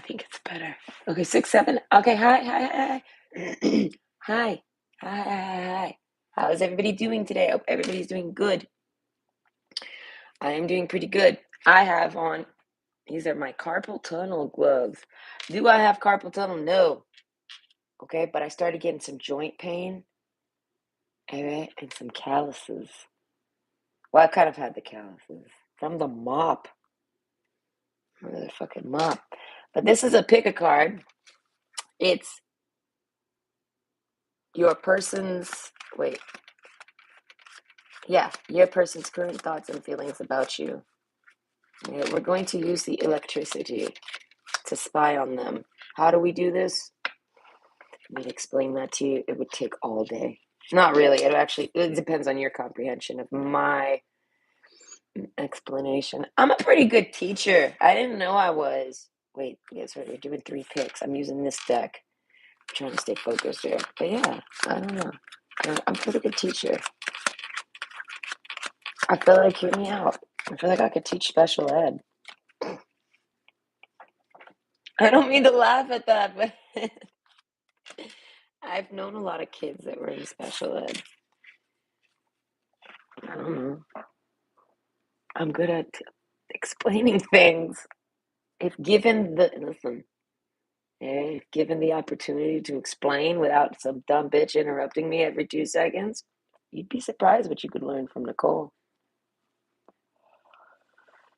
think it's better. Okay, 6, 7. Okay, hi, hi, hi, hi. Hi. Hi, hi, hi, hi. How is everybody doing today? I hope everybody's doing good. I am doing pretty good. I have on, these are my carpal tunnel gloves. Do I have carpal tunnel? No. Okay, but I started getting some joint pain, all right, and some calluses. Well, I kind of had the calluses from the mop. The fucking mop. But this is a pick a card. It's your person's, wait, yeah, your person's current thoughts and feelings about you. Okay, we're going to use the electricity to spy on them. How do we do this? Let me explain that to you. It would take all day. Not really. It depends on your comprehension of my explanation. I'm a pretty good teacher. I didn't know I was. Wait, yes, right. We're doing 3 picks. I'm using this deck. I'm trying to stay focused here. But yeah, I don't know. I'm a pretty good teacher. I feel like, hear me out. I feel like I could teach special ed. I don't mean to laugh at that, but I've known a lot of kids that were in special ed. I don't know. I'm good at explaining things. Listen, if given the opportunity to explain without some dumb bitch interrupting me every 2 seconds, you'd be surprised what you could learn from Nicole.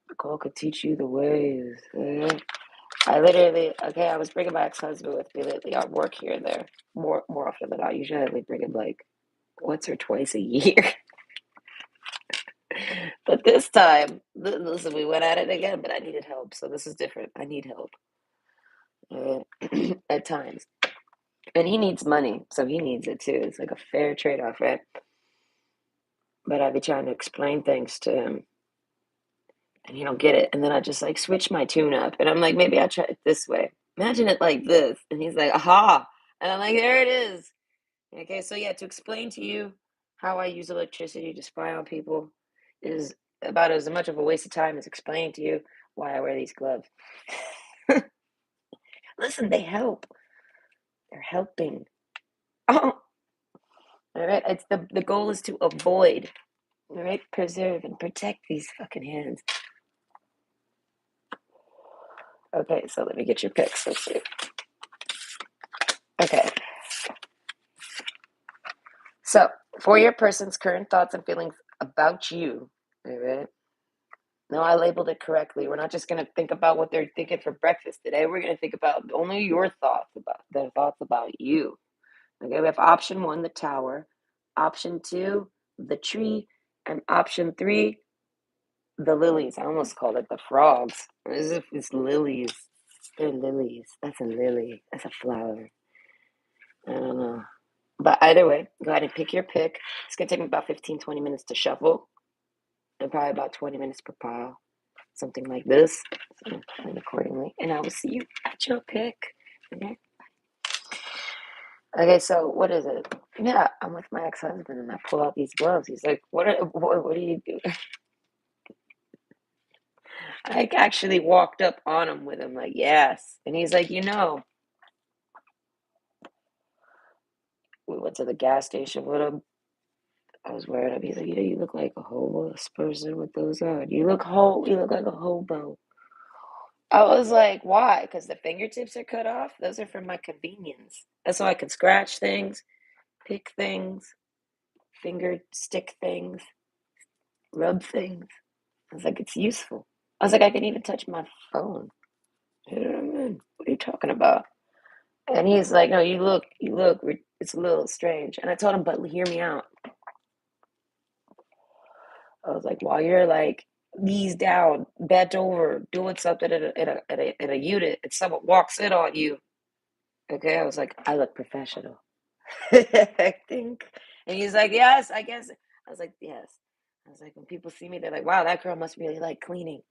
Nicole could teach you the ways. I was bringing my ex-husband with me lately on work here and there. More often than not. Usually I only bring him like once or twice a year. But this time, listen, we went at it again, but I needed help. So this is different. I need help at times. And he needs money, so he needs it too. It's like a fair trade-off, right? But I'd be trying to explain things to him, and he don't get it. And then I just like switch my tune up, and I'm like, maybe I try it this way. Imagine it like this, and he's like, aha, and I'm like, there it is. Okay, so yeah, to explain to you how I use electricity to spy on people is about as much of a waste of time as explaining to you why I wear these gloves. Listen, they help. They're helping. Oh, all right. It's the goal is to avoid, all right, preserve and protect these fucking hands. Okay, so let me get your picks. Let's see. Okay. So for your person's current thoughts and feelings about you, all right. No, I labeled it correctly. We're not just going to think about what they're thinking for breakfast today. We're going to think about only your thoughts about their thoughts about you. Okay, we have option 1, the tower, option 2, the tree, and option 3, the lilies. I almost called it the frogs. As if it's lilies. They're lilies. That's a lily. That's a flower. I don't know. But either way, go ahead and pick your pick. It's going to take me about 15, 20 minutes to shuffle, and probably about 20 minutes per pile. Something like this. So plan accordingly. And I will see you at your pick. Okay. Okay, so what is it? Yeah, I'm with my ex-husband and I pull out these gloves. He's like, what do you do? I actually walked up on him with him, like, yes. And he's like, we went to the gas station with him. I was wearing them. He's like, you look like a homeless person with those on. You look like a hobo. I was like, why? Because the fingertips are cut off? Those are for my convenience. That's so I can scratch things, pick things, finger stick things, rub things. I was like, it's useful. I was like, I can even touch my phone. You know what I mean? What are you talking about? And he's like, no, it's a little strange. And I told him, but hear me out. I was like, while you're like knees down, bent over, doing something in a unit, and someone walks in on you, okay? I was like, I look professional. I think. And he's like, yes, I guess. I was like, yes. I was like, when people see me, they're like, wow, that girl must really like cleaning.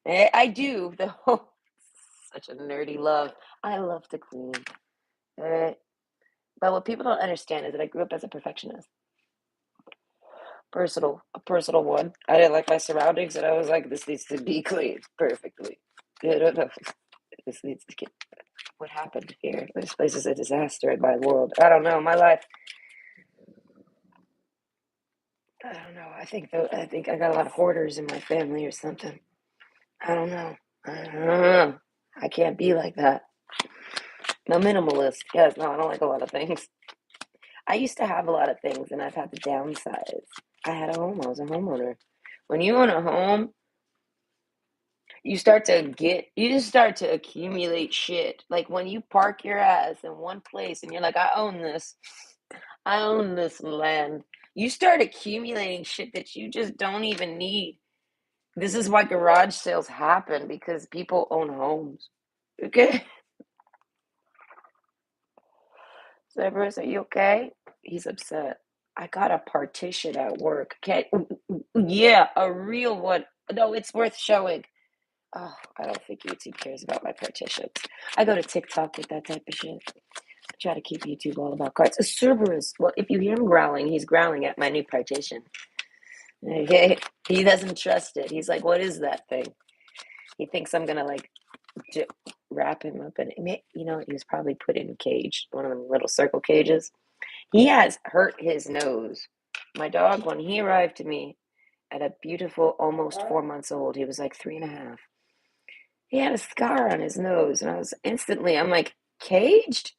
And I do. The whole such a nerdy love. I love to clean. All right. But what people don't understand is that I grew up as a perfectionist. A personal one. I didn't like my surroundings, and I was like, this needs to be clean perfectly. This needs to get. What happened here? This place is a disaster in my world. I don't know. My life. I don't know. I think I got a lot of hoarders in my family or something. I don't know. I don't know. I can't be like that. I'm a minimalist. Yes, no, I don't like a lot of things. I used to have a lot of things and I've had to downsize. I had a home. I was a homeowner. When you own a home, you just start to accumulate shit. Like when you park your ass in one place and you're like, I own this land. You start accumulating shit that you just don't even need. This is why garage sales happen because people own homes. Okay? Cerberus, are you okay? He's upset. I got a partition at work. Okay? Yeah, a real one. No, it's worth showing. Oh, I don't think YouTube cares about my partitions. I go to TikTok with that type of shit. I try to keep YouTube all about cards. A Cerberus. Well, if you hear him growling, he's growling at my new partition. Okay? He doesn't trust it. He's like, what is that thing? He thinks I'm gonna like wrap him up in it. You know, he was probably put in a cage, one of them little circle cages. He has hurt his nose. My dog, when he arrived to me at a beautiful, almost 4 months old, he was like 3.5. He had a scar on his nose, and I'm like, caged?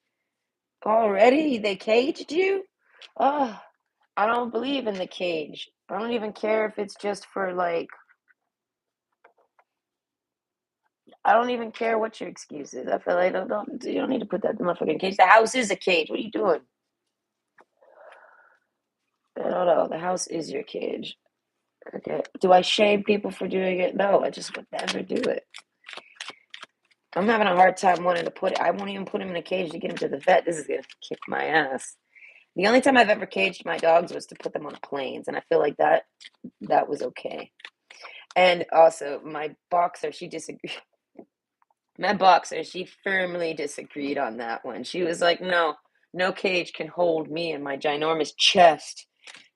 Already? They caged you? Oh, I don't believe in the cage. I don't even care if it's just for like, I don't even care what your excuse is. I feel like you don't need to put that in the motherfucking cage. The house is a cage. What are you doing? I don't know. The house is your cage. Okay. Do I shame people for doing it? No, I just would never do it. I'm having a hard time wanting to put it. I won't even put him in a cage to get him to the vet. This is gonna kick my ass. The only time I've ever caged my dogs was to put them on planes, and I feel like that was okay. And also, my boxer, she disagreed. My boxer, she firmly disagreed on that one. She was like, "No, no cage can hold me and my ginormous chest.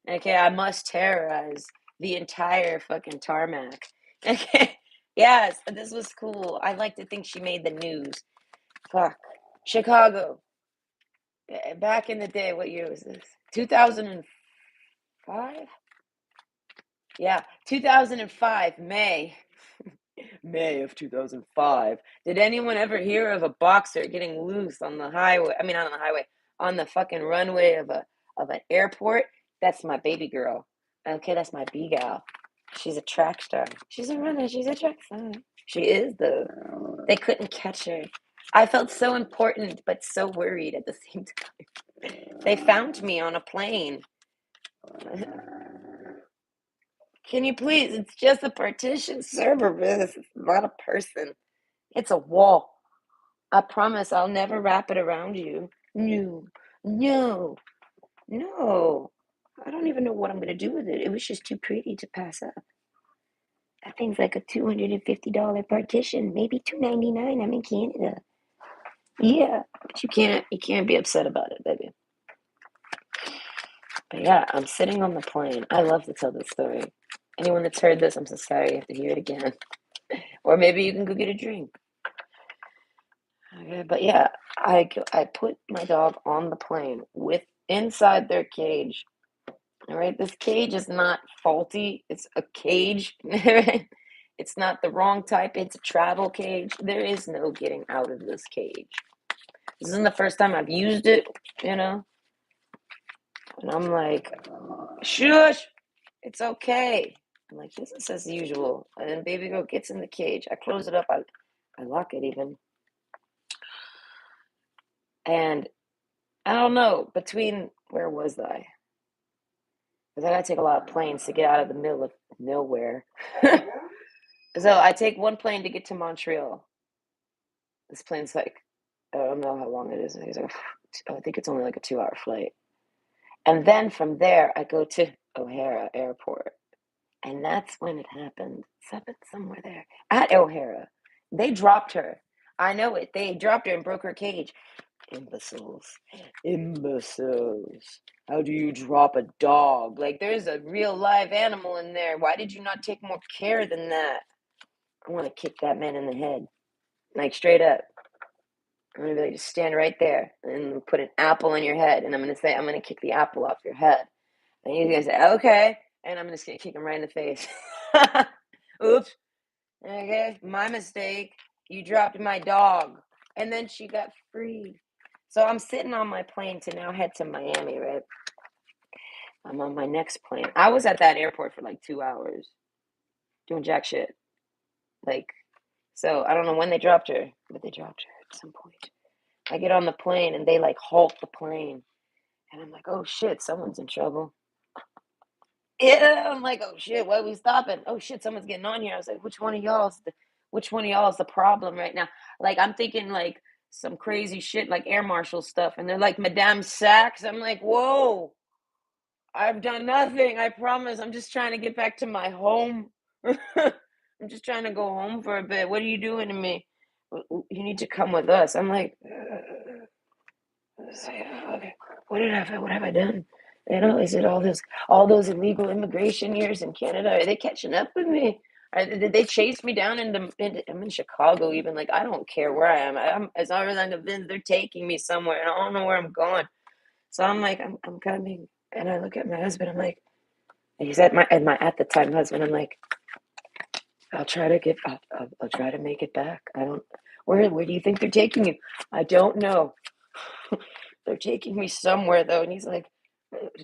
Okay, I must terrorize the entire fucking tarmac." Okay, yes, this was cool. I like to think she made the news. Fuck, Chicago. Back in the day, what year was this? 2005? Yeah, 2005, May. May of 2005. Did anyone ever hear of a boxer getting loose on the highway? I mean, not on the highway, on the fucking runway of an airport? That's my baby girl. Okay, that's my B gal. She's a track star. She's a runner. She's a track star. She is though. They couldn't catch her. I felt so important, but so worried at the same time. They found me on a plane. Can you please? It's just a partition server. It's not a person. It's a wall. I promise I'll never wrap it around you. No, no, no. I don't even know what I'm going to do with it. It was just too pretty to pass up. That thing's like a $250 partition, maybe $299. I'm in Canada. Yeah, but you can't be upset about it, baby. But yeah, I'm sitting on the plane. I love to tell this story. Anyone that's heard this, I'm so sorry you have to hear it again. Or maybe you can go get a drink. Okay, but yeah, I put my dog on the plane with inside their cage. All right, this cage is not faulty. It's a cage. It's not the wrong type. It's a travel cage. There is no getting out of this cage. This isn't the first time I've used it, you know? And I'm like, shush, it's okay. I'm like, business as usual. And then baby girl gets in the cage. I close it up. I lock it even. And I don't know, where was I? Because I gotta take a lot of planes to get out of the middle of nowhere. So I take one plane to get to Montreal. This plane's like, I don't know how long it is. He's like, I think it's only like a 2-hour flight. And then from there, I go to O'Hara Airport. And that's when it happened. It's happened somewhere there. At O'Hara. They dropped her. I know it. They dropped her and broke her cage. Imbeciles. Imbeciles. How do you drop a dog? Like, there's a real live animal in there. Why did you not take more care than that? I want to kick that man in the head. like straight up. I'm gonna be like, just stand right there and put an apple on your head, and I'm gonna say, I'm gonna kick the apple off your head. And he's gonna say, okay, and I'm just gonna kick him right in the face. Oops. Okay, my mistake. You dropped my dog. And then she got freed. So I'm sitting on my plane to now head to Miami, right? I'm on my next plane. I was at that airport for like 2 hours doing jack shit. Like, so I don't know when they dropped her, but they dropped her at some point. I get on the plane and they like halt the plane. And I'm like, oh shit, someone's in trouble. Yeah, I'm like, oh shit, why are we stopping? Oh shit, someone's getting on here. I was like, which one of y'all is the problem right now? Like, I'm thinking like some crazy shit, like air marshal stuff, and they're like, Madame Sachs. I'm like, whoa, I've done nothing. I promise. I'm just trying to get back to my home. I'm just trying to go home for a bit. What are you doing to me? You need to come with us. I'm like, okay, what have I done? You know, is it all those illegal immigration years in Canada? Are they catching up with me? Did they chase me down I'm in Chicago even. Like, I don't care where I am. I'm as far as I'm convinced they're taking me somewhere, and I don't know where I'm going. So I'm like, I'm coming, and I look at my husband. I'm like, he's at my at the time husband. I'm like, I'll try to make it back. I don't. Where do you think they're taking you? I don't know. They're taking me somewhere though. And he's like,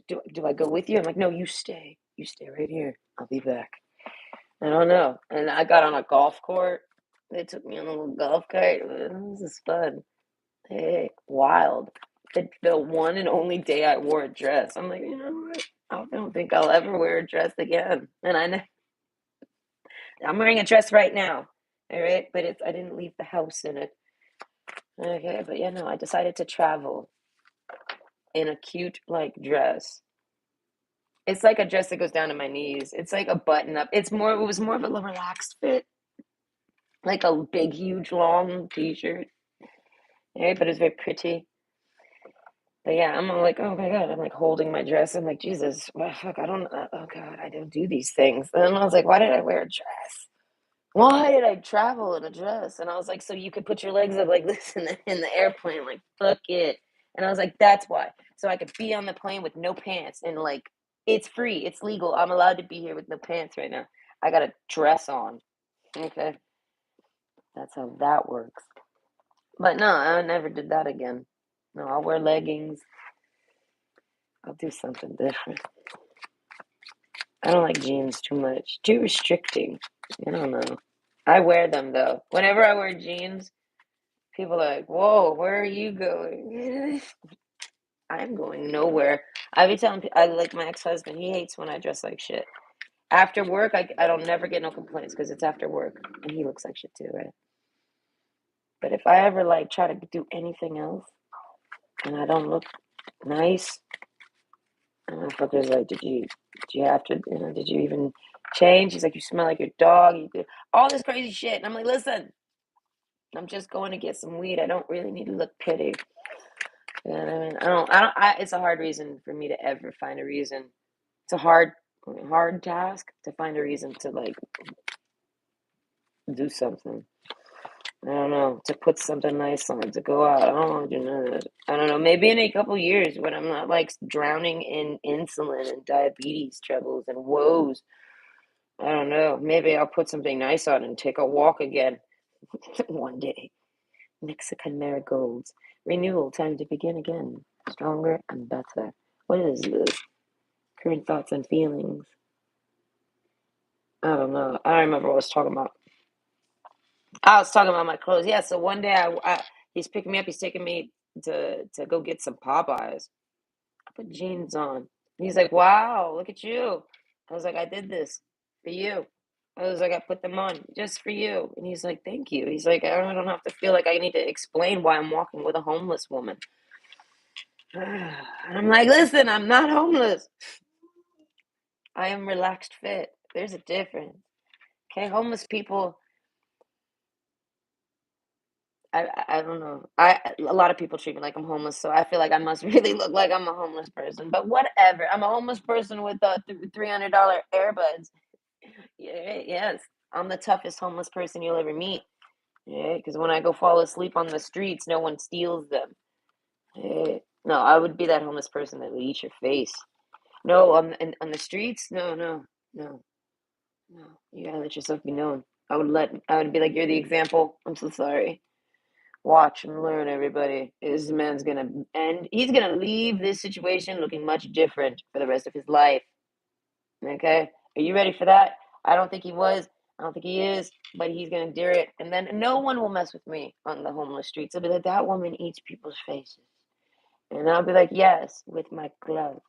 do I go with you? I'm like, no, you stay. You stay right here. I'll be back. I don't know. And I got on a golf court. They took me on a little golf cart. This is fun. Hey, wild. The one and only day I wore a dress. I'm like, you know what? I don't think I'll ever wear a dress again. And I'm wearing a dress right now. All right, but I didn't leave the house in it. Okay, but yeah, no, I decided to travel in a cute like dress. It's like a dress that goes down to my knees. It's like a button up. It was more of a relaxed fit, like a big, huge, long t-shirt. Yeah, but it's very pretty. But yeah, I'm all like, oh my God, I'm like holding my dress. I'm like, Jesus, well, fuck, oh God, I don't do these things. And I was like, why did I wear a dress? Why did I travel in a dress? And I was like, so you could put your legs up like this in the airplane, like, fuck it. And I was like, that's why. So I could be on the plane with no pants and like, it's free, it's legal. I'm allowed to be here with no pants right now. I got a dress on. Okay. That's how that works. But no, I never did that again. No, I'll wear leggings. I'll do something different. I don't like jeans too much. Too restricting. I don't know. I wear them though. Whenever I wear jeans, people are like, whoa, where are you going? I'm going nowhere. I be telling people, I like my ex-husband, he hates when I dress like shit. After work, I don't never get no complaints because it's after work. And he looks like shit too, right? But if I ever like try to do anything else and I don't look nice, and motherfucker's like, did you have to, did you even change? He's like, you smell like your dog. You do all this crazy shit. And I'm like, listen, I'm just going to get some weed. I don't really need to look pretty. You know what I mean? It's a hard reason for me to ever find a reason. It's a hard task to find a reason to like do something. I don't know, to put something nice on, to go out. I don't want to do none of that. I don't know. Maybe in a couple years when I'm not like drowning in insulin and diabetes troubles and woes. I don't know. Maybe I'll put something nice on and take a walk again one day. Mexican marigolds. Renewal, time to begin again. Stronger and better. What is this? Current thoughts and feelings. I don't know. I don't remember what I was talking about. I was talking about my clothes. Yeah, so one day he's picking me up. He's taking me to go get some Popeyes. I put jeans on. He's like, wow, look at you. I was like, I did this for you. I was like, I put them on just for you. And he's like, thank you. He's like, I don't have to feel like I need to explain why I'm walking with a homeless woman. And I'm like, listen, I'm not homeless. I am relaxed fit. There's a difference. Okay, homeless people, I don't know. A lot of people treat me like I'm homeless, so I feel like I must really look like I'm a homeless person. But whatever. I'm a homeless person with $300 earbuds. Yeah, yes, I'm the toughest homeless person you'll ever meet. Yeah, because when I go fall asleep on the streets, no one steals them. No, I would be that homeless person that would eat your face. No, on the streets? No, no, no, no. You gotta let yourself be known. I would be like, you're the example. I'm so sorry. Watch and learn, everybody. This man's gonna end. He's gonna leave this situation looking much different for the rest of his life. Okay? Are you ready for that? I don't think he was. I don't think he is, but he's gonna dare it. And then no one will mess with me on the homeless streets. They'll be like, that woman eats people's faces. And I'll be like, yes, with my gloves.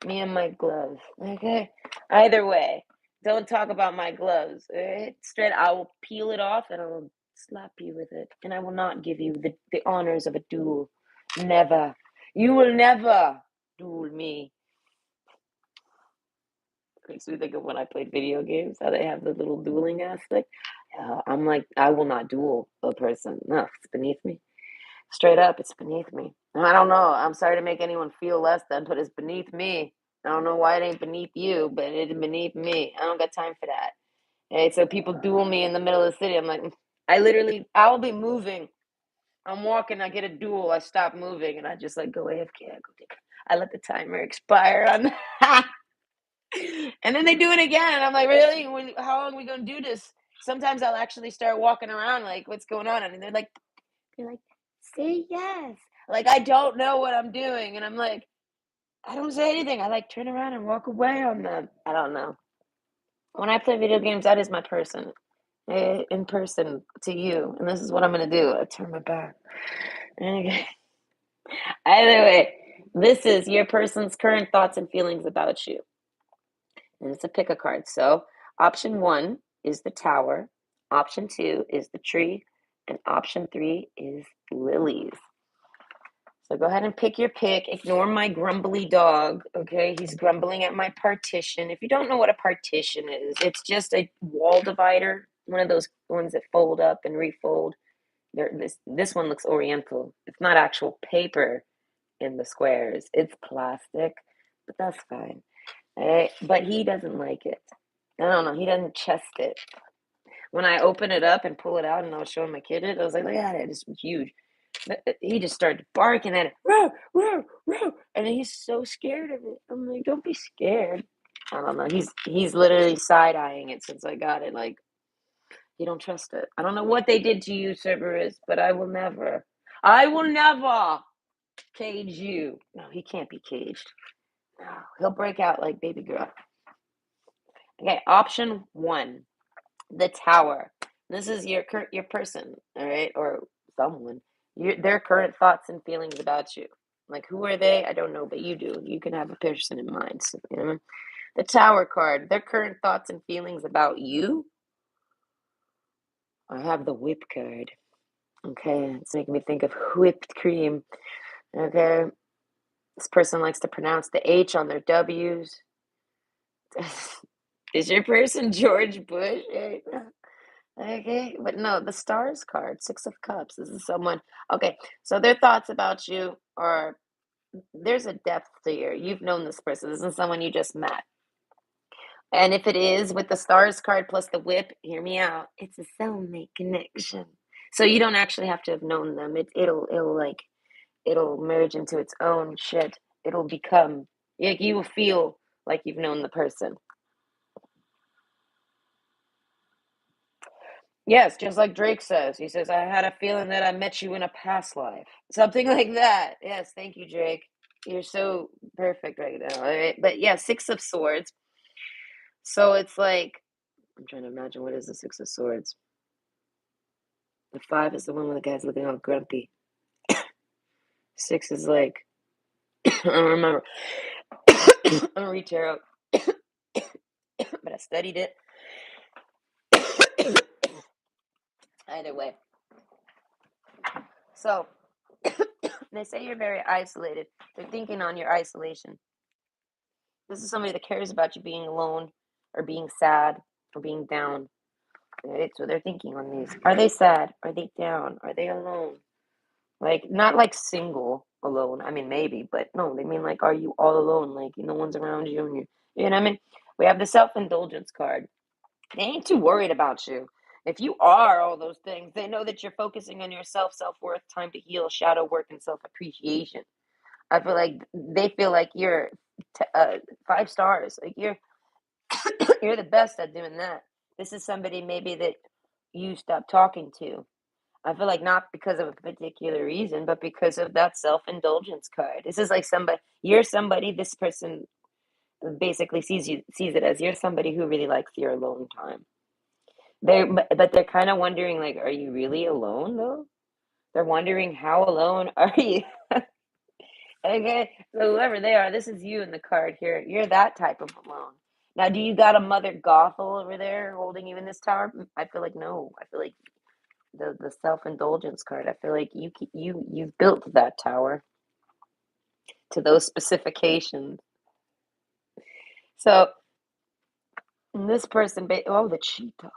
Me and my gloves. Okay? Either way, don't talk about my gloves. All right? Straight, I will peel it off and I will slap you with it. And I will not give you the honors of a duel. Never. You will never duel me. Makes me think of when I played video games, how they have the little dueling aspect. I'm like, I will not duel a person. No, it's beneath me. Straight up, it's beneath me. I don't know. I'm sorry to make anyone feel less than, but it's beneath me. I don't know why it ain't beneath you, but it's beneath me. I don't got time for that. Hey, so people duel me in the middle of the city. I'm like, I'll be moving. I'm walking, I get a duel, I stop moving, and I just like go AFK. I let the timer expire on and then they do it again. And I'm like, really? How long are we gonna do this? Sometimes I'll actually start walking around like, what's going on? And they're like, say yes. Like I don't know what I'm doing. And I'm like, I don't say anything. I like turn around and walk away on them. I don't know. When I play video games, that is my person. In person to you. And this is what I'm gonna do. I turn my back. Okay. Either way, this is your person's current thoughts and feelings about you. And it's a pick a card. So option one is the tower. Option two is the tree. And option three is lilies. So go ahead and pick your pick. Ignore my grumbly dog. Okay, he's grumbling at my partition. If you don't know what a partition is, it's just a wall divider, one of those ones that fold up and refold. This one looks oriental. It's not actual paper in the squares. It's plastic, but that's fine. But he doesn't like it. I don't know. He doesn't chest it. When I open it up and pull it out, and I was showing my kid it, I was like, look at it. It's huge. He just started barking at it, row, row, row, and he's so scared of it. I'm like, don't be scared. I don't know. He's literally side eyeing it since I got it. Like he don't trust it. I don't know what they did to you, Cerberus, but I will never cage you. No, he can't be caged. No, he'll break out like baby girl. Okay, option one, the tower. This is your person, all right, or someone. Their current thoughts and feelings about you. Like who are they? I don't know, but you do. You can have a person in mind. So, the tower card. Their current thoughts and feelings about you. I have the whip card. Okay, it's making me think of whipped cream. Okay, this person likes to pronounce the H on their W's. Is your person George Bush? Okay, but no, the stars card, Six of Cups. This is someone. Okay, so their thoughts about you are there's a depth here. You've known this person. This isn't someone you just met. And if it is with the stars card plus the whip, hear me out. It's a soulmate connection. So you don't actually have to have known them. It'll merge into its own shit. It'll become like you will feel like you've known the person. Yes, just like Drake says. He says, I had a feeling that I met you in a past life. Something like that. Yes, thank you, Drake. You're so perfect right now. All right. But yeah, Six of Swords. So it's like, I'm trying to imagine what is the Six of Swords. The five is the one where the guy's looking all grumpy. Six is like, I don't remember. I don't read tarot, but I studied it. Either way. So they say you're very isolated. They're thinking on your isolation. This is somebody that cares about you being alone or being sad or being down. Right? So they're thinking on these. Are they sad? Are they down? Are they alone? Like, not like single alone. I mean, maybe, but no, they mean like, are you all alone? Like, no one's around you and you know what I mean? We have the self indulgence card. They ain't too worried about you. If you are all those things, they know that you're focusing on yourself, self-worth, time to heal, shadow work, and self-appreciation. I feel like they feel like you're 5 stars. Like you're the best at doing that. This is somebody maybe that you stop talking to. I feel like not because of a particular reason, but because of that self-indulgence card. This is like you're somebody, this person basically sees it as you're somebody who really likes your alone time. But they're kind of wondering like, are you really alone though? They're wondering how alone are you? Okay, so whoever they are, this is you in the card here. You're that type of alone. Now, do you got a Mother Gothel over there holding you in this tower? I feel like no. I feel like the self-indulgence card. I feel like you've built that tower to those specifications. So this person, oh, the cheetah.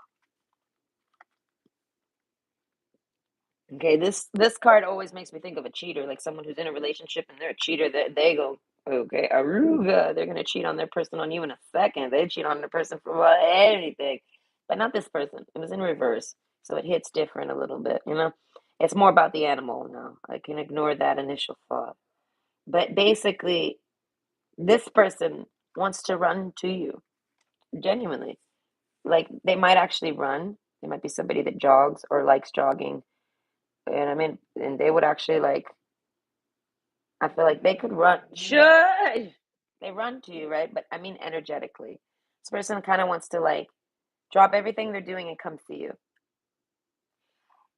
Okay, this card always makes me think of a cheater, like someone who's in a relationship and they're a cheater. They go, okay, Aruga, they're gonna cheat on their person on you in a second. They cheat on their person for anything, but not this person. It was in reverse, so it hits different a little bit. It's more about the animal now. I can ignore that initial thought, but basically, this person wants to run to you genuinely. Like they might actually run. They might be somebody that jogs or likes jogging, and I mean, and they would actually like I feel like they could run. Shush! They run to you, right? But I mean energetically. This person kind of wants to like drop everything they're doing and come see you.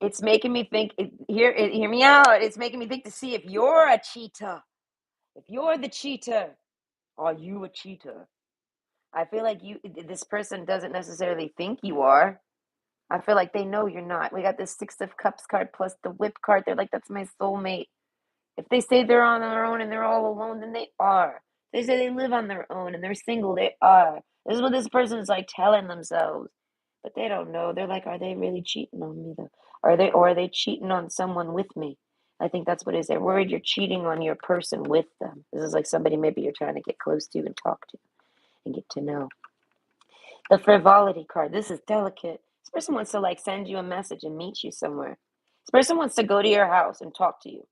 It's making me think. Hear me out. It's making me think to see if you're a cheetah. If you're the cheetah, are you a cheetah? I feel like This person doesn't necessarily think you are. I feel like they know you're not. We got this Six of Cups card plus the Whip card. They're like, that's my soulmate. If they say they're on their own and they're all alone, then they are. They say they live on their own and they're single, they are. This is what this person is like telling themselves. But they don't know. They're like, are they really cheating on me though? Are they cheating on someone with me? I think that's what it is. They're worried you're cheating on your person with them. This is like somebody maybe you're trying to get close to and talk to and get to know. The frivolity card. This is delicate. This person wants to like send you a message and meet you somewhere. This person wants to go to your house and talk to you.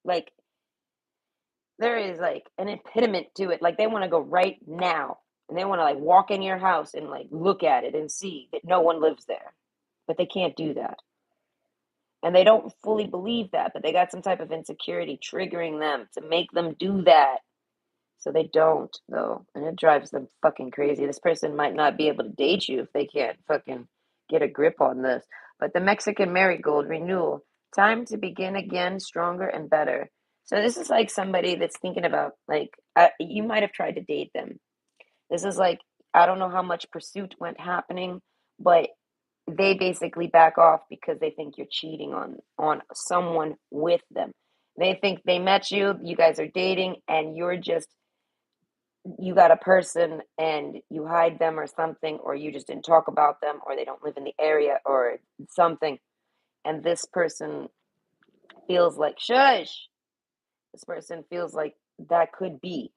Like there is like an impediment to it. Like they want to go right now and they want to like walk in your house and like look at it and see that no one lives there. But they can't do that. And they don't fully believe that, but they got some type of insecurity triggering them to make them do that. So they don't, though. And it drives them fucking crazy. This person might not be able to date you if they can't fucking get a grip on this. But the Mexican marigold renewal, time to begin again, stronger and better. So this is like somebody that's thinking about, like, you might have tried to date them. This is like, I don't know how much pursuit went happening, but they basically back off because they think you're cheating on someone with them. They think they met you, you guys are dating, and you got a person and you hide them or something, or you just didn't talk about them, or they don't live in the area or something. And this person feels like, shush, this person feels like that could be.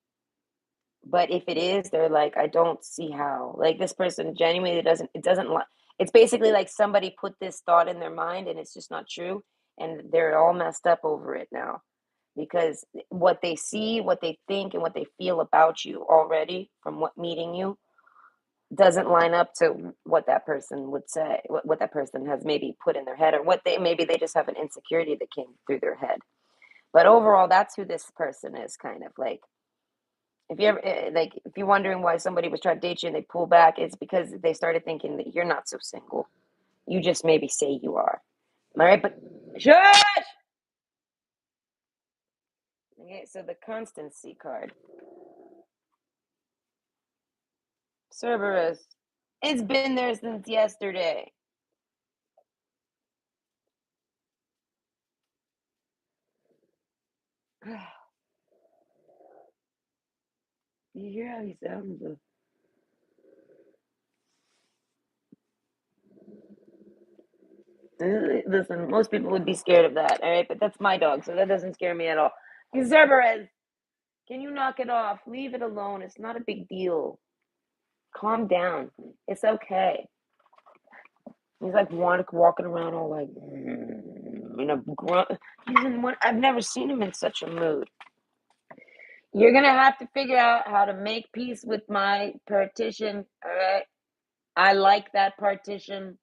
But if it is, they're like, I don't see how. Like this person genuinely it doesn't like, it's basically like somebody put this thought in their mind and it's just not true. And they're all messed up over it now because what they see, what they think, and what they feel about you already from what meeting you doesn't line up to what that person would say, what that person has maybe put in their head, or maybe they just have an insecurity that came through their head. But overall, that's who this person is, kind of like. If you ever if you're wondering why somebody was trying to date you and they pull back, it's because they started thinking that you're not so single. You just maybe say you are. All right, but shush. Okay, so the constancy card, Cerberus. It's been there since yesterday. You hear how he sounds? Listen, most people would be scared of that, all right? But that's my dog, so that doesn't scare me at all. Cerberus, can you knock it off? Leave it alone. It's not a big deal. Calm down. It's okay. He's like walking around all like in a grunt. He's in one. I've never seen him in such a mood. You're gonna have to figure out how to make peace with my partition. All right. I like that partition.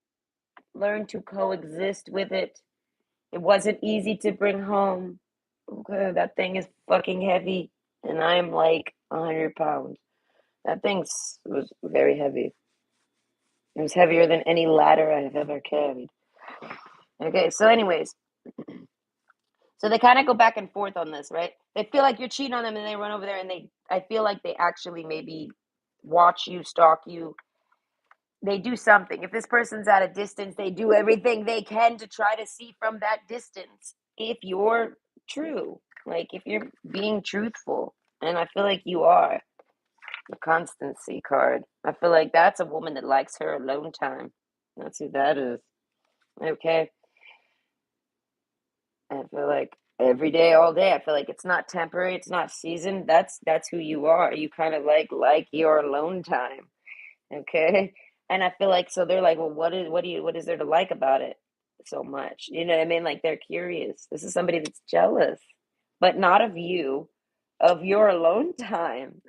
Learn to coexist with it. It wasn't easy to bring home. Okay, that thing is fucking heavy, and I am like 100 pounds. That thing was very heavy. It was heavier than any ladder I have ever carried. Okay, so anyways, so they kind of go back and forth on this, right? They feel like you're cheating on them, and they run over there, and I feel like they actually maybe watch you, stalk you. They do something. If this person's at a distance, they do everything they can to try to see from that distance if you're true, like if you're being truthful. And I feel like you are. The constancy card. I feel like that's a woman that likes her alone time. That's who that is. Okay. I feel like every day, all day. I feel like it's not temporary. It's not seasoned. That's who you are. You kind of like your alone time. Okay. And I feel like so they're like, well, what is there to like about it so much? You know what I mean? Like they're curious. This is somebody that's jealous, but not of you, of your alone time.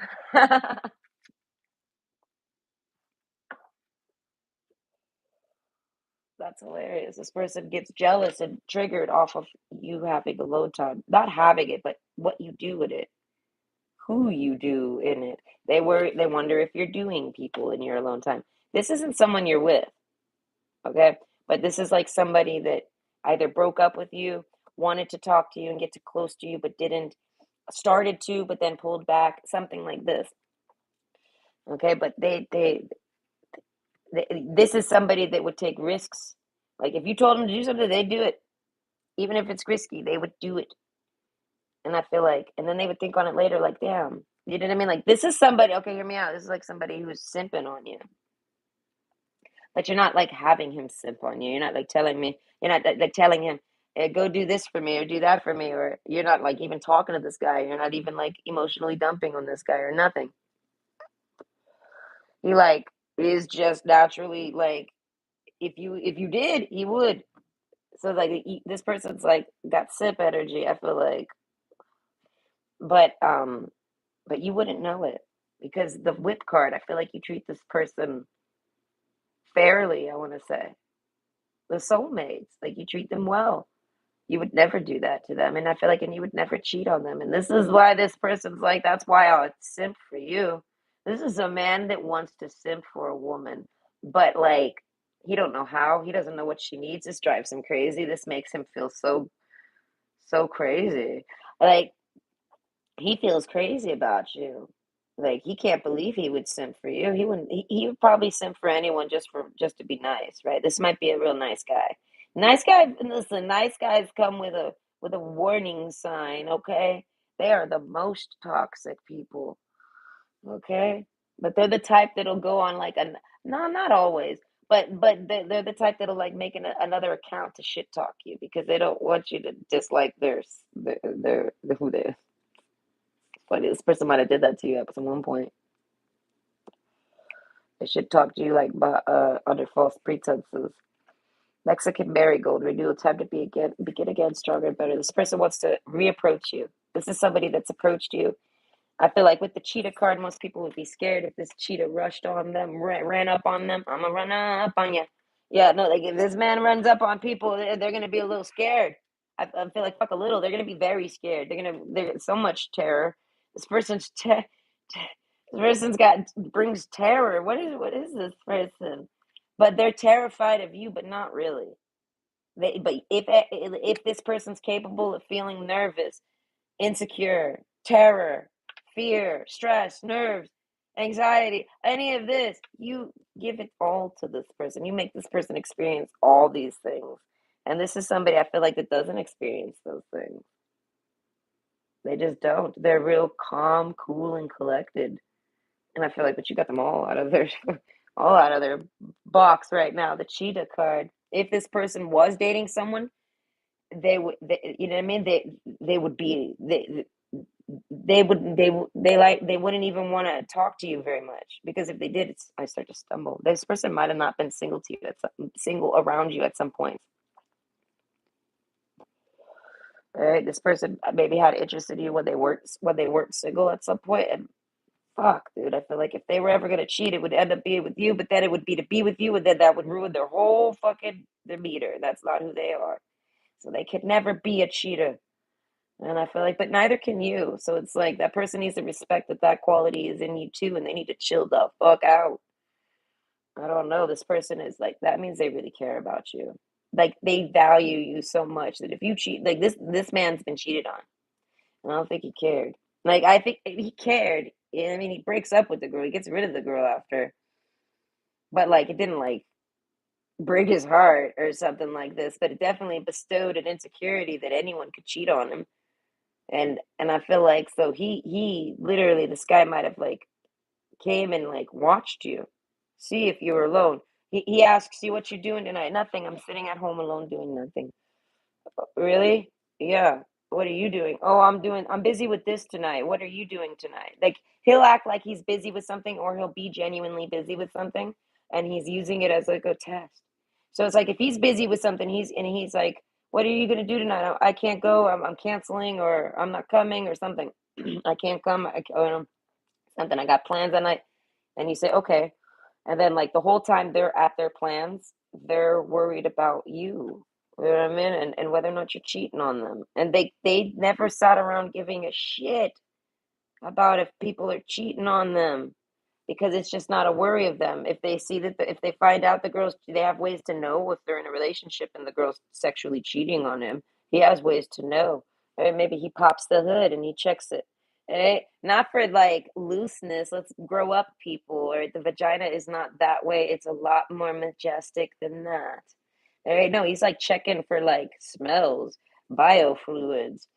That's hilarious. This person gets jealous and triggered off of you having alone time. Not having it, but what you do with it, who you do in it. They wonder if you're doing people in your alone time. This isn't someone you're with, okay? But this is like somebody that either broke up with you, wanted to talk to you and get too close to you, but didn't, started to, but then pulled back, something like this. Okay, but this is somebody that would take risks. Like if you told them to do something, they do it. Even if it's risky, they would do it. And I feel like, and then they would think on it later, like, damn, you know what I mean? Like, this is somebody, okay, hear me out. This is like somebody who's simping on you, but you're not like having him simp on you. You're not like telling me, you're not like telling him, go do this for me or do that for me, or you're not like even talking to this guy. You're not even like emotionally dumping on this guy or nothing. He like is just naturally like, if you did, he would. So like this person's like got sip energy. I feel like, but but you wouldn't know it because the whip card. I feel like you treat this person fairly. I want to say the soulmates, like you treat them well. You would never do that to them, and I feel like, and you would never cheat on them. And this is why this person's like, that's why I'll simp for you. This is a man that wants to simp for a woman, but like he don't know how. He doesn't know what she needs. This drives him crazy. This makes him feel so crazy. Like he feels crazy about you. Like he can't believe he would simp for you. He wouldn't. He would probably simp for anyone just to be nice, right? This might be a real nice guy. Nice guy. Listen, nice guys come with a warning sign. Okay, they are the most toxic people. Okay, but they're the type that'll go on like a no, not always, but they're the type that'll like make another account to shit talk you because they don't want you to dislike their who they funny. This person might have did that to you at some one point. They should talk to you like under false pretenses. Mexican marigold renewal time to begin again stronger and better. This person wants to reapproach you. This is somebody that's approached you. I feel like with the cheetah card, most people would be scared if this cheetah rushed on them, ran up on them. I'm gonna run up on you. Yeah, no, like if this man runs up on people, they're gonna be a little scared. I feel like fuck a little. They're gonna be very scared. There's so much terror. This person's this person's got brings terror. What is this person? But they're terrified of you, but not really. But if this person's capable of feeling nervous, insecure, terror, fear, stress, nerves, anxiety, any of this, you give it all to this person. You make this person experience all these things. And this is somebody I feel like that doesn't experience those things. They just don't. They're real calm, cool, and collected. And I feel like, but you got them all out of their all out of their box right now. The cheetah card. If this person was dating someone, they would, you know what I mean? They would be they wouldn't even want to talk to you very much because if they did, I start to stumble. This person might have not been single to you single around you at some point. Right? This person maybe had interest in you when they weren't single at some point, and fuck, dude, I feel like if they were ever gonna cheat, it would end up being with you, but then it would be to be with you, and then that would ruin their whole fucking demeanor. That's not who they are. So they could never be a cheater. And I feel like, but neither can you. So it's like that person needs to respect that that quality is in you too, and they need to chill the fuck out. I don't know. This person is like, that means they really care about you. Like they value you so much that if you cheat, like this man's been cheated on. And I don't think he cared. Like I think he cared. I mean, he breaks up with the girl. He gets rid of the girl after, but like it didn't like break his heart or something like this. But it definitely bestowed an insecurity that anyone could cheat on him. And I feel like so he literally this guy might have like came and like watched you, see if you were alone. He asks you what you're doing tonight. Nothing. I'm sitting at home alone doing nothing. Really? Yeah. What are you doing? Oh, I'm busy with this tonight. What are you doing tonight? Like he'll act like he's busy with something or he'll be genuinely busy with something and he's using it as like a test. So it's like if he's busy with something, he's like, "What are you gonna do tonight? I can't go. I'm canceling or I'm not coming or something. I can't come. Something. I got plans that night." And you say, "Okay." And then like the whole time they're at their plans, they're worried about you. You know what I mean? And whether or not you're cheating on them. And they never sat around giving a shit about if people are cheating on them because it's just not a worry of them. If they see that if they find out the girls, they have ways to know if they're in a relationship and the girl's sexually cheating on him. He has ways to know. Or maybe he pops the hood and he checks it. Right? Not for like looseness. Let's grow up, people. Or the vagina is not that way. It's a lot more majestic than that. All right? No, he's like checking for like smells, biofluids.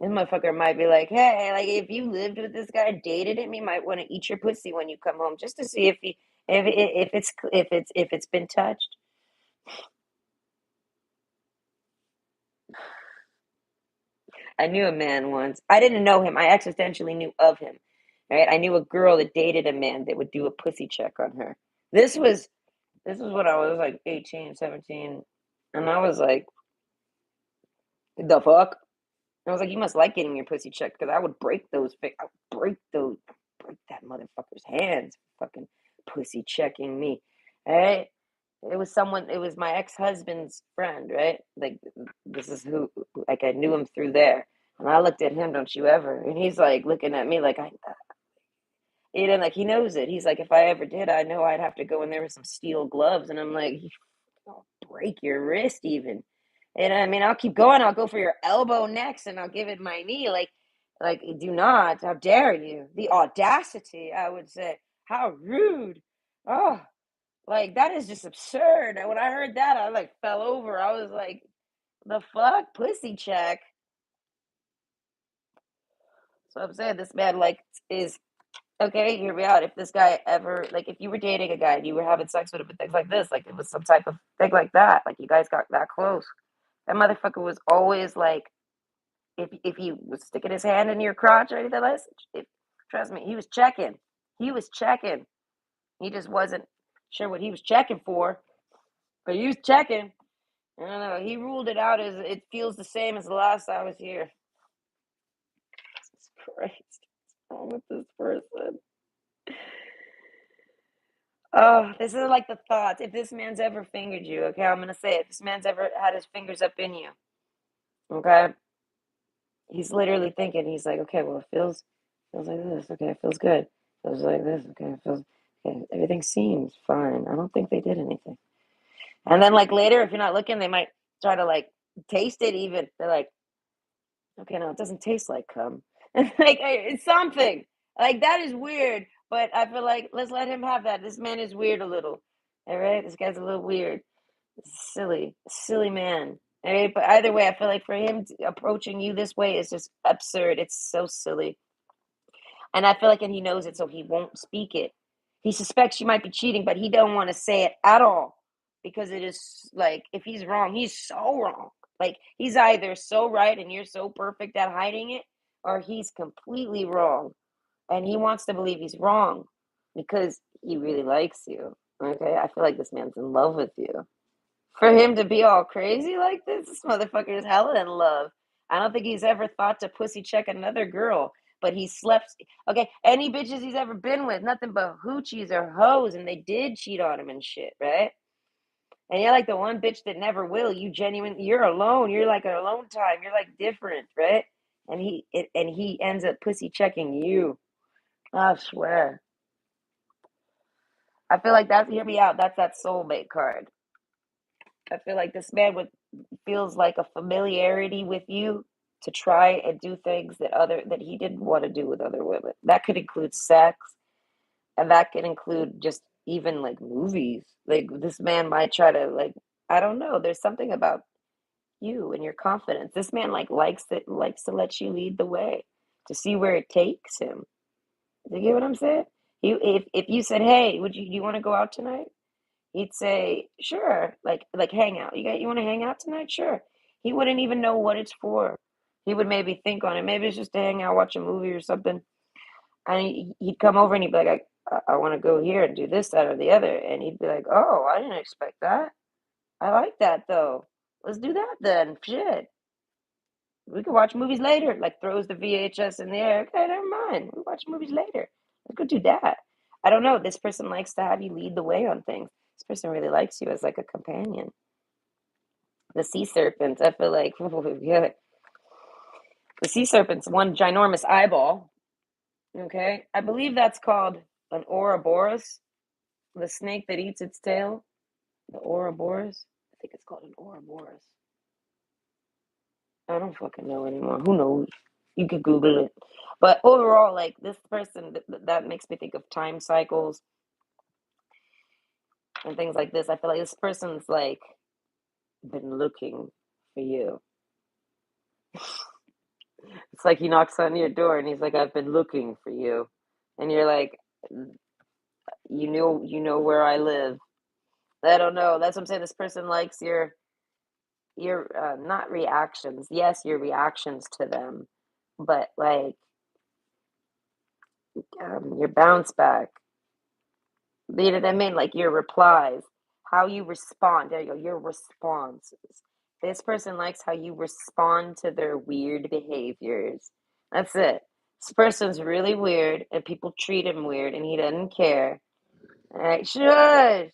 This motherfucker might be like, hey, like if you lived with this guy, dated him, he might want to eat your pussy when you come home, just to see if it's been touched. I knew a man once. I didn't know him. I accidentally knew of him. Right? I knew a girl that dated a man that would do a pussy check on her. This was this was when I was like 18, 17, and I was like, the fuck? I was like, you must like getting your pussy checked because I would break those. I would break that motherfucker's hands, fucking pussy checking me. Right? It was someone. It was my ex husband's friend. Right? Like this is who. Like I knew him through there, and I looked at him. Don't you ever? And he's like looking at me like I. You know, like he knows it. He's like, if I ever did, I know I'd have to go in there with some steel gloves, and I'm like, I'll break your wrist even. And I mean, I'll keep going. I'll go for your elbow next, and I'll give it my knee. Like, do not. How dare you? The audacity, I would say. How rude. Oh, like that is just absurd. And when I heard that, I like fell over. I was like, the fuck, pussy check. So I'm saying this man like is okay. Hear me out. If this guy ever like, if you were dating a guy and you were having sex with him and things like this, like it was some type of thing like that, like you guys got that close. That motherfucker was always like, if he was sticking his hand in your crotch or anything like that, trust me, he was checking. He was checking. He just wasn't sure what he was checking for, but he was checking. I don't know. He ruled it out as it feels the same as the last I was here. Jesus Christ. What's wrong with this person? Oh, this is like the thoughts. If this man's ever fingered you, okay, I'm gonna say it. If this man's ever had his fingers up in you, okay, he's literally thinking, he's like, okay, well, it feels like this. Okay, it feels good. Feels like this. Okay, it feels okay. Everything seems fine. I don't think they did anything. And then like later, if you're not looking, they might try to like taste it. Even they're like, okay, no, it doesn't taste like cum. Like it's something like that is weird. But I feel like let's let him have that. This man is weird a little. All right, this guy's a little weird. Silly, silly man. All right, but either way, I feel like for him approaching you this way is just absurd. It's so silly. And I feel like and he knows it, so he won't speak it. He suspects you might be cheating, but he don't want to say it at all because it is like if he's wrong, he's so wrong. Like he's either so right and you're so perfect at hiding it, or he's completely wrong. And he wants to believe he's wrong because he really likes you. Okay? I feel like this man's in love with you. For him to be all crazy like this motherfucker is hella in love. I don't think he's ever thought to pussy check another girl, but he slept. Okay, any bitches he's ever been with, nothing but hoochies or hoes, and they did cheat on him and shit, right? And you're like the one bitch that never will. You're alone. You're like an alone time. You're like different, right? And he ends up pussy checking you. I swear. I feel like that's hear me out. That's that soulmate card. I feel like this man would feels like a familiarity with you to try and do things that he didn't want to do with other women. That could include sex, and that could include just even like movies. Like this man might try to like I don't know. There's something about you and your confidence. This man likes to let you lead the way to see where it takes him. You get what I'm saying? If you said, "Hey, would you want to go out tonight?" He'd say, "Sure." Like hang out. You want to hang out tonight? Sure. He wouldn't even know what it's for. He would maybe think on it. Maybe it's just to hang out, watch a movie or something. And he'd come over and he'd be like, I want to go here and do this, that, or the other. And he'd be like, "Oh, I didn't expect that. I like that though. Let's do that then. Shit. We can watch movies later." Like throws the VHS in the air. Okay, never mind. We'll watch movies later. Let's go do that. I don't know. This person likes to have you lead the way on things. This person really likes you as like a companion. The sea serpents, I feel like, yeah. The sea serpent's one ginormous eyeball. Okay. I believe that's called an Ouroboros, the snake that eats its tail. The Ouroboros. I think it's called an Ouroboros. I don't fucking know anymore. Who knows? You could Google it. But overall, like this person, that makes me think of time cycles and things like this. I feel like this person's like been looking for you. It's like he knocks on your door and he's like, "I've been looking for you," and you're like, "You know where I live." I don't know. That's what I'm saying. This person likes your not reactions. Yes, your reactions to them, but like your bounce back. You know what I mean? Like your replies, how you respond. There you go. Your responses. This person likes how you respond to their weird behaviors. That's it. This person's really weird, and people treat him weird, and he doesn't care. All right, shush.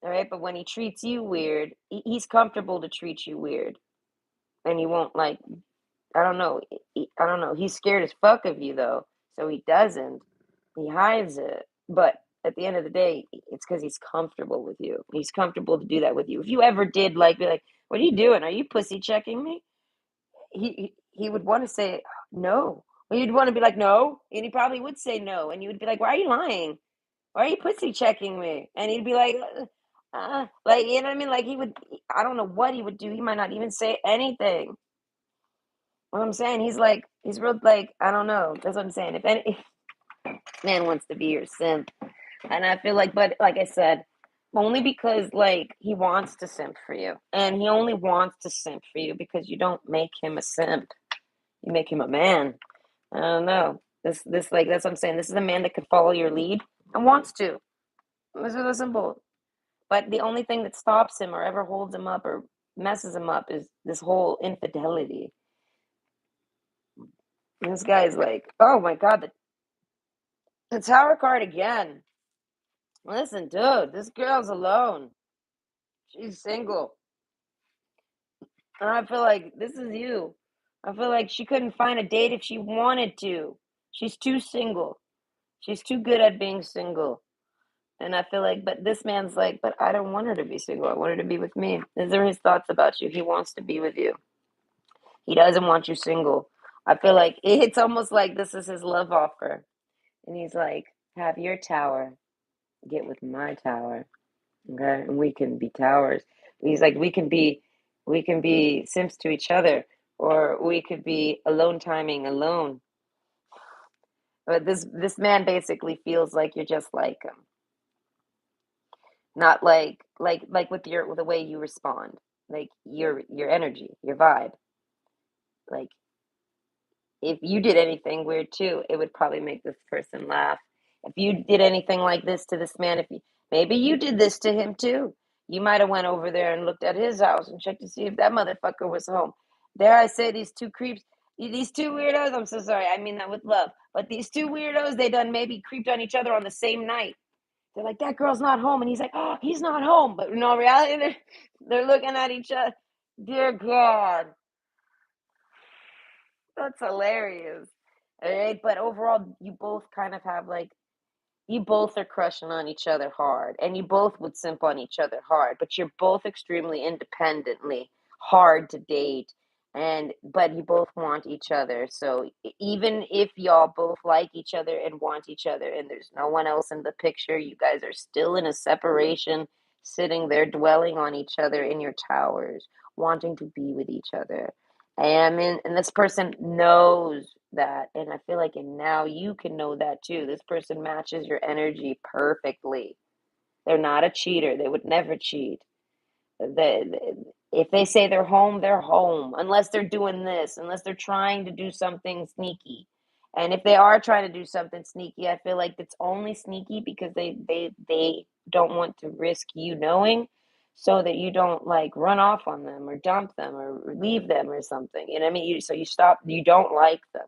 All right, but when he treats you weird, he's comfortable to treat you weird, and he won't like. I don't know. I don't know. He's scared as fuck of you though, so he doesn't. He hides it. But at the end of the day, it's because he's comfortable with you. He's comfortable to do that with you. If you ever did like be like, "What are you doing? Are you pussy checking me?" He would want to say no. Or you'd want to be like no, and he probably would say no, and you would be like, "Why are you lying? Why are you pussy checking me?" And he'd be like you know what I mean? Like he would. I don't know what he would do. He might not even say anything. What I'm saying, he's real like I don't know. That's what I'm saying. If man wants to be your simp, and I feel like, but like I said, only because like he wants to simp for you, and he only wants to simp for you because you don't make him a simp. You make him a man. I don't know. This like that's what I'm saying. This is a man that could follow your lead and wants to. This is simple. But the only thing that stops him or ever holds him up or messes him up is this whole infidelity. And this guy's like, oh my god, the tower card again. Listen, dude, this girl's alone. She's single. And I feel like this is you. I feel like she couldn't find a date if she wanted to. She's too single. She's too good at being single. And I feel like, but this man's like, but I don't want her to be single. I want her to be with me. These are his thoughts about you. He wants to be with you. He doesn't want you single. I feel like it's almost like this is his love offer. And he's like, have your tower, get with my tower. Okay. And we can be towers. He's like, we can be simps to each other, or we could be alone timing alone. But this man basically feels like you're just like him. Not like with the way you respond. Like your energy, your vibe. Like if you did anything weird too, it would probably make this person laugh. If you did anything like this to this man, if you, maybe you did this to him too, you might have went over there and looked at his house and checked to see if that motherfucker was home. Dare I say these two creeps, these two weirdos, I'm so sorry, I mean that with love, but these two weirdos, they done maybe creeped on each other on the same night. They're like, that girl's not home, and he's like, oh, he's not home, but in all reality, they're looking at each other. Dear God, that's hilarious. All right, but overall, you both kind of have like you both are crushing on each other hard, and you both would simp on each other hard, but you're both extremely independently hard to date, and but you both want each other. So even if y'all both like each other and want each other, and there's no one else in the picture, you guys are still in a separation, sitting there dwelling on each other in your towers, wanting to be with each other. And this person knows that, and I feel like and now you can know that too. This person matches your energy perfectly. They're not a cheater. They would never cheat. If they say they're home, unless they're doing this, unless they're trying to do something sneaky. And if they are trying to do something sneaky, I feel like it's only sneaky because they don't want to risk you knowing, so that you don't like run off on them or dump them or leave them or something. You know what I mean? So you stop, you don't like them.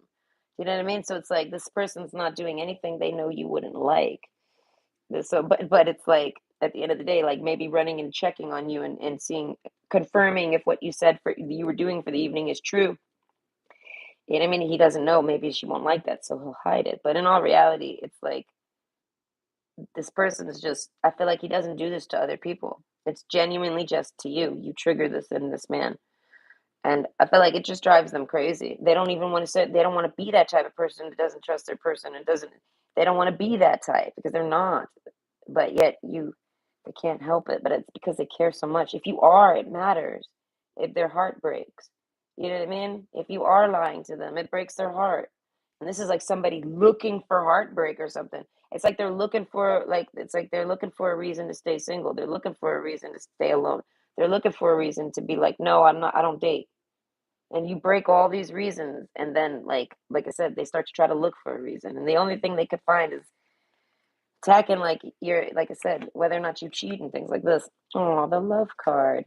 You know what I mean? So it's like this person's not doing anything they know you wouldn't like. So, but it's like at the end of the day, like maybe running and checking on you and seeing, confirming if what you said for you were doing for the evening is true. You know what I mean? He doesn't know. Maybe she won't like that, so he'll hide it. But in all reality, it's like this person is just. I feel like he doesn't do this to other people. It's genuinely just to you. You trigger this in this man. And I feel like it just drives them crazy. They don't even want to say they don't want to be that type of person that doesn't trust their person and doesn't they don't want to be that type because they're not. But yet they can't help it, but it's because they care so much. If you are, it matters. If their heart breaks. You know what I mean? If you are lying to them, it breaks their heart. And this is like somebody looking for heartbreak or something. It's like they're looking for it's like they're looking for a reason to stay single. They're looking for a reason to stay alone. They're looking for a reason to be like, no, I don't date. And you break all these reasons, and then like I said, they start to try to look for a reason, and the only thing they could find is attacking like you're like I said, whether or not you cheat and things like this. Oh, the love card.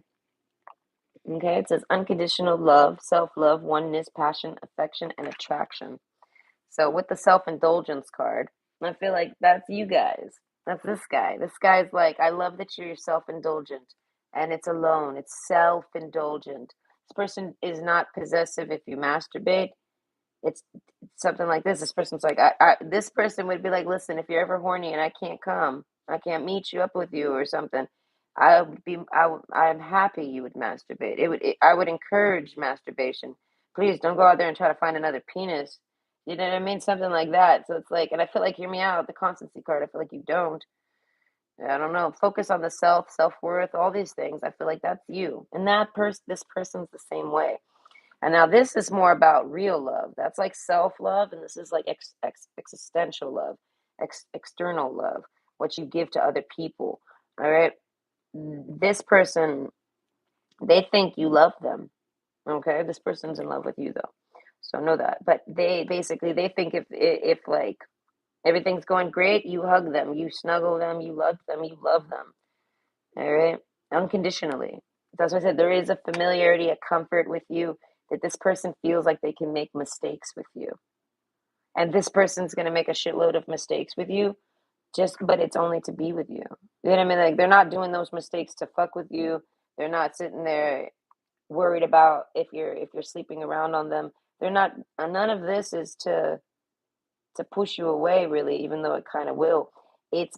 Okay, it says unconditional love, self-love, oneness, passion, affection, and attraction. So with the self-indulgence card, I feel like that's you guys. That's this guy. This guy's like, I love that you're self-indulgent, and it's alone. It's self-indulgent. This person is not possessive if you masturbate. It's something like this. This person's like, this person would be like, listen, if you're ever horny and I can't come, I can't meet you up with you or something. I'm happy you would masturbate. I would encourage masturbation. Please don't go out there and try to find another penis. You know what I mean? Something like that. So it's like, and I feel like, hear me out, the constancy card. I feel like you don't. I don't know. Focus on the self worth, all these things. I feel like that's you, and this person's the same way. And now this is more about real love. That's like self love, and this is like existential love, external love, what you give to other people. All right. This person, they think you love them. Okay. This person's in love with you though. So know that. But they think if like everything's going great, you hug them, you snuggle them, you love them, you love them. All right. Unconditionally. That's what I said. There is a familiarity, a comfort with you that this person feels like they can make mistakes with you. And this person's going to make a shitload of mistakes with you, but it's only to be with you. You know what I mean? Like they're not doing those mistakes to fuck with you. They're not sitting there worried about if you're sleeping around on them. They're not, none of this is to push you away really, even though it kind of will. It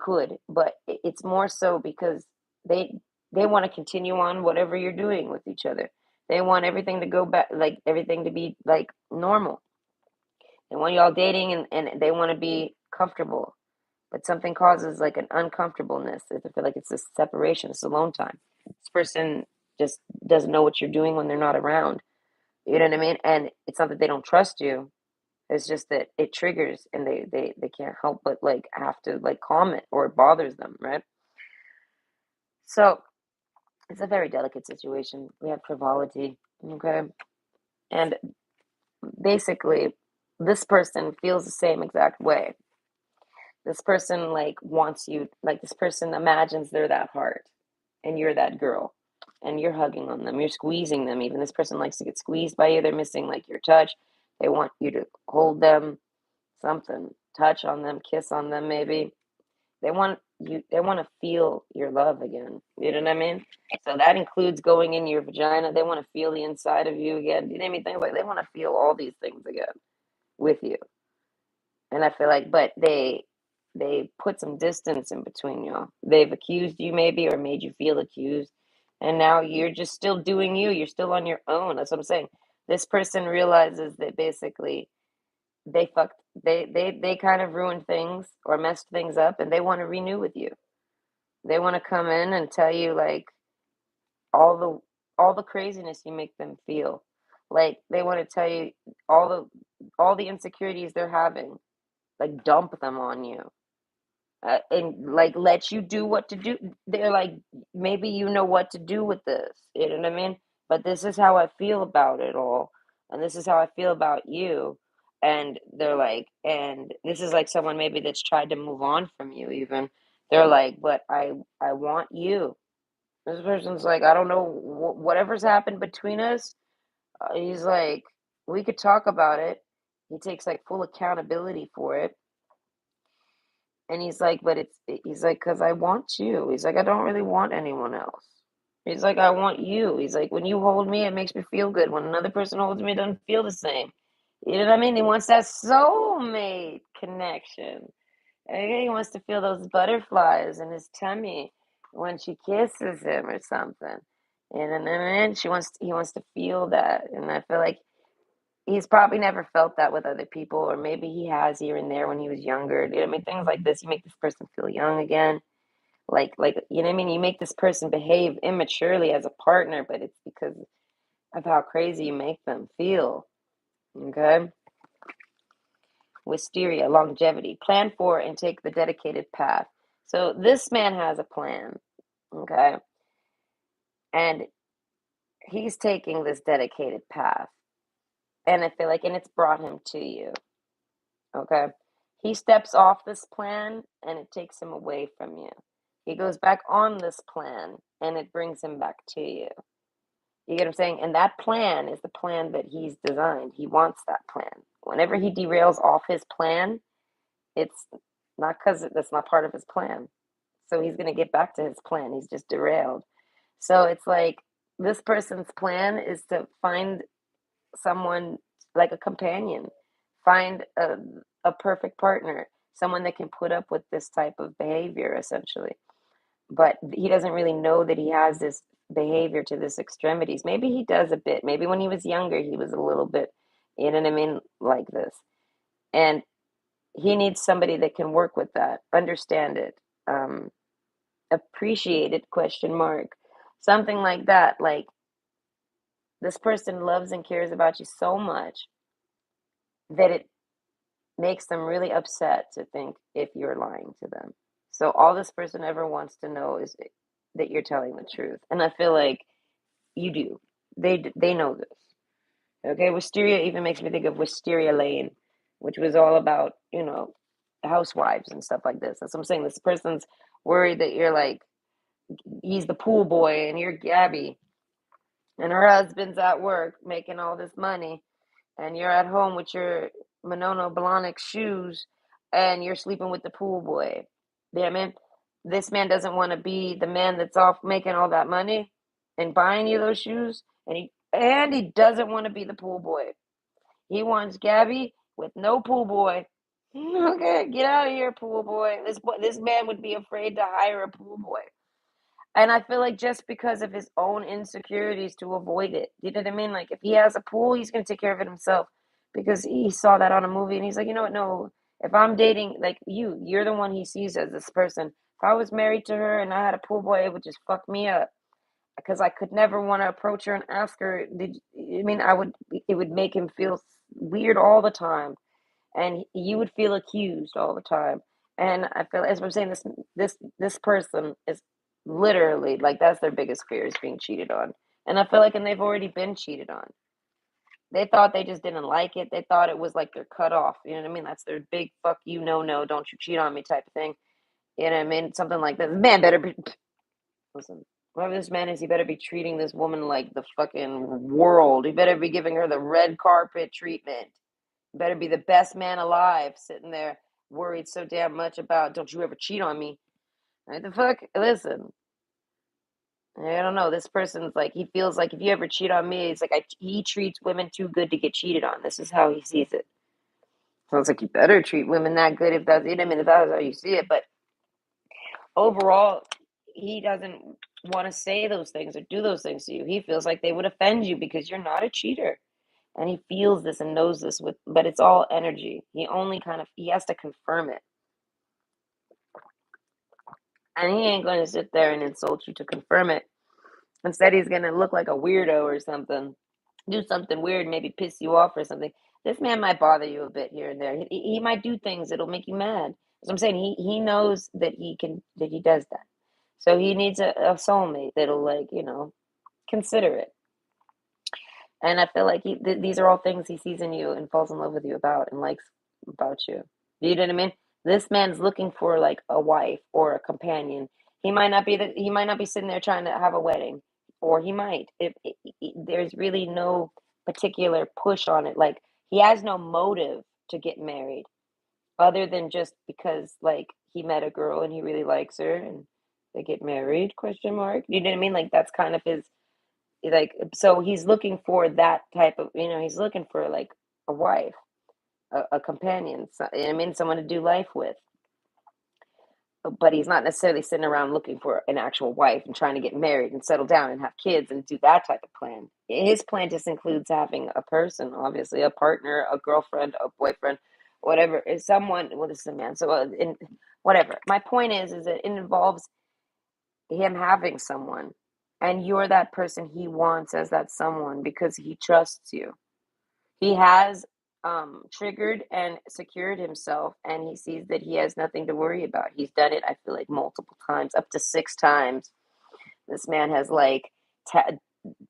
could, but it's more so because they they want to continue on whatever you're doing with each other. They want everything to go back, like everything to be like normal. They want y'all dating, and they want to be comfortable, but something causes like an uncomfortableness. I feel like it's a separation, it's alone time. This person just doesn't know what you're doing when they're not around. You know what I mean? And it's not that they don't trust you, it's just that it triggers, and they can't help but like have to like calm it, or it bothers them, right? So it's a very delicate situation. We have frivolity, okay? And basically, this person feels the same exact way. This person like wants you, like this person imagines they're that heart and you're that girl and you're hugging on them, you're squeezing them. Even this person likes to get squeezed by you. They're missing like your touch. They want you to hold them, something, touch on them, kiss on them, maybe. They want to feel your love again. You know what I mean? So that includes going in your vagina. They want to feel the inside of you again. You know anything like they want to feel all these things again with you. And I feel like, but they put some distance in between y'all. They've accused you maybe or made you feel accused. And now you're just still doing you. You're still on your own. That's what I'm saying. This person realizes that basically they fucked they kind of ruined things or messed things up and they want to renew with you. They want to come in and tell you like all the all the craziness you make them feel. Like they want to tell you all all the insecurities they're having, like dump them on you. And like let you do what to do. They're like, maybe you know what to do with this. You know what I mean? But this is how I feel about it all, and this is how I feel about you. And they're like, and this is like someone maybe that's tried to move on from you. Even they're like, but I want you. This person's like, I don't know whatever's happened between us. He's like, we could talk about it. He takes like full accountability for it. And he's like, but he's like, because I want you. He's like, I don't really want anyone else. He's like, I want you. He's like, when you hold me, it makes me feel good. When another person holds me, it doesn't feel the same. You know what I mean? He wants that soulmate connection. Okay? He wants to feel those butterflies in his tummy when she kisses him or something. And then he wants to feel that. And I feel like he's probably never felt that with other people, or maybe he has here and there when he was younger. You know what I mean? Things like this, you make this person feel young again. Like you know what I mean? You make this person behave immaturely as a partner, but it's because of how crazy you make them feel. Okay? Wisteria, longevity. Plan for and take the dedicated path. So this man has a plan. Okay? And he's taking this dedicated path. And I feel like, and it's brought him to you. Okay. He steps off this plan and it takes him away from you. He goes back on this plan and it brings him back to you. You get what I'm saying? And that plan is the plan that he's designed. He wants that plan. Whenever he derails off his plan, it's not because that's not part of his plan. So he's going to get back to his plan. He's just derailed. So it's like this person's plan is to find someone like a companion, find a perfect partner, someone that can put up with this type of behavior, essentially. But he doesn't really know that he has this behavior to this extremities. Maybe he does a bit. Maybe when he was younger, he was a little bit, you know what I mean, like this. And he needs somebody that can work with that, understand it, appreciate it, question mark, something like that. Like this person loves and cares about you so much that it makes them really upset to think if you're lying to them. So all this person ever wants to know is that you're telling the truth. And I feel like you do. They know this. Okay, Wisteria even makes me think of Wisteria Lane, which was all about, housewives and stuff like this. That's what I'm saying. This person's worried that you're like he's the pool boy and you're Gabby and her husband's at work making all this money and you're at home with your Monono Blahnik shoes and you're sleeping with the pool boy. Yeah, man. This man doesn't want to be the man that's off making all that money and buying you those shoes, and he doesn't want to be the pool boy. He wants Gabby with no pool boy. Okay, get out of here, pool boy. This man would be afraid to hire a pool boy. And I feel like just because of his own insecurities to avoid it. You know what I mean? Like if he has a pool, he's gonna take care of it himself because he saw that on a movie and he's like, you know what? No, if I'm dating like you're the one he sees as this person. If I was married to her and I had a pool boy, it would just fuck me up because I could never want to approach her and ask her. I mean, I would. It would make him feel weird all the time, and you would feel accused all the time. And I feel, as I'm saying, this person is literally like that's their biggest fear is being cheated on. And I feel like, and they've already been cheated on. They thought they just didn't like it. They thought it was like their cutoff. You know what I mean? That's their big fuck you, no, no, don't you cheat on me type of thing. You know what I mean? Something like this. Man better be listen. Whoever this man is, he better be treating this woman like the fucking world. He better be giving her the red carpet treatment. Better be the best man alive, sitting there worried so damn much about don't you ever cheat on me. Right the fuck? Listen, I don't know. This person's like he feels like if you ever cheat on me, it's like he treats women too good to get cheated on. This is how he sees it. Sounds like you better treat women that good if that's it. I mean, if that's how you see it. But overall, he doesn't want to say those things or do those things to you. He feels like they would offend you because you're not a cheater. And he feels this and knows this but it's all energy. He only he has to confirm it. And he ain't going to sit there and insult you to confirm it. Instead, he's going to look like a weirdo or something, do something weird, maybe piss you off or something. This man might bother you a bit here and there. He might do things that'll make you mad. As I'm saying, he knows that he does that. So he needs a soulmate that'll consider it. And I feel like these are all things he sees in you and falls in love with you about and likes about you. You know what I mean? This man's looking for like a wife or a companion. He might not be sitting there trying to have a wedding, or he might. There's really no particular push on it. Like he has no motive to get married other than just because like he met a girl and he really likes her and they get married, question mark. You know what I mean? Like that's kind of his like so he's looking for that type of he's looking for like a wife, a companion, I mean someone to do life with, but he's not necessarily sitting around looking for an actual wife and trying to get married and settle down and have kids and do that type of plan. His plan just includes having a person, obviously a partner, a girlfriend, a boyfriend, whatever, is someone. Well, this is a man, so in whatever. My point is that it involves him having someone, and you're that person he wants as that someone because he trusts you. He has triggered and secured himself, and he sees that he has nothing to worry about. He's done it, I feel like, multiple times, up to 6 times. This man has like t-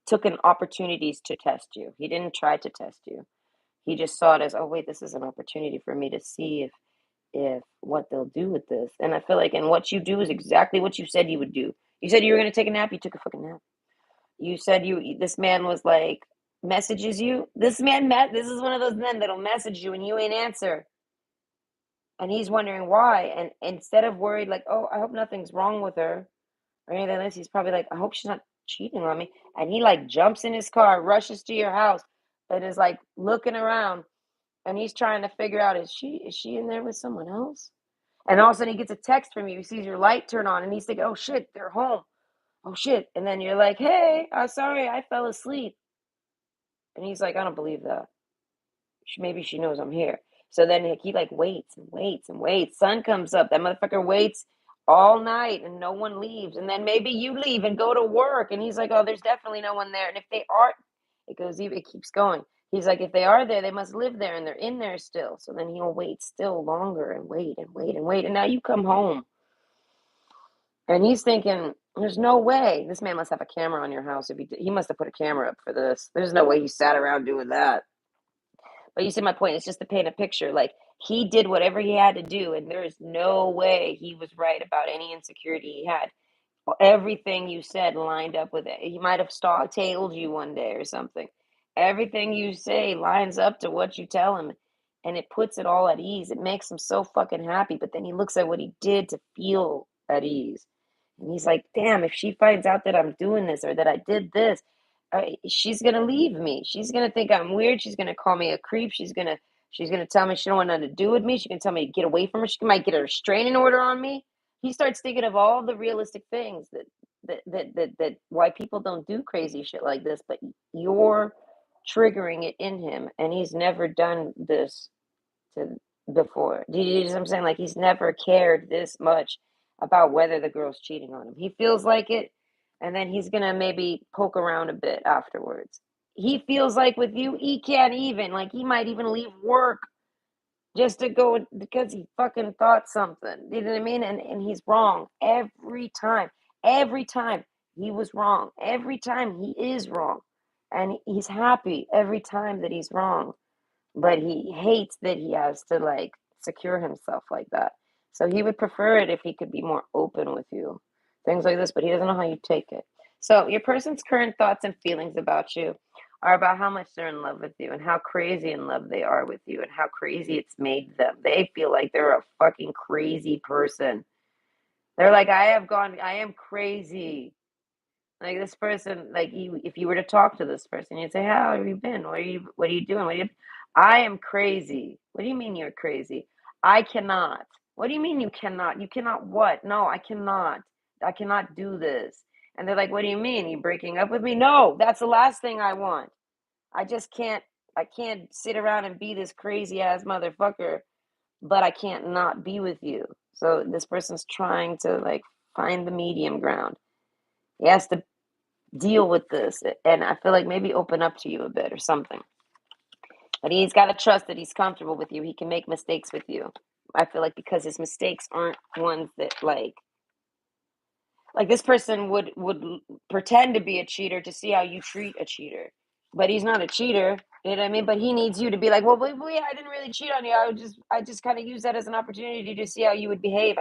taken opportunities to test you. He didn't try to test you. He just saw it as, oh wait, this is an opportunity for me to see if what they'll do with this. And I feel like, and what you do is exactly what you said you would do. You said you were gonna take a nap. You took a fucking nap. You said this man was like messages you. This is one of those men that'll message you and you ain't answer. And he's wondering why. And instead of worried like, oh, I hope nothing's wrong with her or anything like this, he's probably like, I hope she's not cheating on me. And he like jumps in his car, rushes to your house, and is like looking around and he's trying to figure out is she in there with someone else? And all of a sudden he gets a text from you. He sees your light turn on and he's thinking, oh shit, they're home. Oh shit. And then you're like, hey, I'm sorry, I fell asleep. And he's like, I don't believe that. Maybe she knows I'm here. So then he like waits and waits and waits. Sun comes up. That motherfucker waits all night and no one leaves. And then maybe you leave and go to work. And he's like, oh, there's definitely no one there. And if they aren't, it keeps going. He's like, if they are there, they must live there and they're in there still. So then he'll wait still longer and wait and wait and wait. And now you come home and he's thinking, there's no way. This man must have a camera on your house. If he must have put a camera up for this. There's no way he sat around doing that. But you see my point. It's just to paint a picture. Like he did whatever he had to do, and there is no way he was right about any insecurity he had. Everything you said lined up with it. He might have tailed you one day or something. Everything you say lines up to what you tell him, and it puts it all at ease. It makes him so fucking happy. But then he looks at what he did to feel at ease, and he's like, "Damn! If she finds out that I'm doing this or that I did this, she's gonna leave me. She's gonna think I'm weird. She's gonna call me a creep. She's gonna tell me she don't want nothing to do with me. She can tell me to get away from her. She might get a restraining order on me." He starts thinking of all the realistic things that why people don't do crazy shit like this, but you're triggering it in him, and he's never done this to before. Do you know what I'm saying? Like he's never cared this much about whether the girl's cheating on him. He feels like it, and then he's gonna maybe poke around a bit afterwards. He feels like with you, he can't even like he might even leave work just to go because he fucking thought something. You know what I mean? And he's wrong every time. Every time he was wrong. Every time he is wrong. and he's happy every time that he's wrong, but he hates that he has to like secure himself like that. So he would prefer it if he could be more open with you, things like this, but he doesn't know how you take it. So your person's current thoughts and feelings about you are about how much they're in love with you and how crazy in love they are with you and how crazy it's made them. They feel like they're a fucking crazy person. They're like, I am crazy. Like this person, like you, if you were to talk to this person, you'd say, "How have you been? What are you doing? I am crazy. What do you mean you're crazy? I cannot. What do you mean you cannot? You cannot what? No, I cannot. I cannot do this." And they're like, "What do you mean? You breaking up with me? No, that's the last thing I want. I just can't. I can't sit around and be this crazy ass motherfucker, but I can't not be with you." So this person's trying to like find the medium ground. He has to deal with this, and I feel like maybe open up to you a bit or something. But he's got to trust that he's comfortable with you. He can make mistakes with you. I feel like because his mistakes aren't ones that like this person would pretend to be a cheater to see how you treat a cheater, but he's not a cheater. You know what I mean? But he needs you to be like, well, I didn't really cheat on you. I just kind of use that as an opportunity to see how you would behave.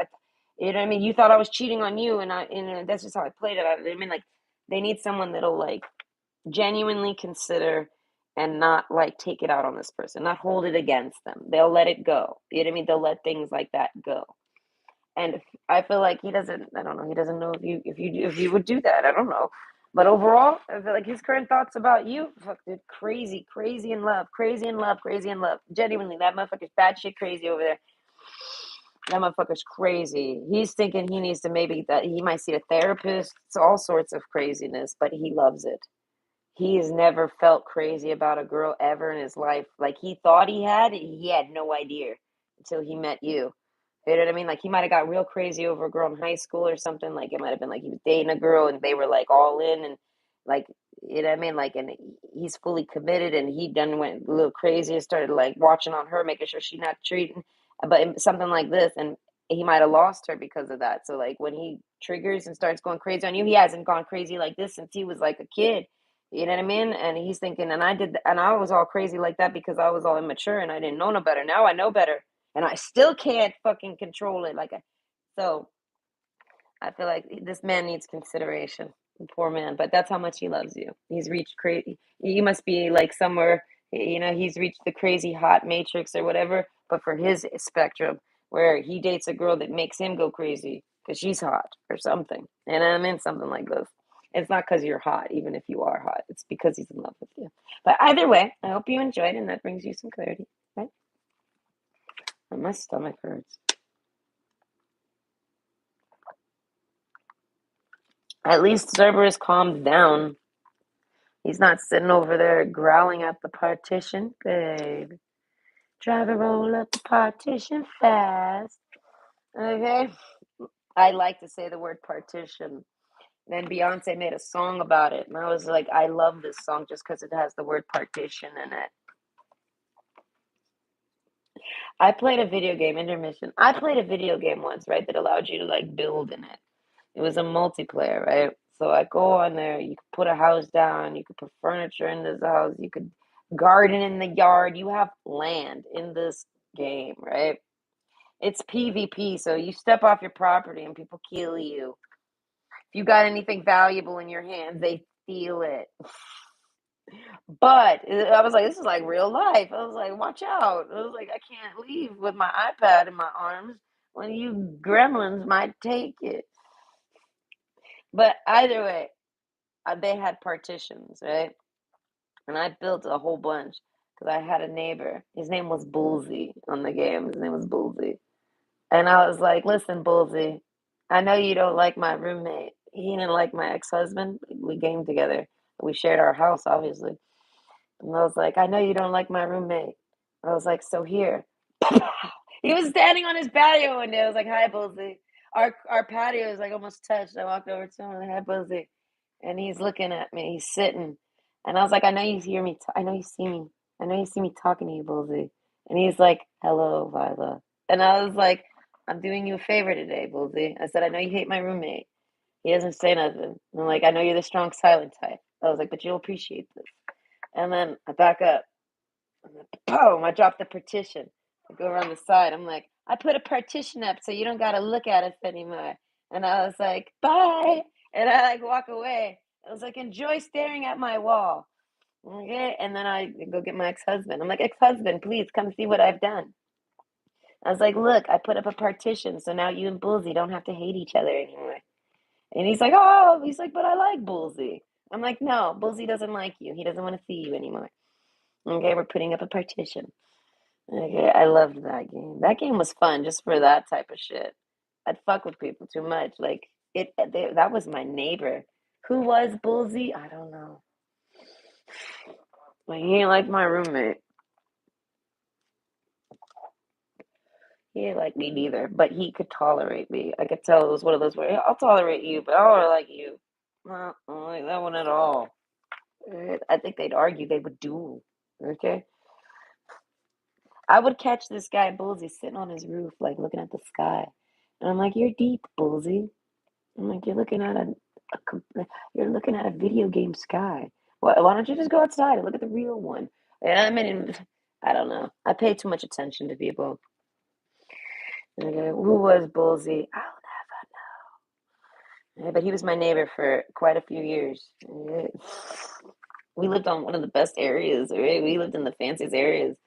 You know what I mean? You thought I was cheating on you, and that's just how I played it. I mean, like they need someone that'll like genuinely consider and not like take it out on this person, not hold it against them. They'll let it go. You know what I mean? They'll let things like that go. And I feel like he doesn't. I don't know. He doesn't know if you would do that. I don't know. But overall, I feel like his current thoughts about you, fuck, dude, crazy, crazy in love, crazy in love, crazy in love. Genuinely, that motherfucker's bad shit crazy over there. That motherfucker's crazy. He's thinking he needs to maybe that he might see a therapist. It's all sorts of craziness, but he loves it. He has never felt crazy about a girl ever in his life. Like he thought he had no idea until he met you. You know what I mean? Like he might have got real crazy over a girl in high school or something. Like it might have been like he was dating a girl and they were like all in and like you know what I mean? Like and he's fully committed and he done went a little crazy and started like watching on her, making sure she's not treating but something like this and he might have lost her because of that. So like when he triggers and starts going crazy on you, he hasn't gone crazy like this since he was like a kid. You know what I mean? And he's thinking, and I was all crazy like that because I was all immature and I didn't know no better. Now I know better, and I still can't fucking control it. So I feel like this man needs consideration. Poor man, but that's how much he loves you. He's reached crazy. You must be like somewhere, he's reached the crazy hot matrix or whatever. But for his spectrum, where he dates a girl that makes him go crazy because she's hot or something. And I mean something like this. It's not because you're hot, even if you are hot. It's because he's in love with you. But either way, I hope you enjoyed and that brings you some clarity. Right? And my stomach hurts. At least Cerberus calmed down. He's not sitting over there growling at the partition. Babe, drive a roll up the partition fast. Okay? I like to say the word partition. Then Beyonce made a song about it. And I was like, I love this song just because it has the word partition in it. I played a video game, intermission. I played a video game once, right, that allowed you to like build in it. It was a multiplayer, right? So I go on there, you could put a house down, you could put furniture in this house, you could garden in the yard. You have land in this game, right? It's PvP, so you step off your property and people kill you. If you got anything valuable in your hands, they steal it. But I was like, this is like real life. I was like, watch out. I was like, I can't leave with my iPad in my arms when you gremlins might take it. But either way, they had partitions, right? And I built a whole bunch because I had a neighbor. His name was Bullseye on the game. His name was Bullseye. And I was like, listen, Bullseye, I know you don't like my roommate. He didn't like my ex-husband. We gamed together. We shared our house, obviously. And I was like, I know you don't like my roommate. I was like, so here. He was standing on his patio one day. I was like, hi, Bullseye. Our patio is like almost touched. I walked over to him and hi, Bullseye. And he's looking at me. He's sitting. And I was like, I know you hear me. I know you see me. I know you see me talking to you, Bullseye. And he's like, hello, Viola. And I was like, I'm doing you a favor today, Bullseye. I said, I know you hate my roommate. He doesn't say nothing. I'm like, I know you're the strong silent type. I was like, but you'll appreciate this. And then I back up. And then, boom, I drop the partition. I go around the side. I'm like, I put a partition up so you don't got to look at us anymore. And I was like, bye. And I like walk away. I was like, enjoy staring at my wall. Okay. And then I go get my ex-husband. I'm like, ex-husband, please come see what I've done. I was like, look, I put up a partition. So now you and Bullseye don't have to hate each other anymore. And he's like, oh, he's like, but I like Bullseye. I'm like, no, Bullseye doesn't like you. He doesn't want to see you anymore. Okay, we're putting up a partition. Okay, I loved that game. That game was fun just for that type of shit. I'd fuck with people too much. Like that was my neighbor. Who was Bullseye? I don't know. Like he ain't like my roommate. He ain't like me neither. But he could tolerate me. I could tell it was one of those where, "Yeah, I'll tolerate you, but I don't really like you." I don't like that one at all. I think they'd argue. They would duel. Okay. I would catch this guy Bullseye sitting on his roof, like looking at the sky, and I'm like, "You're deep, Bullseye." I'm like, "You're looking at you're looking at a video game sky. Why don't you just go outside and look at the real one?" And I mean, I don't know. I pay too much attention to people. Okay, who was Bullseye? I'll never know. Yeah, but he was my neighbor for quite a few years. Yeah. We lived on one of the best areas, right? We lived in the fanciest areas.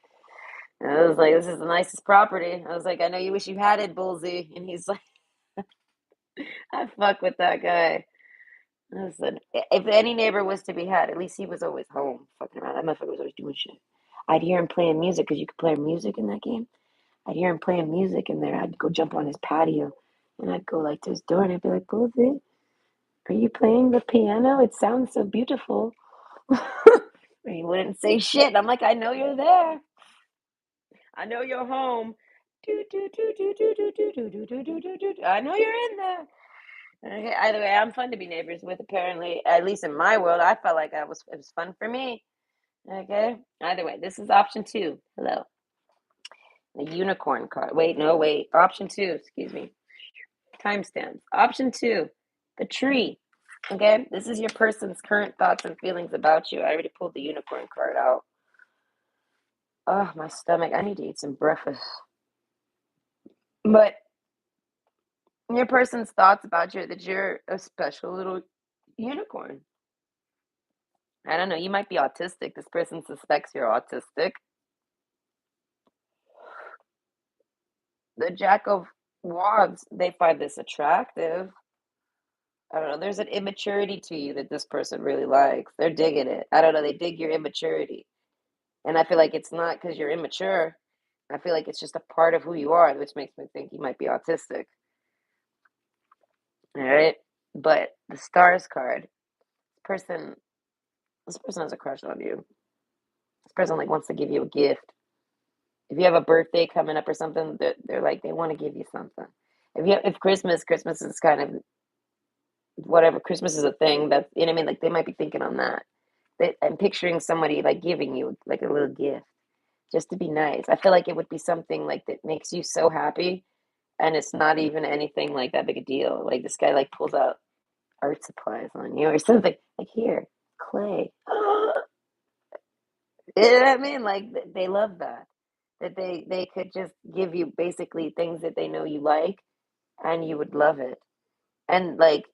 And I was like, this is the nicest property. I was like, I know you wish you had it, Bullseye. And he's like, I fuck with that guy. I said, if any neighbor was to be had, at least he was always home fucking around. That motherfucker was always doing shit. I'd hear him playing music because you could play music in that game. I'd hear him playing music in there. I'd go jump on his patio and I'd go like to his door and I'd be like, Bullseye, are you playing the piano? It sounds so beautiful. He wouldn't say shit. I'm like, I know you're there. I know you're home. Do, do, do, do, do, do, do, do, do, do, do, do, do. I know you're in there. Okay, either way, I'm fun to be neighbors with. Apparently, at least in my world, I felt like it was fun for me. Okay. Either way, this is option two. Hello, the unicorn card. Wait, no, wait. Option two. Excuse me. Timestamps. Option two, the tree. Okay, this is your person's current thoughts and feelings about you. I already pulled the unicorn card out. Oh, my stomach. I need to eat some breakfast. But your person's thoughts about you that you're a special little unicorn. I don't know. You might be autistic. This person suspects you're autistic. The Jack of Wands, they find this attractive. I don't know. There's an immaturity to you that this person really likes. They're digging it. I don't know. They dig your immaturity. And I feel like it's not because you're immature. I feel like it's just a part of who you are, which makes me think you might be autistic. All right. But the stars card, person, this person has a crush on you. This person like wants to give you a gift. If you have a birthday coming up or something, they're like they want to give you something. If Christmas is kind of whatever. Christmas is a thing that you know what I mean. Like they might be thinking on that. I'm picturing somebody like giving you like a little gift just to be nice. I feel like it would be something like that makes you so happy, and it's not even anything like that big a deal. Like this guy like pulls out art supplies on you or something. Like here, clay. You know what I mean? Like they love that. That they could just give you basically things that they know you like and you would love it. And like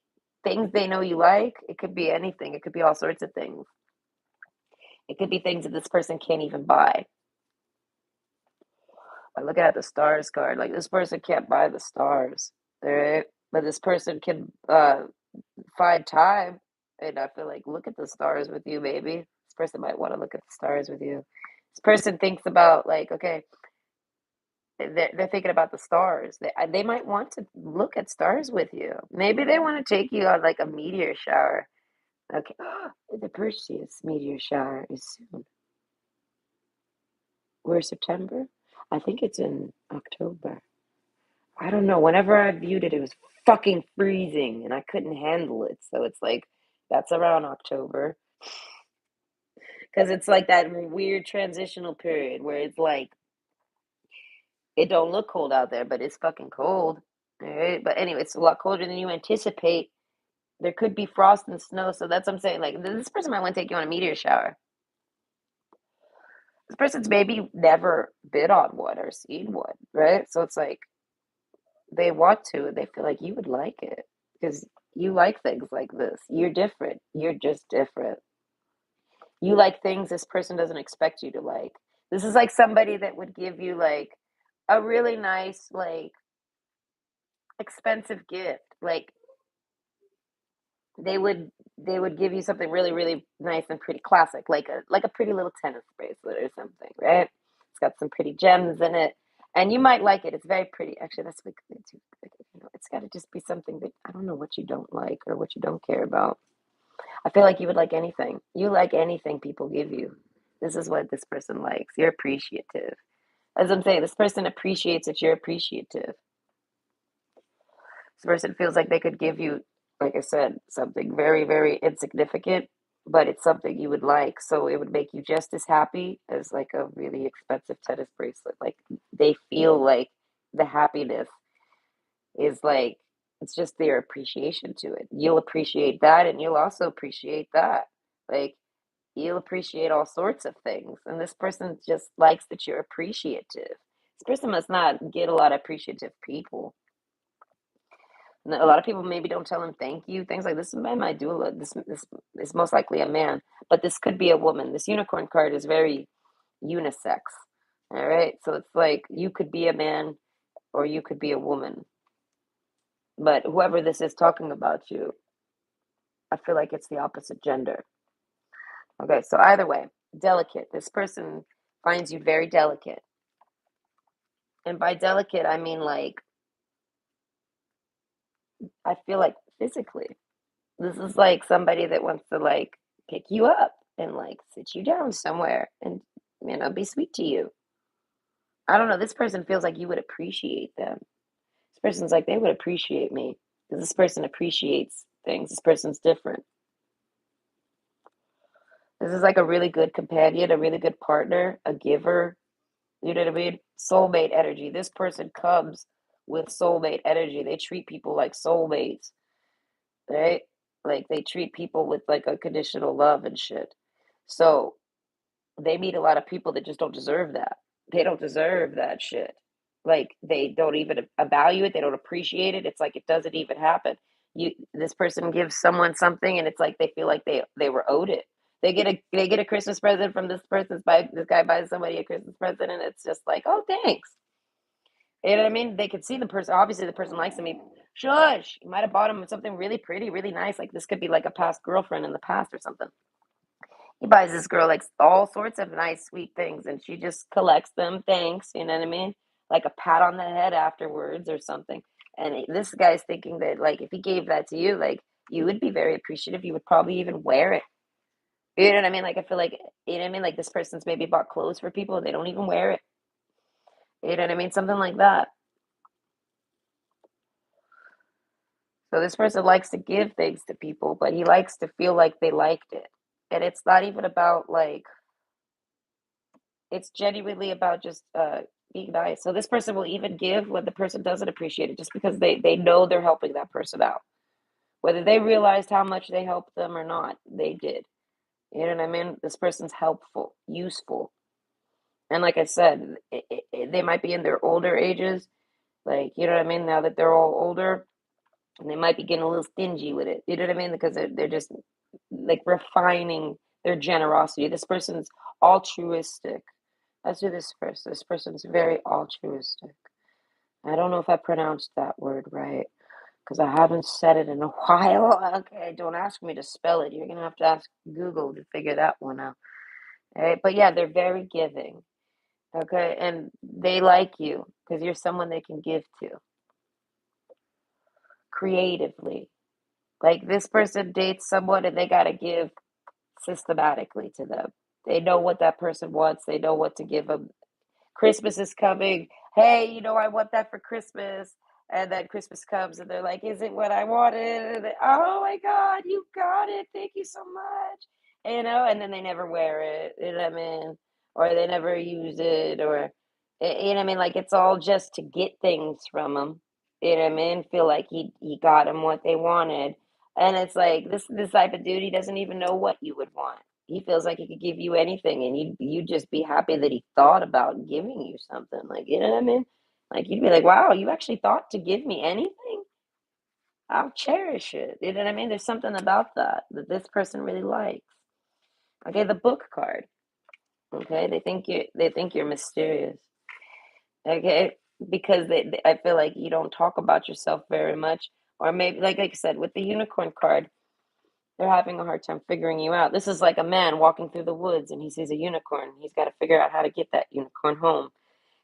things they know you like, it could be anything. It could be all sorts of things. It could be things that this person can't even buy. I look at the stars card, like this person can't buy the stars. Right? But this person can find time. And I feel like look at the stars with you, baby. This person might want to look at the stars with you. This person thinks about like, okay, they're thinking about the stars. They might want to look at stars with you. Maybe they want to take you on like a meteor shower. Okay, the Perseus meteor shower is soon. We're September. I think it's in October. I don't know. Whenever I viewed it, it was fucking freezing, and I couldn't handle it. So it's like that's around October because it's like that weird transitional period where it's like it don't look cold out there, but it's fucking cold. All right. But anyway, it's a lot colder than you anticipate. There could be frost and snow, so that's what I'm saying. Like this person might want to take you on a meteor shower. This person's maybe never been on one or seen one, right? So it's like they want to, and they feel like you would like it because you like things like this. You're different. You're just different. You like things this person doesn't expect you to like. This is like somebody that would give you like a really nice, like expensive gift. Like they would they would give you something really, really nice and pretty classic, like a pretty little tennis bracelet or something, right? It's got some pretty gems in it. And you might like it. It's very pretty. Actually, that's what too. It's got to just be something that I don't know what you don't like or what you don't care about. I feel like you would like anything. You like anything people give you. This is what this person likes. You're appreciative. As I'm saying, this person appreciates that you're appreciative. This person feels like they could give you, like I said, something very, very insignificant, but it's something you would like. So it would make you just as happy as like a really expensive tennis bracelet. Like they feel like the happiness is like it's just their appreciation to it. You'll appreciate that and you'll also appreciate that. Like you'll appreciate all sorts of things. And this person just likes that you're appreciative. This person must not get a lot of appreciative people. And a lot of people maybe don't tell him thank you, things like this. Man might do a lot. This is most likely a man, but this could be a woman. This unicorn card is very unisex. All right. So it's like you could be a man or you could be a woman. But whoever this is talking about you, I feel like it's the opposite gender. Okay, so either way, delicate. This person finds you very delicate. And by delicate, I mean like, I feel like physically. This is like somebody that wants to like pick you up and like sit you down somewhere and, be sweet to you. I don't know. This person feels like you would appreciate them. This person's like, they would appreciate me because this person appreciates things. This person's different. This is like a really good companion, a really good partner, a giver. You know what I mean? Soulmate energy. This person comes with soulmate energy. They treat people like soulmates, right? Like they treat people with like unconditional love and shit. So they meet a lot of people that just don't deserve that. They don't deserve that shit. Like they don't even value it. They don't appreciate it. It's like it doesn't even happen. This person gives someone something, and it's like they feel like they were owed it. They get a Christmas present from this guy buys somebody a Christmas present, and it's just like, oh, thanks. You know what I mean? They could see the person. Obviously, the person likes him. Shush. You might have bought him something really pretty, really nice. Like this could be like a past girlfriend in the past or something. He buys this girl like all sorts of nice, sweet things, and she just collects them. Thanks, you know what I mean? Like a pat on the head afterwards or something. And this guy's thinking that like if he gave that to you, like you would be very appreciative. You would probably even wear it. You know what I mean? Like I feel like you know what I mean. Like this person's maybe bought clothes for people and they don't even wear it. You know what I mean? Something like that. So this person likes to give things to people, but he likes to feel like they liked it. And it's not even about like it's genuinely about just being nice. So this person will even give when the person doesn't appreciate it, just because they know they're helping that person out. Whether they realized how much they helped them or not, they did. You know what I mean? This person's helpful, useful, and like I said, they might be in their older ages, like you know what I mean. Now that they're all older, and they might be getting a little stingy with it. You know what I mean? Because they're just like refining their generosity. This person's altruistic. That's who this person. This person's very altruistic. I don't know if I pronounced that word right because I haven't said it in a while. Okay, don't ask me to spell it. You're gonna have to ask Google to figure that one out. Right? But yeah, they're very giving. Okay, and they like you because you're someone they can give to creatively. Like this person dates someone and they gotta give systematically to them. They know what that person wants. They know what to give them. Christmas is coming. Hey, I want that for Christmas. And then Christmas comes and they're like, is it what I wanted? And oh my God, you got it. Thank you so much. And then they never wear it. You know what I mean? Or they never use it. Or, you know what I mean? Like it's all just to get things from them. You know what I mean? Feel like he got them what they wanted. And it's like this type of dude, he doesn't even know what you would want. he feels like he could give you anything, and you'd just be happy that he thought about giving you something, like, you know what I mean? Like, you'd be like, "Wow, you actually thought to give me anything? I'll cherish it." You know what I mean? There's something about that that this person really likes. Okay, the book card. Okay, they think you're mysterious. Okay, because I feel like you don't talk about yourself very much, or maybe like I said with the unicorn card, they're having a hard time figuring you out. This is like a man walking through the woods and he sees a unicorn. He's got to figure out how to get that unicorn home.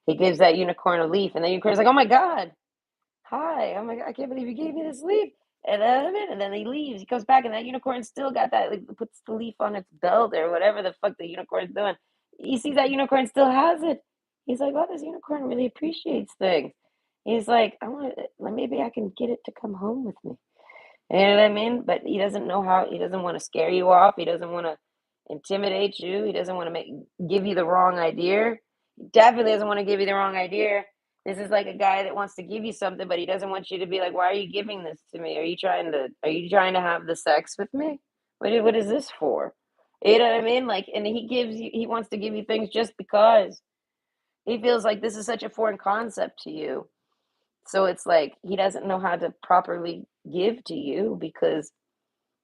He gives that unicorn a leaf, and the unicorn's like, "Oh my God, hi, oh my God, I can't believe you gave me this leaf." And then he leaves. He comes back, and that unicorn still got that, like, puts the leaf on its belt or whatever the fuck the unicorn's doing. He sees that unicorn still has it. He's like, "Oh, this unicorn really appreciates things." He's like, "I want it. Maybe I can get it to come home with me." You know what I mean? But he doesn't know how. He doesn't want to scare you off. He doesn't want to intimidate you. He doesn't want to give you the wrong idea. He definitely doesn't want to give you the wrong idea. This is like a guy that wants to give you something, but he doesn't want you to be like, "Why are you giving this to me? Are you trying to have the sex with me? What is this for?" You know what I mean? Like, and he wants to give you things just because he feels like this is such a foreign concept to you. So it's like he doesn't know how to properly give to you because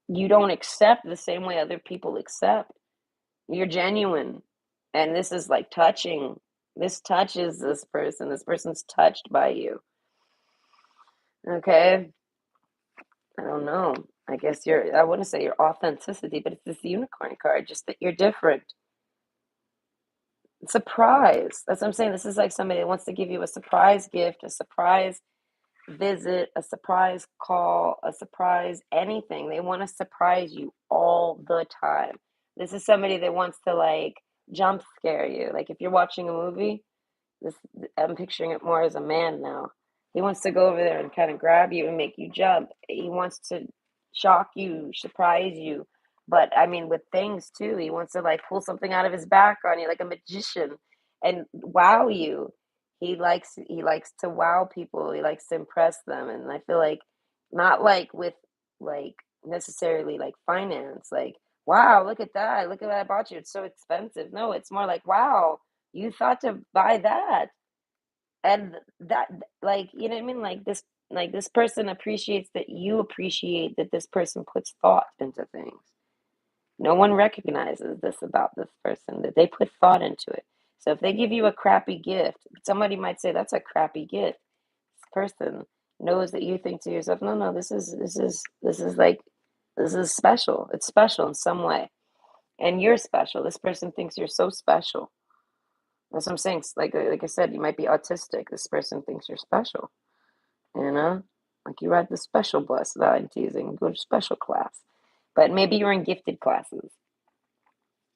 you don't accept the same way other people accept. You're genuine. And this is like touching. This touches this person. This person's touched by you. Okay? I don't know. I guess I wouldn't say your authenticity, but it's this unicorn card, just that you're different. Surprise. That's what I'm saying. This is like somebody that wants to give you a surprise gift, a surprise visit, a surprise call, a surprise anything. They want to surprise you all the time. This is somebody that wants to like jump scare you. Like if you're watching a movie, this I'm picturing it more as a man now. He wants to go over there and kind of grab you and make you jump. He wants to shock you, surprise you. But I mean with things too. He wants to like pull something out of his back on you like a magician and wow you. He likes to wow people. He likes to impress them, and I feel like not like with like necessarily like finance, like wow, look at that, look at what I bought you, it's so expensive. No, it's more like wow, you thought to buy that, and that like you know what I mean, like this person appreciates that you appreciate that this person puts thought into things. No one recognizes this about this person, that they put thought into it. So if they give you a crappy gift, somebody might say that's a crappy gift. This person knows that you think to yourself, no, no, this is special. It's special in some way. And you're special. This person thinks you're so special. That's what I'm saying. Like I said, you might be autistic. This person thinks you're special. You know? Like you ride the special bus. That I'm teasing. Go to special class. But maybe you're in gifted classes.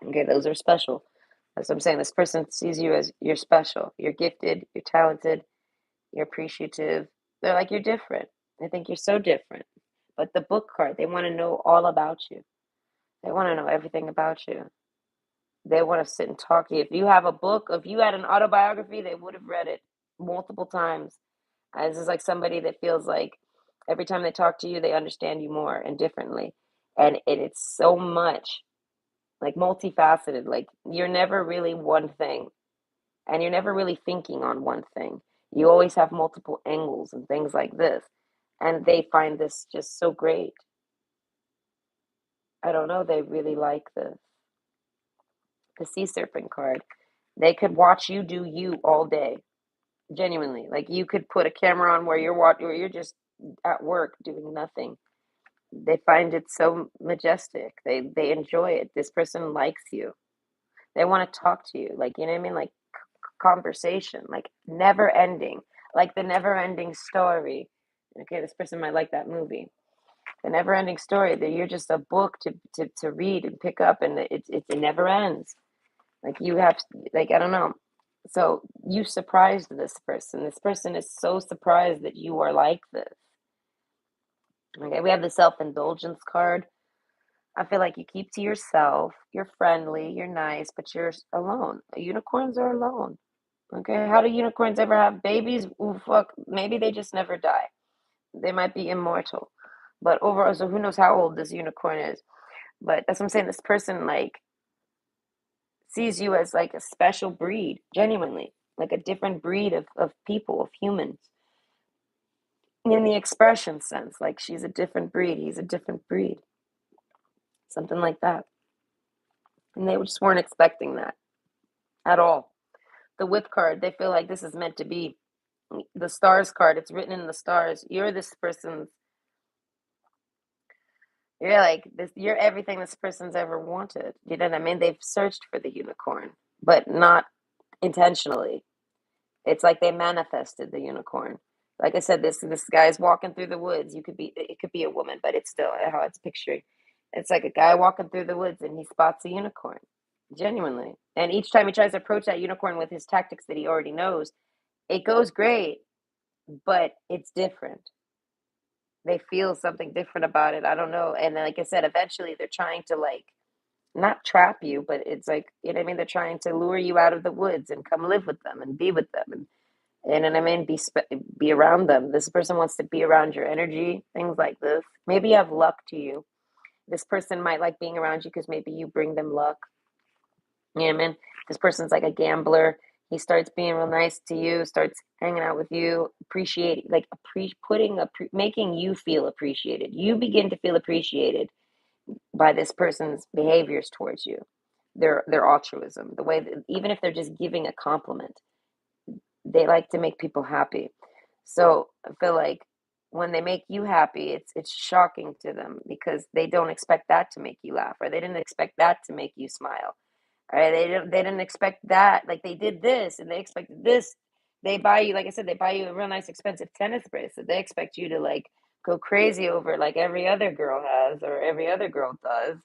Okay, those are special. That's what I'm saying. This person sees you as you're special. You're gifted, you're talented, you're appreciative. They're like, you're different. They think you're so different. But the book card, they want to know all about you. They want to know everything about you. They want to sit and talk to you. If you have a book, if you had an autobiography, they would have read it multiple times. This is like somebody that feels like every time they talk to you, they understand you more and differently. And it's so much like multifaceted. Like you're never really one thing, and you're never really thinking on one thing. You always have multiple angles and things like this, and they find this just so great. I don't know, they really like the sea serpent card. They could watch you do you all day, genuinely. Like you could put a camera on where you're just at work doing nothing. They find it so majestic. They enjoy it. This person likes you. They want to talk to you, like, you know what I mean? Like conversation, like never ending, like the never ending story. Okay, this person might like that movie. The never ending story that you're just a book to read and pick up, and it never ends. Like you have, like, I don't know. So you surprised this person. This person is so surprised that you are like this. Okay, we have the self indulgence card. I feel like you keep to yourself. You're friendly, you're nice, but you're alone. Unicorns are alone. Okay, how do unicorns ever have babies? Ooh, fuck, maybe they just never die. They might be immortal. But overall, so who knows how old this unicorn is? But that's what I'm saying. This person, like, sees you as like a special breed, genuinely, like a different breed of people, of humans. In the expression sense, like she's a different breed, he's a different breed, something like that. And they just weren't expecting that at all. The whip card, they feel like this is meant to be. The stars card, it's written in the stars. You're this person's, you're like this, you're everything this person's ever wanted. You know what I mean? They've searched for the unicorn, but not intentionally. It's like they manifested the unicorn. Like I said, this guy's walking through the woods. It could be a woman, but it's still how it's picturing. It's like a guy walking through the woods and he spots a unicorn, genuinely. And each time he tries to approach that unicorn with his tactics that he already knows, it goes great, but it's different. They feel something different about it. I don't know. And like I said, eventually they're trying to like not trap you, but it's like, you know what I mean? They're trying to lure you out of the woods and come live with them and be with them. And you know what I mean? Be around them. This person wants to be around your energy, things like this. Maybe you have luck to you. This person might like being around you because maybe you bring them luck. You know what I mean? This person's like a gambler. He starts being real nice to you, starts hanging out with you, making you feel appreciated. You begin to feel appreciated by this person's behaviors towards you, their altruism, the way that even if they're just giving a compliment, they like to make people happy. So I feel like when they make you happy, it's shocking to them because they don't expect that to make you laugh, or they didn't expect that to make you smile. All right, they didn't expect that. Like they did this and they expected this. They buy you, like I said, they buy you a real nice expensive tennis bracelet. They expect you to like go crazy over like every other girl has or every other girl does.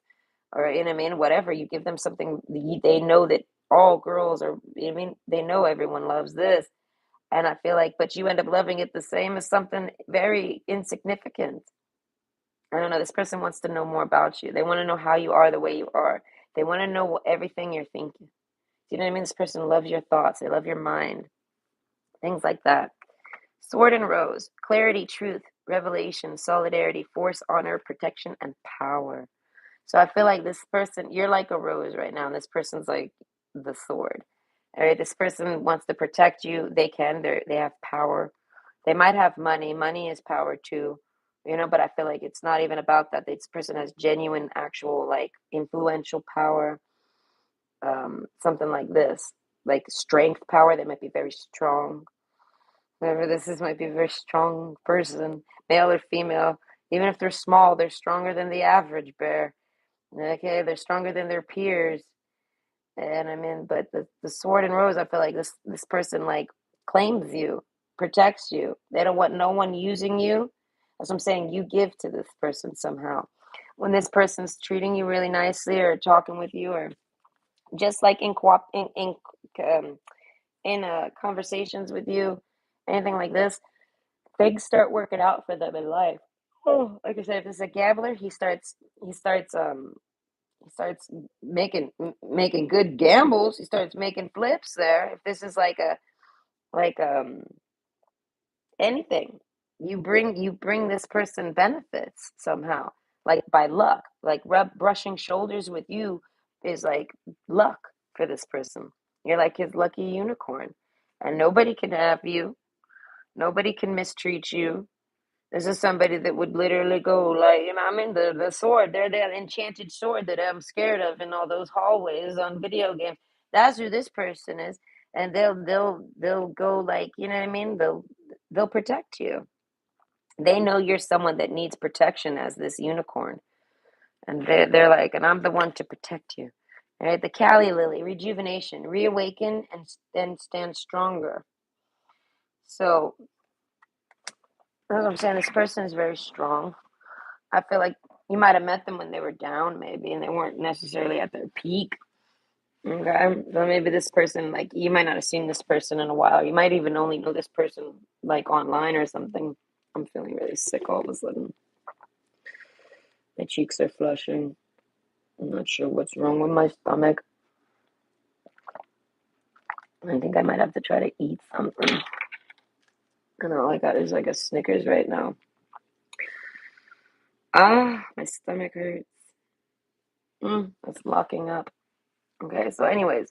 Or you know what I mean? Whatever. You give them something they know that all girls are, you know what I mean, they know everyone loves this. And I feel like, but you end up loving it the same as something very insignificant. I don't know. This person wants to know more about you. They want to know how you are the way you are. They want to know everything you're thinking. Do you know what I mean? This person loves your thoughts. They love your mind. Things like that. Sword and rose. Clarity, truth, revelation, solidarity, force, honor, protection, and power. So I feel like this person, you're like a rose right now, and this person's like the sword. All right, this person wants to protect you. They have power. They might have money. Money is power too, you know, but I feel like it's not even about that. This person has genuine, actual, like influential power, something like this, like strength power. They might be very strong. Whoever this is might be a very strong person, male or female. Even if they're small, they're stronger than the average bear. Okay, they're stronger than their peers. And I mean, but the sword and rose, I feel like this person like claims you, protects you. They don't want no one using you. That's what I'm saying. You give to this person somehow. When this person's treating you really nicely or talking with you or just like um, in conversations with you, anything like this, things start working out for them in life. Oh, like I said, if it's a gambler, he starts making good gambles. He starts making flips there. If this is like anything, you bring this person benefits somehow, like by luck. Like brushing shoulders with you is like luck for this person. You're like his lucky unicorn, and nobody can have you. Nobody can mistreat you. This is somebody that would literally go like, you know, I mean, the sword. They're that enchanted sword that I'm scared of in all those hallways on video games. That's who this person is, and they'll go like, you know what I mean? They'll protect you. They know you're someone that needs protection as this unicorn, and they're like, and I'm the one to protect you. All right, the Cali Lily, rejuvenation, reawaken, and stand stronger. So that's what I'm saying. This person is very strong. I feel like you might have met them when they were down, maybe, and they weren't necessarily at their peak. Okay, so maybe this person, like, you might not have seen this person in a while. You might even only know this person, like, online or something. I'm feeling really sick all of a sudden. My cheeks are flushing. I'm not sure what's wrong with my stomach. I think I might have to try to eat something. And all I got is, like, a Snickers right now. Ah, my stomach hurts. It's locking up. Okay, so anyways,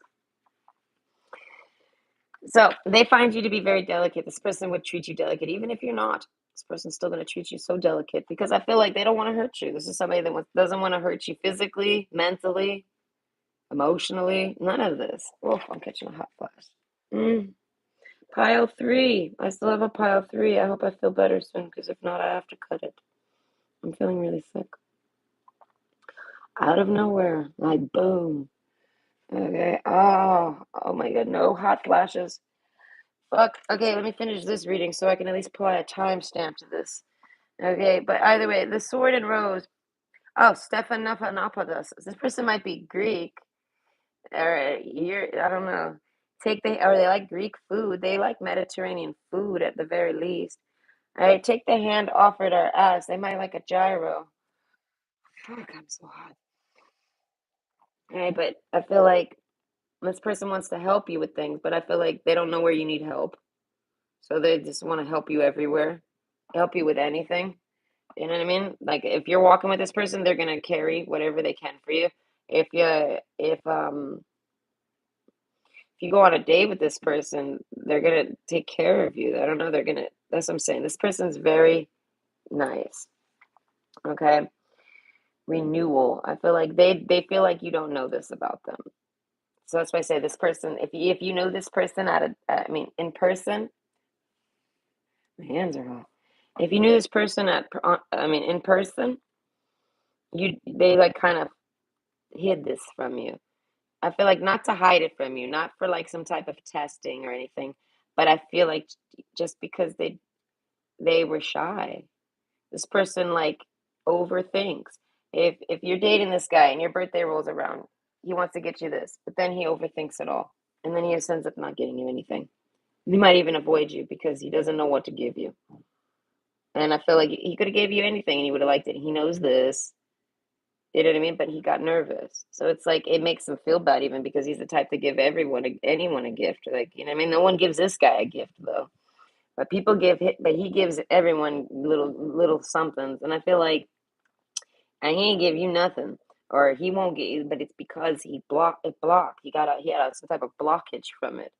so they find you to be very delicate. This person would treat you delicate, even if you're not. This person's still going to treat you so delicate because I feel like they don't want to hurt you. This is somebody that doesn't want to hurt you physically, mentally, emotionally. None of this. Oh, I'm catching a hot flash. Mm. Pile three. I still have a pile three. I hope I feel better soon because if not, I have to cut it. I'm feeling really sick. Out of nowhere, like boom. Okay. Oh my God. No hot flashes. Fuck. Okay, let me finish this reading so I can at least apply a timestamp to this. Okay, but either way, the sword and rose. Oh, Stephanopoulos. This person might be Greek, or you're, I don't know. Or they like Greek food. They like Mediterranean food at the very least. All right, take the hand offered our ass. They might like a gyro. Fuck, I'm so hot. All right, but I feel like this person wants to help you with things, but I feel like they don't know where you need help. So they just want to help you everywhere, help you with anything. You know what I mean? Like if you're walking with this person, they're gonna carry whatever they can for you. If you if you go on a date with this person, they're gonna take care of you. I don't know, they're gonna that's what I'm saying. This person's very nice. Okay. Renewal. I feel like they feel like you don't know this about them. So that's why I say this person, if you know this person I mean in person, my hands are off. If you knew this person I mean in person, they like kind of hid this from you. I feel like not to hide it from you, not for like some type of testing or anything, but I feel like just because they were shy. This person like overthinks. If you're dating this guy and your birthday rolls around, he wants to get you this, but then he overthinks it all, and then he just ends up not getting you anything. He might even avoid you because he doesn't know what to give you. And I feel like he could have gave you anything and he would have liked it. He knows this. You know what I mean? But he got nervous. So it's like it makes him feel bad even because he's the type to give anyone a gift. Like, you know what I mean? No one gives this guy a gift though. But but he gives everyone little somethings. And I feel like and he ain't give you nothing. Or he won't get you, but it's because he blocked. He had some type of blockage from it.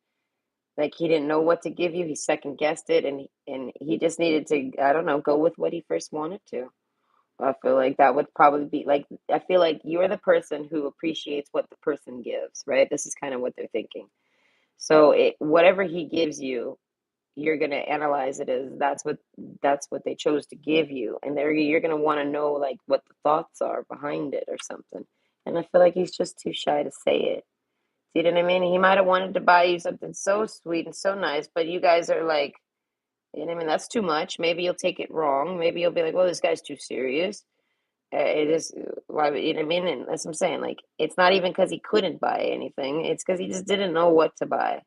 Like he didn't know what to give you. He second guessed it and he just needed to, I don't know, go with what he first wanted to. I feel like that would probably be like, I feel like you're the person who appreciates what the person gives, right? This is kind of what they're thinking. So whatever he gives you, you're going to analyze it as that's what they chose to give you. And you're going to want to know like what the thoughts are behind it or something. And I feel like he's just too shy to say it. See what I mean? He might have wanted to buy you something so sweet and so nice, but you guys are like, you know what I mean? That's too much. Maybe you'll take it wrong. Maybe you'll be like, well, this guy's too serious. It is why you know what I mean, and that's what I'm saying. Like, it's not even because he couldn't buy anything; it's because he just didn't know what to buy.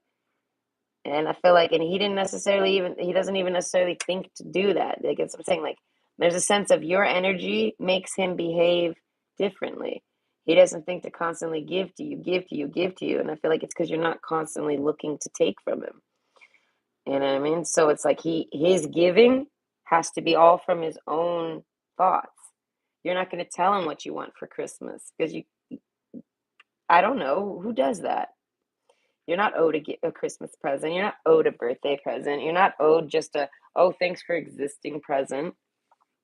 And I feel like, and he doesn't even necessarily think to do that. Like, it's what I'm saying. Like, there's a sense of your energy makes him behave differently. He doesn't think to constantly give to you, give to you, give to you, and I feel like it's because you're not constantly looking to take from him. You know what I mean? So it's like his giving has to be all from his own thoughts. You're not going to tell him what you want for Christmas because I don't know who does that. You're not owed a Christmas present. You're not owed a birthday present. You're not owed just oh, thanks for existing present.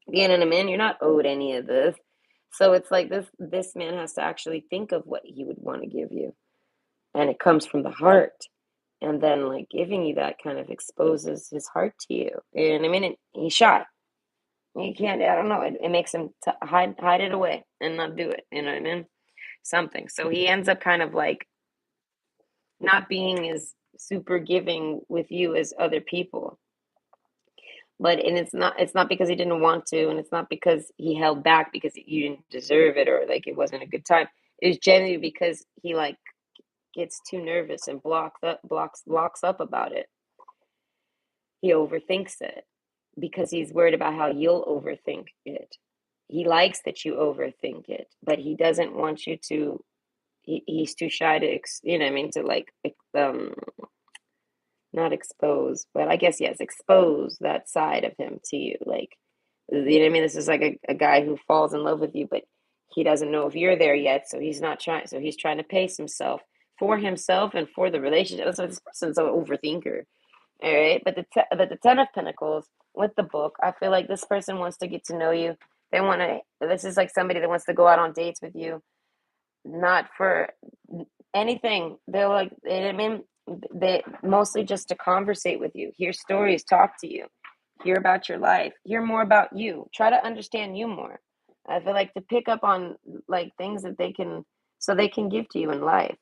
You know what I mean? You're not owed any of this. So it's like this man has to actually think of what he would want to give you. And it comes from the heart. And then like giving you that kind of exposes his heart to you. You know what I mean? He's shy. He can't, I don't know. It makes him hide it away and not do it. You know what I mean? Something. So he ends up kind of like not being as super giving with you as other people. But and it's not because he didn't want to, and it's not because he held back because you didn't deserve it or like it wasn't a good time. It's generally because he like gets too nervous and blocks up about it. He overthinks it because he's worried about how you'll overthink it. He likes that you overthink it, but he doesn't want you to. He's too shy to, you know what I mean, to like, not expose, but I guess yes, expose that side of him to you. Like, you know what I mean? This is like a guy who falls in love with you, but He doesn't know if you're there yet, so he's not trying. So he's trying to pace himself for himself and for the relationship. That's why this person's an overthinker. All right, but the Ten of Pentacles with the book, I feel like this person wants to get to know you. They want to. This is like somebody that wants to go out on dates with you, not for anything. They're like, I mean, they mostly just to conversate with you, hear stories, talk to you, hear about your life, hear more about you, try to understand you more. I feel like to pick up on like things that they can, so they can give to you in life.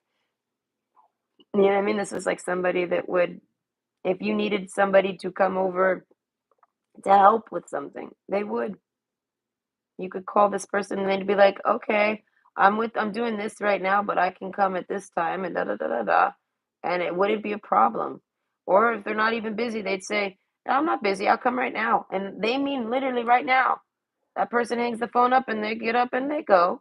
You know what I mean? This is like somebody that would, if you needed somebody to come over to help with something, they would. You could call this person and they'd be like, okay, I'm doing this right now, but I can come at this time and da da da da da. And it wouldn't be a problem. Or if they're not even busy, they'd say, no, I'm not busy, I'll come right now. And they mean literally right now. That person hangs the phone up and they get up and they go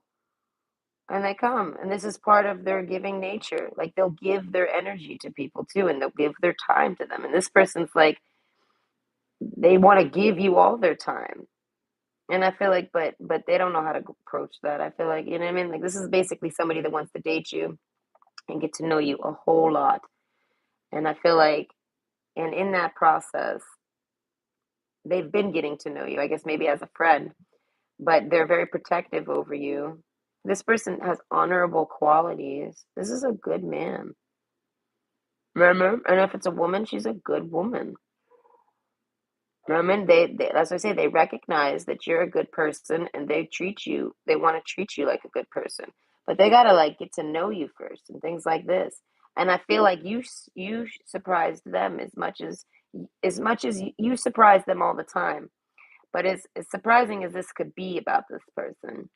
and they come. And this is part of their giving nature. Like they'll give their energy to people too, and they'll give their time to them. And this person's like, they want to give you all their time. And I feel like, but they don't know how to approach that. I feel like, you know what I mean? Like this is basically somebody that wants to date you and get to know you a whole lot. And I feel like, and in that process, they've been getting to know you, I guess maybe as a friend, but they're very protective over you. This person has honorable qualities. This is a good man. Remember? And if it's a woman, she's a good woman. Roman, they as I say, they recognize that you're a good person and they want to treat you like a good person. But they gotta like get to know you first and things like this. And I feel like you surprised them as much as you surprise them all the time. But as surprising as this could be about this person,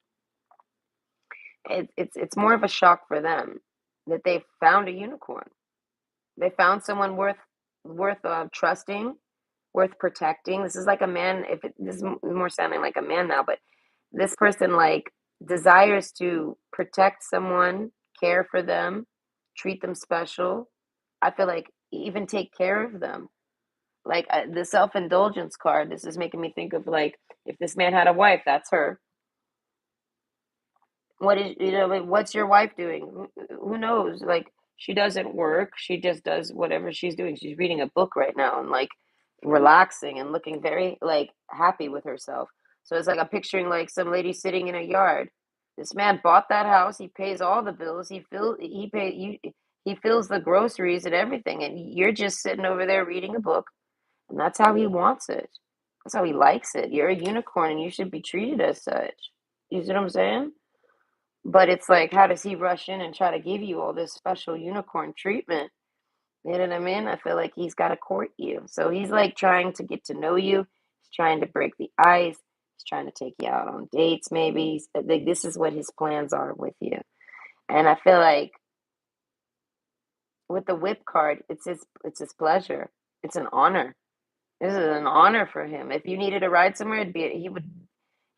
it's more of a shock for them that they found a unicorn. They found someone worth trusting, worth protecting. This is like a man. If it, this is more sounding like a man now, but this person like desires to protect someone, care for them, treat them special. I feel like even take care of them. Like the self indulgence card. This is making me think of like if this man had a wife, that's her. What is, like, what's your wife doing? Who knows? Like, she doesn't work. She just does whatever she's doing. She's reading a book right now and like relaxing and looking very like happy with herself. So it's like I'm picturing like some lady sitting in a yard. This man bought that house. He pays all the bills. He fills the groceries and everything, and you're just sitting over there reading a book, and that's how he wants it. That's how he likes it. You're a unicorn, and you should be treated as such. You see what I'm saying? But it's like, how does he rush in and try to give you all this special unicorn treatment? You know what I mean? I feel like he's got to court you. So he's like trying to get to know you. He's trying to break the ice. He's trying to take you out on dates, maybe. Like, this is what his plans are with you. And I feel like with the whip card, it's his pleasure. It's an honor. This is an honor for him. If you needed a ride somewhere,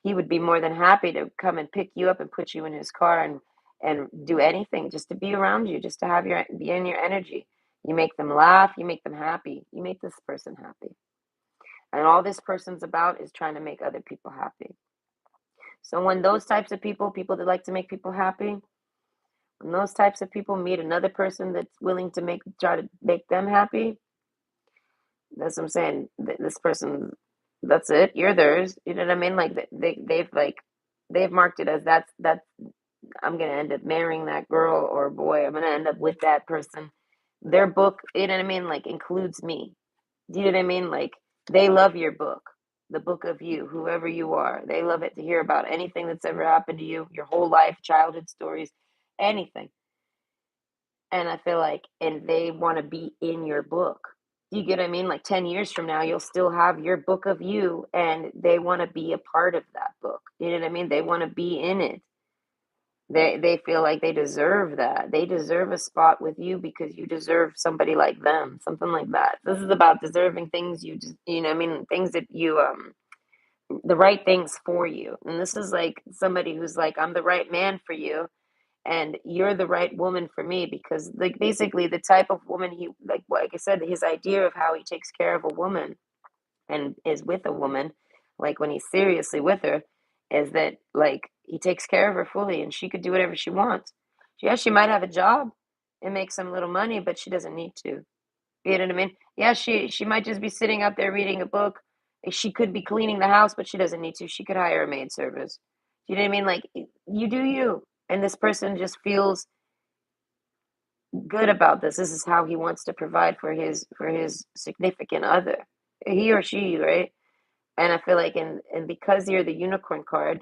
he would be more than happy to come and pick you up and put you in his car and do anything just to be around you, just to have your be in your energy. You make them laugh, you make them happy, you make this person happy. And all this person's about is trying to make other people happy. So when those types of people that like to make people happy, when those types of people meet another person that's willing to try to make them happy, that's what I'm saying. This person, that's it. You're theirs. You know what I mean? Like they've marked it as that's I'm gonna end up marrying that girl or boy. I'm gonna end up with that person. Their book, you know what I mean? Like includes me. Do you know what I mean? Like they love your book, the book of you, whoever you are. They love it to hear about anything that's ever happened to you, your whole life, childhood stories, anything. And I feel like, and they want to be in your book. Do you get what I mean? Like 10 years from now, you'll still have your book of you, and they want to be a part of that book. You know what I mean? They want to be in it. They feel like they deserve that. They deserve a spot with you because you deserve somebody like them, something like that. This is about deserving things you just, you know, what I mean, things that you the right things for you. And this is like somebody who's like, I'm the right man for you and you're the right woman for me because like basically the type of woman he like I said, his idea of how he takes care of a woman and is with a woman, like when he's seriously with her, is that like he takes care of her fully and she could do whatever she wants. Yeah, she might have a job and make some little money, but she doesn't need to. You know what I mean? Yeah, she might just be sitting out there reading a book. She could be cleaning the house, but she doesn't need to. She could hire a maid service. You know what I mean? Like you do you. And this person just feels good about this. This is how he wants to provide for his significant other. He or she, right? And I feel like and because you're the unicorn card,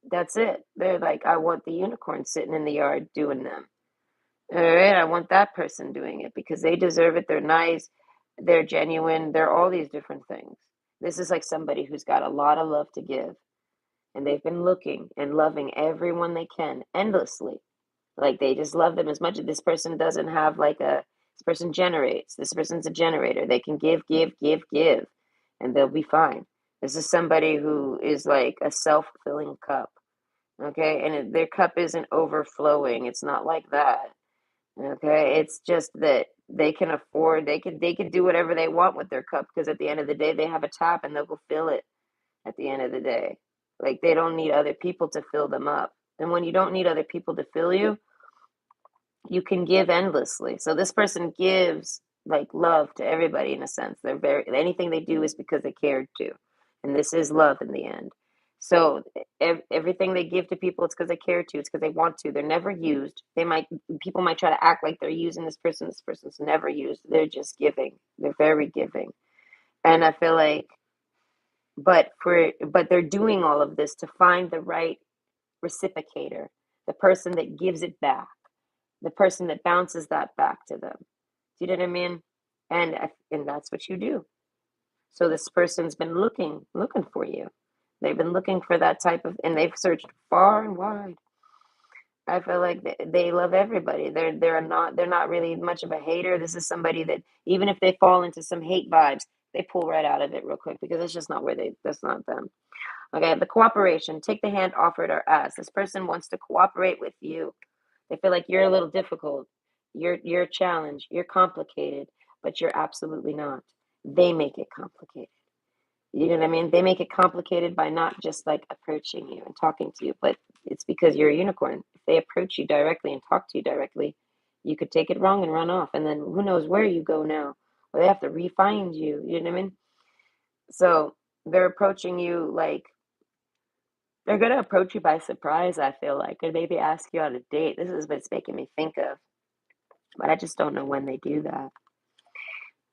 that's it. They're like, I want the unicorn sitting in the yard doing them. All right, I want that person doing it because they deserve it. They're nice, they're genuine, they're all these different things. This is like somebody who's got a lot of love to give, and they've been looking and loving everyone they can endlessly. Like they just love them as much. This person doesn't have like a, this person generates. This person's a generator. They can give, give, give, give, and they'll be fine. This is somebody who is like a self-filling cup. Okay, and their cup isn't overflowing. It's not like that. Okay, it's just that they can afford, they could do whatever they want with their cup because at the end of the day they have a tap and they'll go fill it at the end of the day. Like they don't need other people to fill them up. And when you don't need other people to fill you, you can give endlessly. So this person gives like love to everybody in a sense. They're very, anything they do is because they cared to. And this is love in the end. So everything they give to people, it's because they care to. It's because they want to. They're never used. They might, people might try to act like they're using this person. This person's never used. They're just giving. They're very giving. And I feel like, but they're doing all of this to find the right reciprocator, the person that gives it back, the person that bounces that back to them. Do you know what I mean? And that's what you do. So this person's been looking for you. They've been looking for that type of, and they've searched far and wide. I feel like they love everybody. They're not really much of a hater. This is somebody that even if they fall into some hate vibes, they pull right out of it real quick because it's just not where they. That's not them. Okay, the cooperation. Take the hand offered or asked. This person wants to cooperate with you. They feel like you're a little difficult. You're a challenge. You're complicated, but you're absolutely not. They make it complicated. You know what I mean? They make it complicated by not just like approaching you and talking to you, but it's because you're a unicorn. If they approach you directly and talk to you directly, you could take it wrong and run off, and then who knows where you go now, or they have to re-find you. You know what I mean? So they're approaching you like they're gonna approach you by surprise, I feel like, and maybe ask you on a date. This is what it's making me think of, but I just don't know when they do that.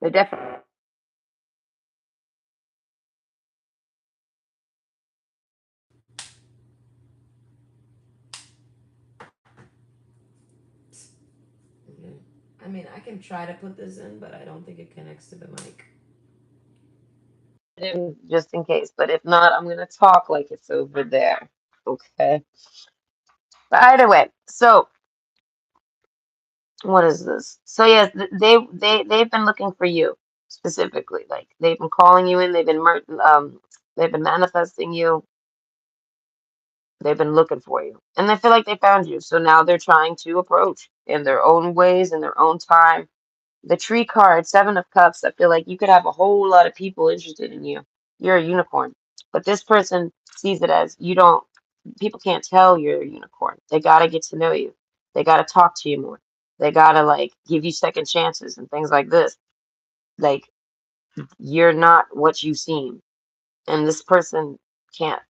They're definitely. Okay. I mean, I can try to put this in, but I don't think it connects to the mic. Just in case, but if not, I'm gonna talk like it's over there. Okay. But either way, so what is this? So yes, they've been looking for you specifically. Like they've been calling you in. They've been manifesting you. They've been looking for you, and they feel like they found you. So now they're trying to approach in their own ways, in their own time. The tree card, Seven of Cups, I feel like you could have a whole lot of people interested in you. You're a unicorn. But this person sees it as you don't, people can't tell you're a unicorn. They got to get to know you. They got to talk to you more. They got to like give you second chances and things like this. Like you're not what you seem. And this person can't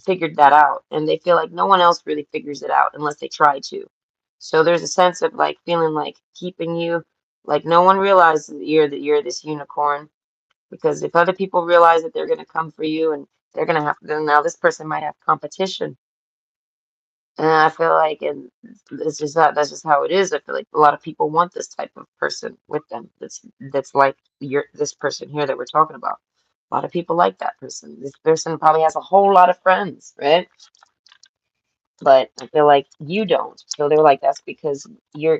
figured that out. And they feel like no one else really figures it out unless they try to. So there's a sense of like feeling like keeping you like no one realizes that you're this unicorn because if other people realize that they're gonna come for you and they're gonna have to then now this person might have competition. And I feel like and it's just that's just how it is. I feel like a lot of people want this type of person with them. That's like this person here that we're talking about. A lot of people like that person. This person probably has a whole lot of friends, right? But I feel like you don't. So they're like, that's because you're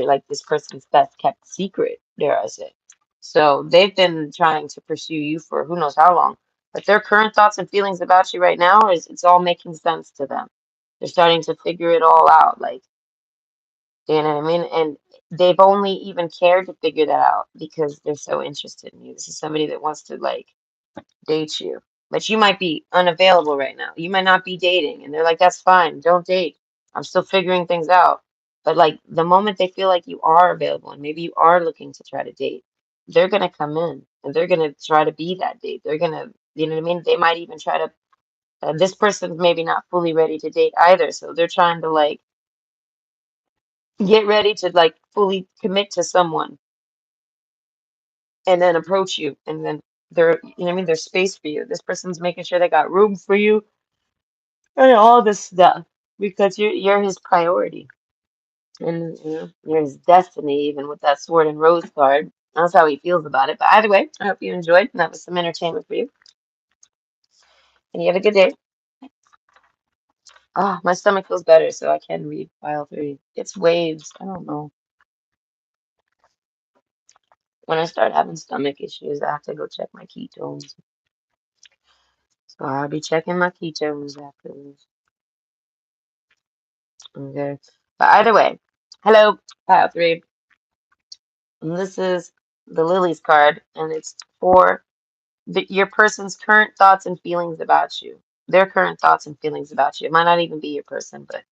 like this person's best kept secret, dare I say. So they've been trying to pursue you for who knows how long. But their current thoughts and feelings about you right now is it's all making sense to them. They're starting to figure it all out. Like, you know what I mean? And they've only even cared to figure that out because they're so interested in you. This is somebody that wants to like date you. but you might be unavailable right now. You might not be dating, and they're like, that's fine, don't date. I'm still figuring things out. But like the moment they feel like you are available and maybe you are looking to try to date, they're gonna come in and they're gonna try to be that date. They're gonna, you know what I mean? They might even try to, this person's maybe not fully ready to date either, so they're trying to like get ready to like fully commit to someone and then approach you and then they're, you know what I mean, there's space for you. This person's making sure they got room for you and all this stuff because you're his priority and you know you're his destiny even with that sword and rose card. That's how he feels about it. But either way, I hope you enjoyed and that was some entertainment for you. And you have a good day. Ah, my stomach feels better, so I can read file 3. It's waves. I don't know. When I start having stomach issues, I have to go check my ketones. So I'll be checking my ketones after this. Okay. But either way, hello, pile 3. And this is the Lily's card, and it's for your person's current thoughts and feelings about you. Their current thoughts and feelings about you. It might not even be your person, but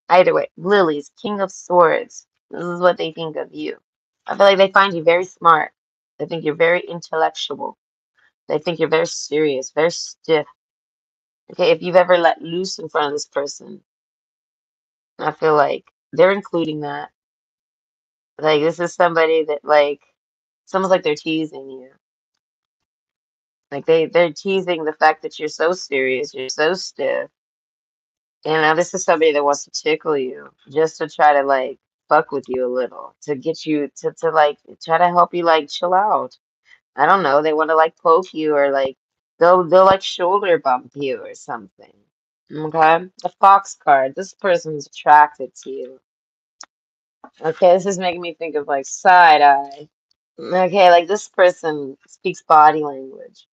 either way, Lily's King of Swords. This is what they think of you. I feel like they find you very smart. They think you're very intellectual. They think you're very serious, very stiff. Okay, if you've ever let loose in front of this person, I feel like they're including that. Like this is somebody that like it's almost like they're teasing you. Like they're teasing the fact that you're so serious, you're so stiff. You know, this is somebody that wants to tickle you just to try to like fuck with you a little, to get you to like try to help you like chill out. I don't know, they want to like poke you or like they'll like shoulder bump you or something. Okay? The Fox card. This person's attracted to you. Okay, this is making me think of like side eye. Okay, like this person speaks body language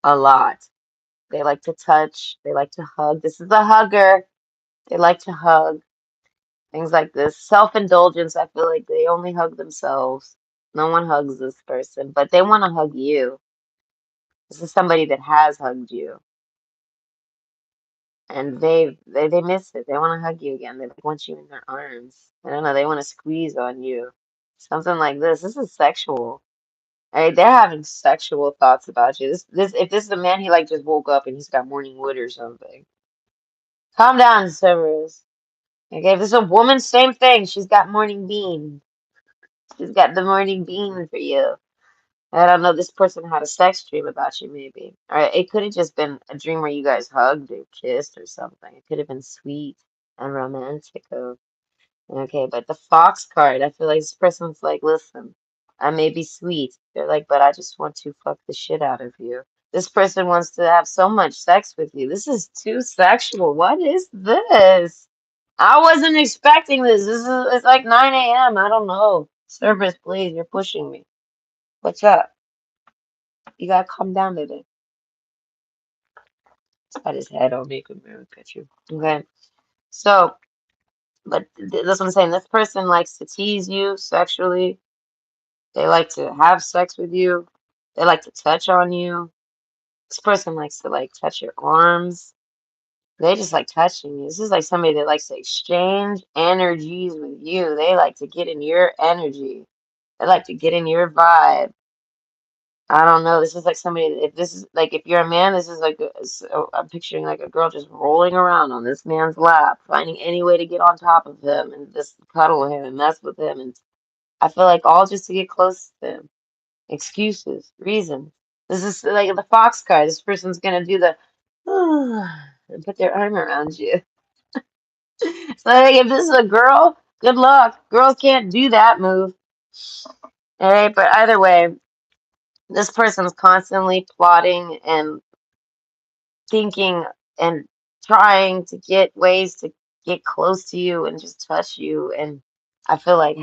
a lot. They like to touch, they like to hug. This is a hugger. They like to hug. Things like this. Self-indulgence, I feel like they only hug themselves. No one hugs this person, but they want to hug you. This is somebody that has hugged you. And they miss it. They want to hug you again. They like, want you in their arms. I don't know, they want to squeeze on you. Something like this. This is sexual. Hey, they're having sexual thoughts about you. This if this is a man, he like just woke up and he's got morning wood or something. Calm down, Cerberus. Okay, if this is a woman, same thing. She's got morning bean. She's got the morning bean for you. I don't know, this person had a sex dream about you, maybe. Or it could have just been a dream where you guys hugged or kissed or something. It could have been sweet and romantic. Okay, but the Fox card, I feel like this person's like, listen, I may be sweet. They're like, but I just want to fuck the shit out of you. This person wants to have so much sex with you. This is too sexual. What is this? I wasn't expecting this. It's like 9 a.m. I don't know. Service, please. You're pushing me. What's up? You gotta calm down today. He's got his head on me. Could really picture. Okay. So, but that's what I'm saying. This person likes to tease you sexually. They like to have sex with you. They like to touch on you. This person likes to like touch your arms. They just like touching you. This is like somebody that likes to exchange energies with you. They like to get in your energy. They like to get in your vibe. I don't know. This is like somebody, if this is like, if you're a man, this is like, so I'm picturing like a girl just rolling around on this man's lap, finding any way to get on top of him and just cuddle him and mess with him. And I feel like all just to get close to him. Excuses, reasons. This is like the Fox card. This person's gonna do the and put their arm around you. So like if this is a girl, good luck. Girls can't do that move. All right, but either way, this person's constantly plotting and thinking and trying to get ways to get close to you and just touch you and I feel like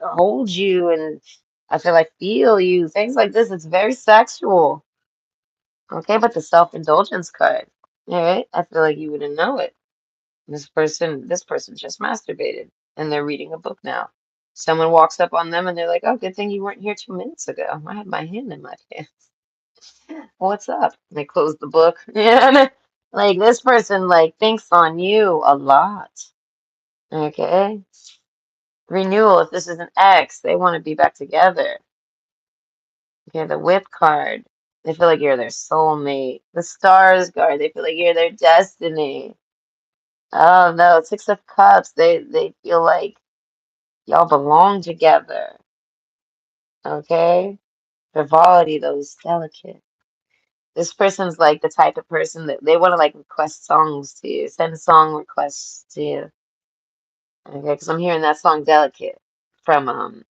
hold you and I feel like feel you. Things like this. It's very sexual. Okay, but the self-indulgence card. All right, I feel like you wouldn't know it. This person just masturbated and they're reading a book now. Someone walks up on them and they're like, "Oh, good thing you weren't here 2 minutes ago. I had my hand in my pants." What's up? They close the book. Yeah. Like this person like thinks on you a lot. Okay. Renewal, if this is an ex, they want to be back together. Okay, the whip card. They feel like you're their soulmate. The stars card, they feel like you're their destiny. Oh no, Six of Cups, they feel like y'all belong together. Okay? Frivolity, though, is delicate. This person's like the type of person that they want to like request songs to you, send song requests to you. Okay, because I'm hearing that song Delicate from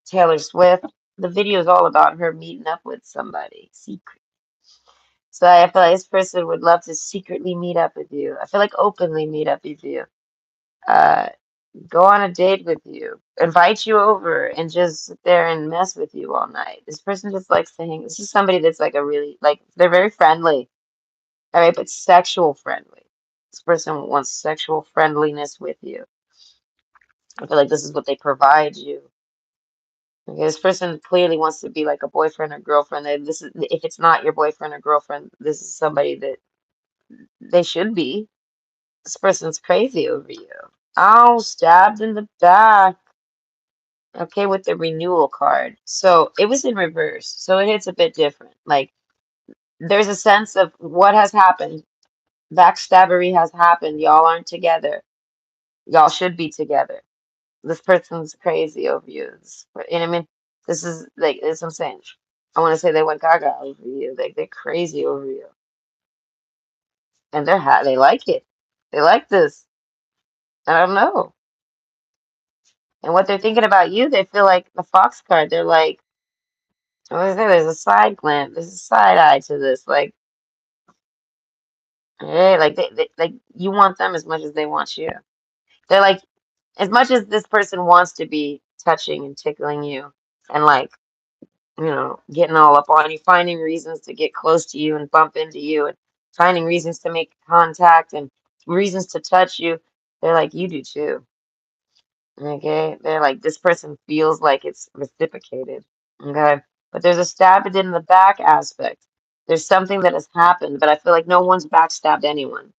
Taylor Swift. The video is all about her meeting up with somebody secret. So I feel like this person would love to secretly meet up with you. I feel like openly meet up with you. Uh, go on a date with you, invite you over, and just sit there and mess with you all night. This person just likes to hang. This is somebody that's like a really like they're very friendly, all right, but sexual friendly. This person wants sexual friendliness with you. I feel like this is what they provide you. Okay, this person clearly wants to be like a boyfriend or girlfriend. This is if it's not your boyfriend or girlfriend, this is somebody that they should be. This person's crazy over you. Oh, stabbed in the back. Okay, with the renewal card. So it was in reverse. So it hits a bit different. Like there's a sense of what has happened. Backstabbery has happened. Y'all aren't together. Y'all should be together. This person's crazy over you. You know what I mean? This is like this is what I'm saying. I want to say they went gaga over you. Like they're crazy over you. And they like it. They like this. I don't know. And what they're thinking about you, they feel like the Fox card. They're like, what is there? There's a side glance. There's a side eye to this. Like, hey, like they like you want them as much as they want you. They're like, as much as this person wants to be touching and tickling you and like, getting all up on you, finding reasons to get close to you and bump into you and finding reasons to make contact and reasons to touch you, they're like, you do too. Okay? They're like, this person feels like it's reciprocated. Okay? But there's a stab it in the back aspect. There's something that has happened, but I feel like no one's backstabbed anyone.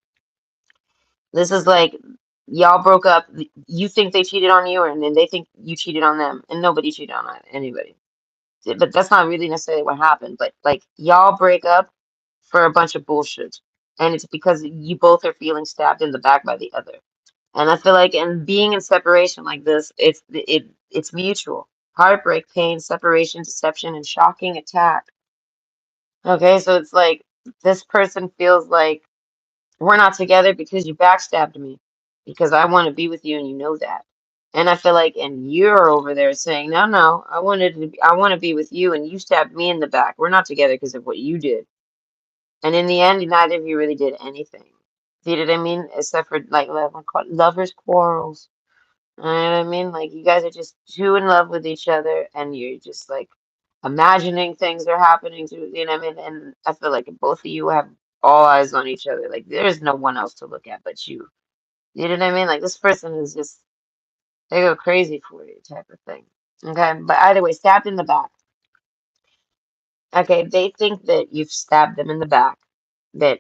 This is like y'all broke up. You think they cheated on you, and then they think you cheated on them, and nobody cheated on anybody. But that's not really necessarily what happened. But like y'all break up for a bunch of bullshit, and it's because you both are feeling stabbed in the back by the other. And I feel like, and being in separation like this, it's mutual. Heartbreak, pain, separation, deception, and shocking attack. Okay, so it's like this person feels like we're not together because you backstabbed me, because I want to be with you and you know that. And I feel like, and you're over there saying, no, no, I want to be with you, and you stabbed me in the back. We're not together because of what you did. And in the end, neither of you really did anything. See what I mean? Except for like lovers' quarrels. You know what I mean? Like you guys are just too in love with each other, and you're just like imagining things are happening to you know what I mean? And I feel like both of you have all eyes on each other. Like there's no one else to look at but you. You know what I mean? Like this person is just they go crazy for you type of thing. Okay, but either way, stabbed in the back. Okay, they think that you've stabbed them in the back, that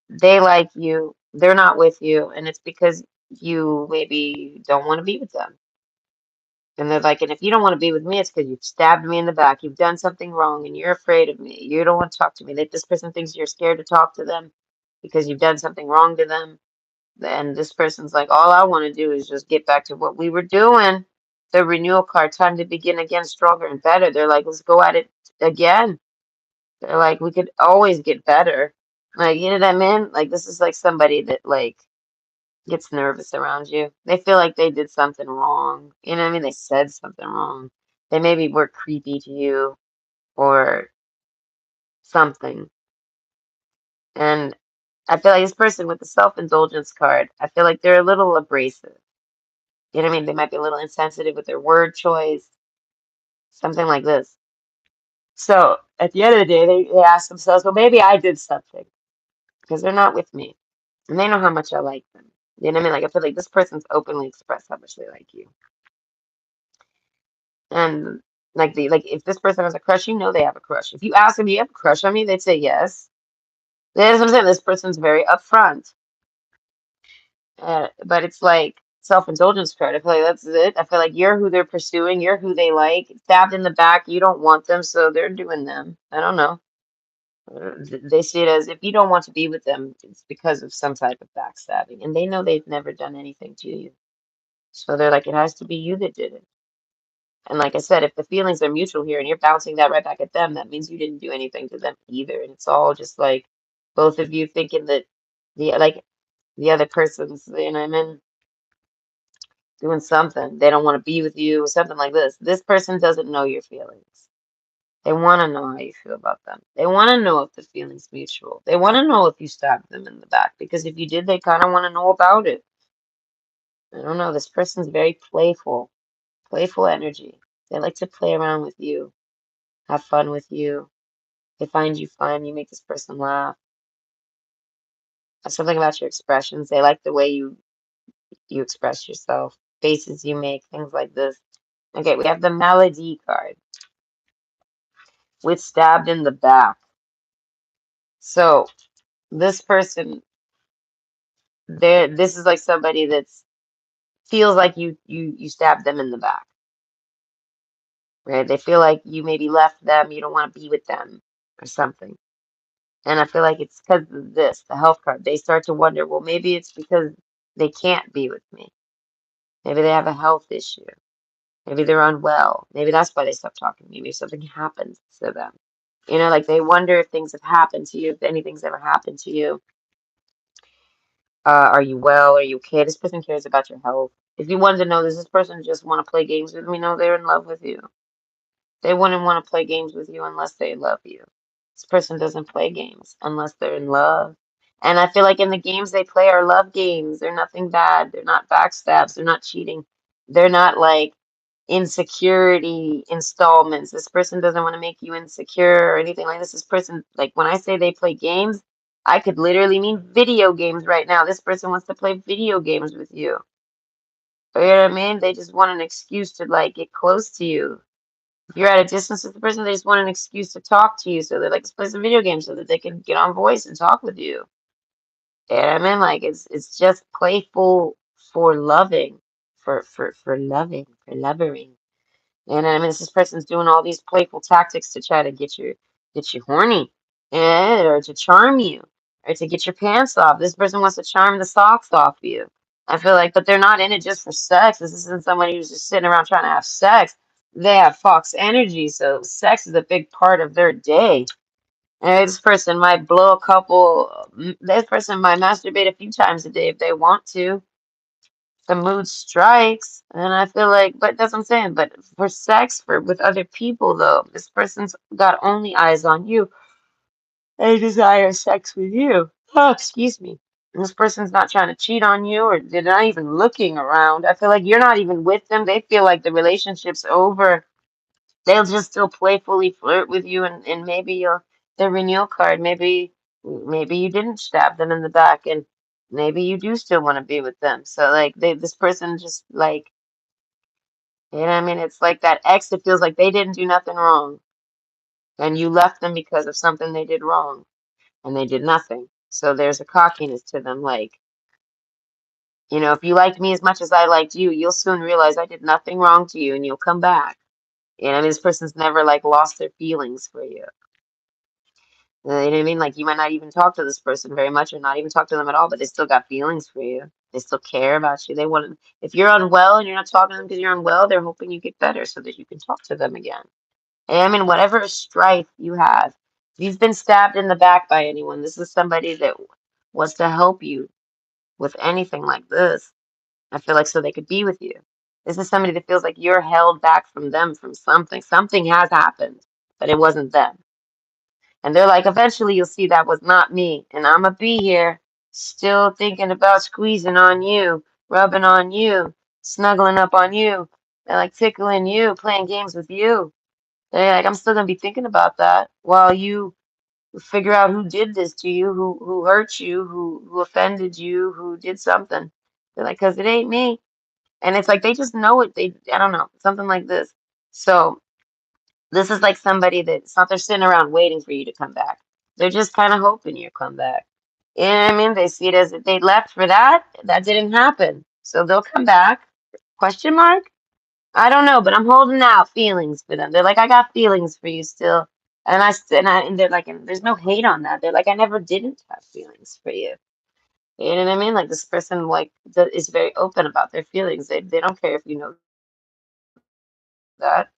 they like you, they're not with you, and it's because you maybe don't want to be with them. And they're like, and if you don't want to be with me, it's because you've stabbed me in the back. You've done something wrong and you're afraid of me. You don't want to talk to me. That this person thinks you're scared to talk to them because you've done something wrong to them. And this person's like, all I want to do is just get back to what we were doing. The renewal card, time to begin again, stronger and better. They're like, let's go at it again. They're like, we could always get better. Like, you know what I mean? Like, this is like somebody that, like, gets nervous around you. They feel like they did something wrong. You know what I mean? They said something wrong. They maybe were creepy to you or something. And I feel like this person with the self-indulgence card, I feel like they're a little abrasive. You know what I mean? They might be a little insensitive with their word choice, something like this. So at the end of the day, they ask themselves, well, maybe I did something because they're not with me. And they know how much I like them. You know what I mean? Like I feel like this person's openly expressed how much they like you. And Like if this person has a crush, you know they have a crush. If you ask them, do you have a crush on me? They'd say yes. That's what I'm saying. This person's very upfront. But it's like self-indulgence card. I feel like that's it. I feel like you're who they're pursuing, you're who they like. Stabbed in the back, you don't want them, so they're doing them. I don't know. They see it as if you don't want to be with them, it's because of some type of backstabbing. And they know they've never done anything to you. So they're like, it has to be you that did it. And like I said, if the feelings are mutual here and you're bouncing that right back at them, that means you didn't do anything to them either. And it's all just like both of you thinking that the other person's, you know what I mean, doing something. They don't want to be with you, something like this. This person doesn't know your feelings. They want to know how you feel about them. They want to know if the feeling's mutual. They want to know if you stabbed them in the back because if you did, they kind of want to know about it. I don't know. This person's very playful, playful energy. They like to play around with you, have fun with you. They find you fun. You make this person laugh. Something about your expressions. They like the way you express yourself, faces you make, things like this. Okay, we have the Malady card with stabbed in the back. So this person, this is like somebody that's feels like you stabbed them in the back, right? They feel like you maybe left them, you don't want to be with them or something. And I feel like it's because of this, the health card. They start to wonder, well, maybe it's because they can't be with me. Maybe they have a health issue. Maybe they're unwell. Maybe that's why they stopped talking to me. Maybe something happens to them. You know, like they wonder if things have happened to you, if anything's ever happened to you. Are you well? Are you okay? This person cares about your health. If you wanted to know, does this person just want to play games with me? No, they're in love with you. They wouldn't want to play games with you unless they love you. This person doesn't play games unless they're in love. And I feel like in the games they play are love games. They're nothing bad. They're not backstabs. They're not cheating. They're not like insecurity installments. This person doesn't want to make you insecure or anything like this. This person, like when I say they play games, I could literally mean video games right now. This person wants to play video games with you. You know what I mean? They just want an excuse to like get close to you. If you're at a distance with the person, they just want an excuse to talk to you. So they're like, let's play some video games so that they can get on voice and talk with you. You know what I mean? Like it's just playful for loving, for loving, for lovering. And I mean, this person's doing all these playful tactics to try to get you horny, or to charm you, or to get your pants off. This person wants to charm the socks off you. I feel like, but they're not in it just for sex. This isn't somebody who's just sitting around trying to have sex. They have fox energy, so sex is a big part of their day. And this person might blow a couple. This person might masturbate a few times a day if they want to. The mood strikes, and I feel like, but that's what I'm saying. But for sex, for with other people, though, this person's got only eyes on you. They desire sex with you. Oh, excuse me. And this person's not trying to cheat on you, or they're not even looking around. I feel like you're not even with them. They feel like the relationship's over. They'll just still playfully flirt with you, and maybe you'll the renewal card. Maybe you didn't stab them in the back, and maybe you do still want to be with them. So like this person just like, you know what I mean? It's like that ex that feels like they didn't do nothing wrong, and you left them because of something they did wrong, and they did nothing. So there's a cockiness to them, like, if you liked me as much as I liked you, you'll soon realize I did nothing wrong to you, and you'll come back. You know, I mean, this person's never like lost their feelings for you. You know what I mean? Like you might not even talk to this person very much or not even talk to them at all, but they still got feelings for you. They still care about you. They want if you're unwell and you're not talking to them because you're unwell, they're hoping you get better so that you can talk to them again. And I mean, whatever strife you have, if you've been stabbed in the back by anyone, this is somebody that wants to help you with anything like this. I feel like so they could be with you. This is somebody that feels like you're held back from them from something. Something has happened, but it wasn't them. And they're like, eventually you'll see that was not me. And I'm going to be here still thinking about squeezing on you, rubbing on you, snuggling up on you. They're like tickling you, playing games with you. They're like, I'm still going to be thinking about that while you figure out who did this to you, who hurt you, who offended you, who did something. They're like, because it ain't me. And it's like they just know it. I don't know, something like this. So This is like somebody that it's not they're sitting around waiting for you to come back. They're just kind of hoping you come back. You know what I mean? They see it as if they left for that. That didn't happen. So they'll come back. Question mark? I don't know, but I'm holding out feelings for them. They're like, I got feelings for you still. And they're like, and there's no hate on that. They're like, I never didn't have feelings for you. You know what I mean? Like this person like that is very open about their feelings. They don't care if you know that.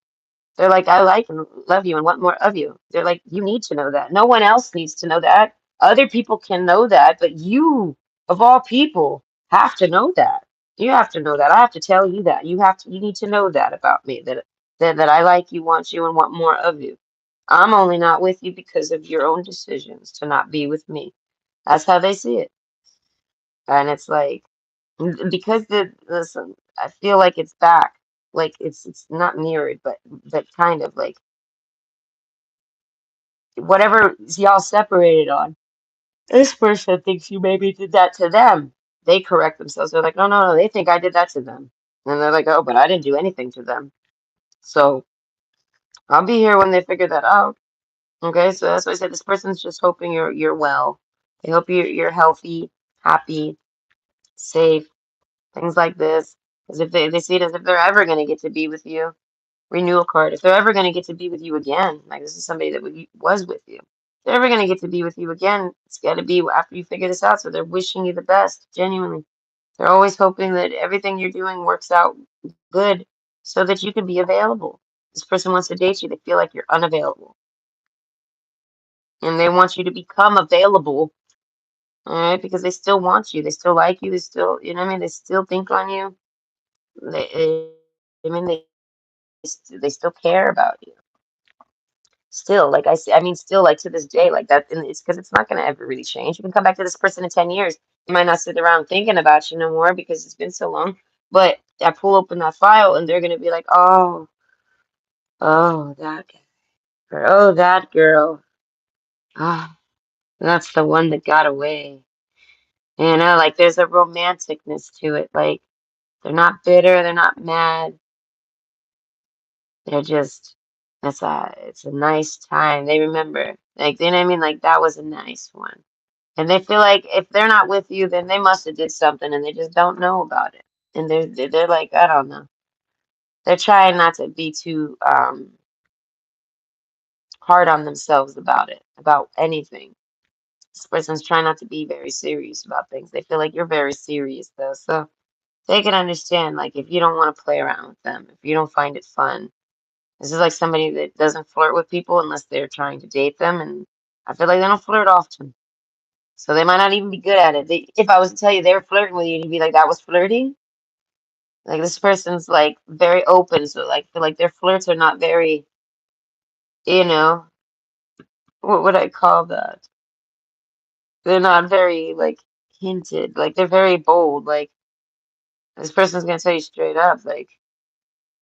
They're like, I like and love you and want more of you. They're like, you need to know that. No one else needs to know that. Other people can know that, but you, of all people, have to know that. You have to know that. I have to tell you that. You need to know that about me, that I like you, want you, and want more of you. I'm only not with you because of your own decisions to not be with me. That's how they see it. And it's like because the listen, I feel like it's back. Like it's not mirrored, but kind of like whatever y'all separated on. This person thinks you maybe did that to them. They correct themselves. They're like, no. They think I did that to them, and they're like, oh, but I didn't do anything to them. So I'll be here when they figure that out. Okay, so that's why I said this person's just hoping you're well. They hope you're healthy, happy, safe, things like this. Because if they see it as if they're ever going to get to be with you, renewal card, if they're ever going to get to be with you again, like this is somebody that was with you. If they're ever going to get to be with you again, it's got to be after you figure this out. So they're wishing you the best, genuinely. They're always hoping that everything you're doing works out good so that you can be available. This person wants to date you, they feel like you're unavailable. And they want you to become available, all right, because they still want you, they still like you, they still, you know what I mean, they still think on you. They still care about you. Still, like I mean, still, like to this day, like that, and it's because it's not going to ever really change. You can come back to this person in 10 years. They might not sit around thinking about you no more because it's been so long. But I pull open that file and they're going to be like, oh, that guy, or oh, that girl. Ah, that's the one that got away. You know, like there's a romanticness to it. Like they're not bitter, they're not mad. They're just it's a nice time. They remember. Like, you know what I mean? Like that was a nice one. And they feel like if they're not with you, then they must have did something and they just don't know about it. And they're like, I don't know. They're trying not to be too hard on themselves about it, about anything. This person's trying not to be very serious about things. They feel like you're very serious though. So they can understand like if you don't want to play around with them, if you don't find it fun. This is like somebody that doesn't flirt with people unless they're trying to date them, and I feel like they don't flirt often. So they might not even be good at it. If I was to tell you they were flirting with you, you'd be like, that was flirting? Like this person's like very open, so like feel like their flirts are not very, you know, what would I call that? They're not very like hinted. Like they're very bold. Like this person's gonna tell you straight up, like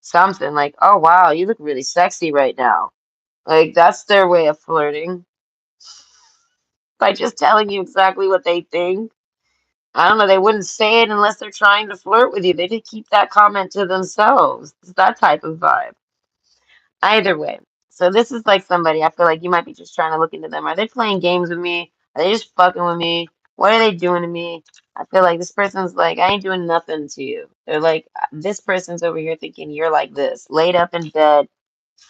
something like, oh wow, you look really sexy right now. Like that's their way of flirting by just telling you exactly what they think. I don't know, they wouldn't say it unless they're trying to flirt with you. They just keep that comment to themselves. It's that type of vibe. Either way. So this is like somebody I feel like you might be just trying to look into them. Are they playing games with me? Are they just fucking with me? What are they doing to me? I feel like this person's like, I ain't doing nothing to you. They're like, this person's over here thinking you're like this, laid up in bed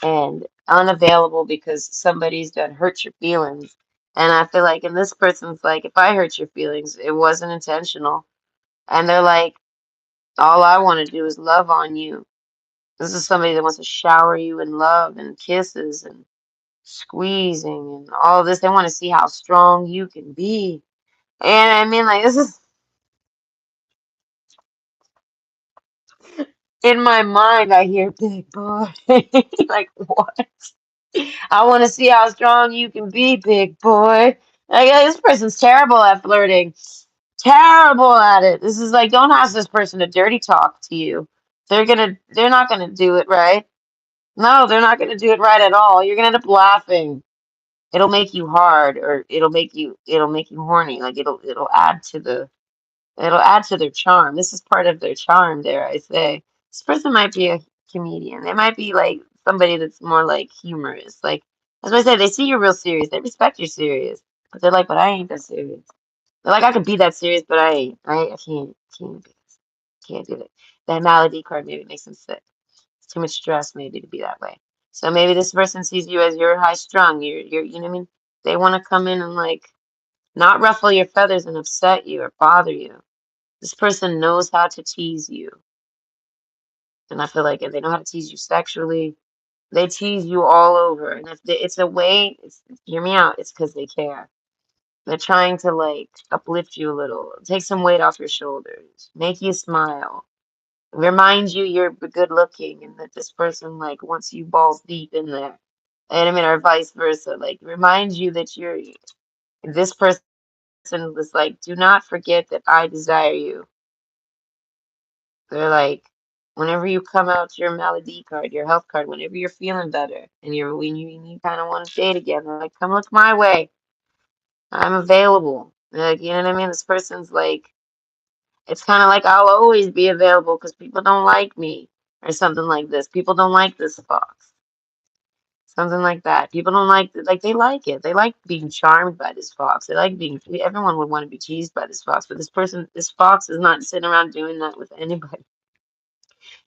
and unavailable because somebody's done hurt your feelings. And I feel like, and this person's like, if I hurt your feelings, it wasn't intentional. And they're like, all I want to do is love on you. This is somebody that wants to shower you in love and kisses and squeezing and all this. They want to see how strong you can be. And I mean, like, this is in my mind, I hear big boy. Like, what? I want to see how strong you can be, big boy. Like, this person's terrible at flirting. Terrible at it. This is like, don't ask this person to dirty talk to you. They're not gonna do it right. No, they're not gonna do it right at all. You're gonna end up laughing. It'll make you hard, or it'll make you horny. Like it'll add to their charm. This is part of their charm, dare I say. This person might be a comedian. They might be like somebody that's more like humorous. Like as I said, they see you're real serious. They respect you're serious, but they're like, but I ain't that serious. They're like, I could be that serious, but I ain't. I can't be this. Can't do that. That malady card maybe makes them sick. It's too much stress maybe to be that way. So maybe this person sees you as you're high strung. You're you know what I mean? They want to come in and like not ruffle your feathers and upset you or bother you. This person knows how to tease you. And I feel like if they know how to tease you sexually, they tease you all over. And if it's a way, hear me out, it's because they care. They're trying to like uplift you a little, take some weight off your shoulders, make you smile, remind you you're good looking and that this person like wants you balls deep in there. And I mean, or vice versa. Like remind you that this person was like, do not forget that I desire you. They're like, whenever you come out your malady card, your health card, whenever you're feeling better and when you kind of want to date again, they're like, come look my way. I'm available. Like, you know what I mean? This person's like, it's kind of like I'll always be available because people don't like me or something like this. People don't like this fox. Something like that. People don't like they like it. They like being charmed by this fox. They like being, everyone would want to be teased by this fox, but this fox is not sitting around doing that with anybody.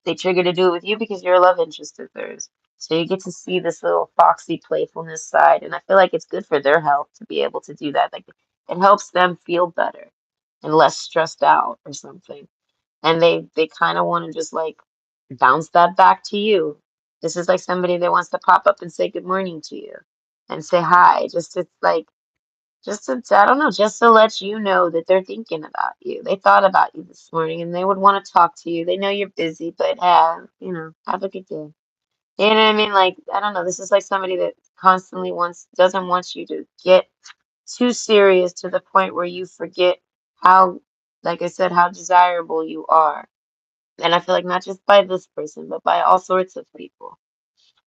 They trigger to do it with you because you're a love interest of theirs. So you get to see this little foxy playfulness side, and I feel like it's good for their health to be able to do that. Like it helps them feel better and less stressed out or something. And they kind of want to just like bounce that back to you. This is like somebody that wants to pop up and say good morning to you and say hi, I don't know, just to let you know that they're thinking about you. They thought about you this morning and they would want to talk to you. They know you're busy, but have a good day. You know what I mean? Like, I don't know. This is like somebody that constantly doesn't want you to get too serious to the point where you forget how, like I said, how desirable you are. And I feel like not just by this person, but by all sorts of people.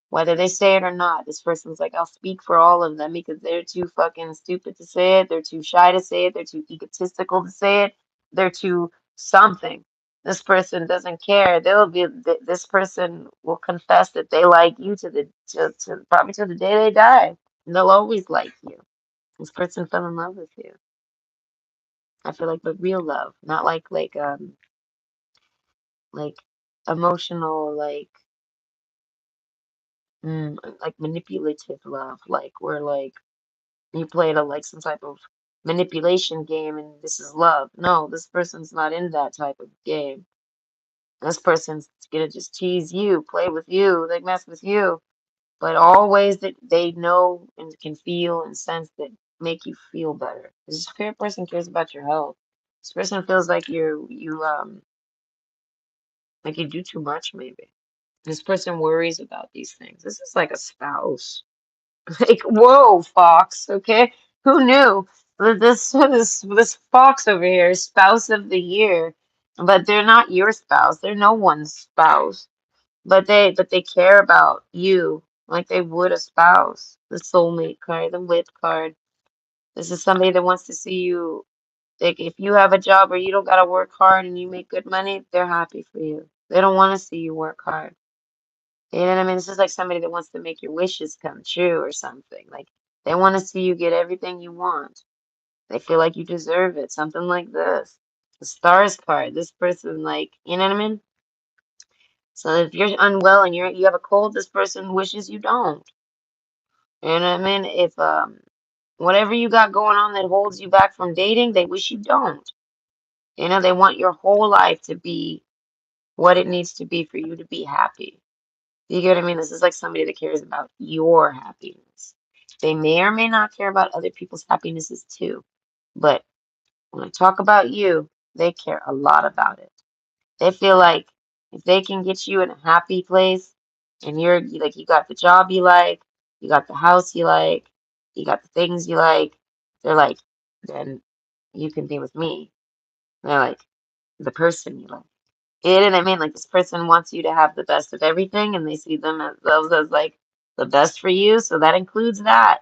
Whether they say it or not, this person's like, I'll speak for all of them because they're too fucking stupid to say it. They're too shy to say it. They're too egotistical to say it. They're too something. This person doesn't care. This person will confess that they like you to probably to the day they die. And they'll always like you. This person fell in love with you. I feel like, but real love, not like emotional, like manipulative love, like where like you played a like some type of manipulation game and this is love. No, this person's not in that type of game. This person's gonna just tease you, play with you, like mess with you, but all ways that they know and can feel and sense that make you feel better. This person cares about your health. This person feels like like you do too much maybe. This person worries about these things. This is like a spouse. Like, whoa, Fox, okay? Who knew that this Fox over here is spouse of the year, but they're not your spouse. They're no one's spouse. But they care about you like they would a spouse. The soulmate card, the wit card. This is somebody that wants to see you. Like if you have a job where you don't gotta work hard and you make good money, they're happy for you. They don't want to see you work hard. You know what I mean? This is like somebody that wants to make your wishes come true or something. Like they want to see you get everything you want. They feel like you deserve it. Something like this. The stars card. This person, like, you know what I mean? So if you're unwell and you have a cold, this person wishes you don't. You know what I mean? If whatever you got going on that holds you back from dating, they wish you don't. You know, they want your whole life to be what it needs to be for you to be happy. You get what I mean? This is like somebody that cares about your happiness. They may or may not care about other people's happinesses too. But when I talk about you, they care a lot about it. They feel like if they can get you in a happy place and you got the job you like, you got the house you like, you got the things you like, they're like, then you can be with me. They're like the person you like. You know what I mean? Like this person wants you to have the best of everything and they see themselves as like the best for you. So that includes that.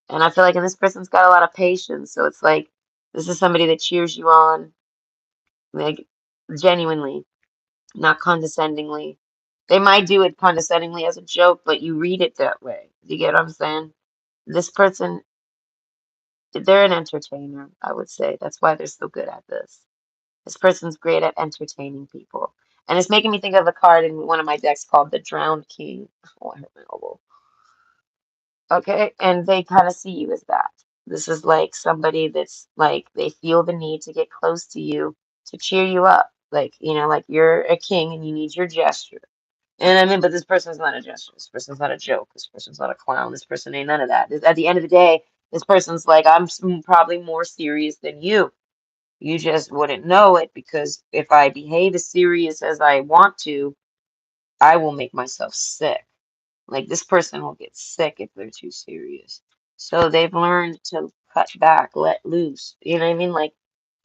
And I feel like and this person's got a lot of patience. So it's like this is somebody that cheers you on, like genuinely, not condescendingly. They might do it condescendingly as a joke, but you read it that way. You get what I'm saying? This person, they're an entertainer, I would say. That's why they're so good at this. This person's great at entertaining people. And it's making me think of a card in one of my decks called the Drowned King. Oh, I hurt my elbow. Okay, and they kind of see you as that. This is like somebody that's like they feel the need to get close to you to cheer you up. Like, like you're a king and you need your gesture. And I mean, but this person's not a gesture. This person's not a joke. This person's not a clown. This person ain't none of that. At the end of the day, this person's like, probably more serious than you. You just wouldn't know it because if I behave as serious as I want to, I will make myself sick. Like this person will get sick if they're too serious. So they've learned to cut back, let loose. You know what I mean? Like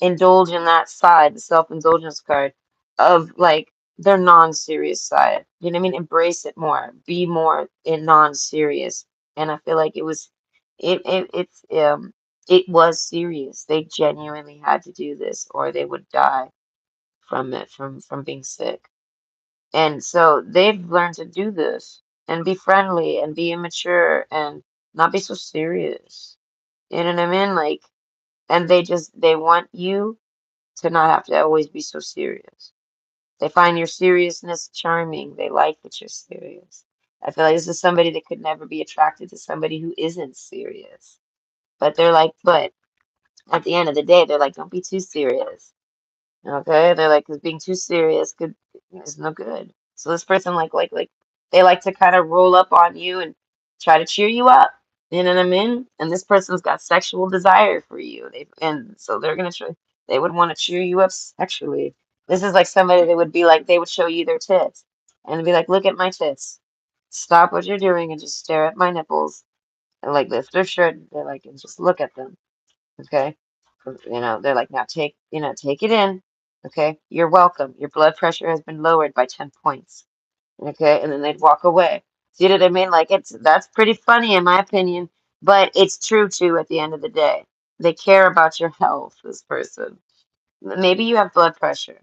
indulge in that side, the self-indulgence card of like their non-serious side. You know what I mean? Embrace it more. Be more in non-serious. And I feel like it was serious. They genuinely had to do this or they would die from it, from being sick. And so they've learned to do this and be friendly and be immature and not be so serious. You know what I mean? Like, and they want you to not have to always be so serious. They find your seriousness charming. They like that you're serious. I feel like this is somebody that could never be attracted to somebody who isn't serious. But they're like, but at the end of the day, they're like, don't be too serious. Okay, they're like, because being too serious could is no good. So this person they like to kind of roll up on you and try to cheer you up. You know what I mean? And this person's got sexual desire for you. And so they would want to cheer you up sexually. This is like somebody that would be like they would show you their tits and be like, look at my tits. Stop what you're doing and just stare at my nipples and like lift their shirt. They're like, and just look at them. Okay. They're like, now take it in. Okay. You're welcome. Your blood pressure has been lowered by 10 points. Okay. And then they'd walk away. See what I mean? Like that's pretty funny in my opinion, but it's true too at the end of the day. They care about your health, this person. Maybe you have blood pressure.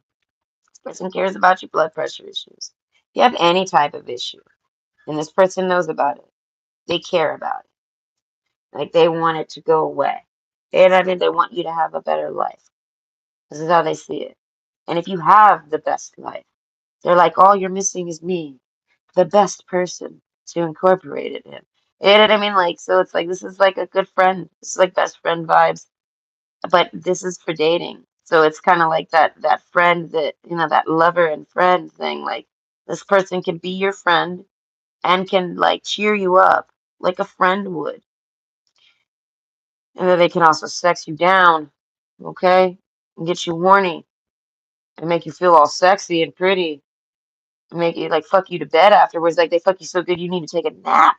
This person cares about your blood pressure issues. If you have any type of issue, and this person knows about it, they care about it. Like they want it to go away. And I mean, they want you to have a better life. This is how they see it. And if you have the best life, they're like, all you're missing is me, the best person to incorporate it in. You know what I mean? Like, so it's like, this is like a good friend. This is like best friend vibes, but this is for dating. So it's kind of like that friend that, that lover and friend thing. Like this person can be your friend and can like cheer you up like a friend would. And then they can also sex you down, okay? And get you horny and make you feel all sexy and pretty. And make you like fuck you to bed afterwards. Like they fuck you so good you need to take a nap.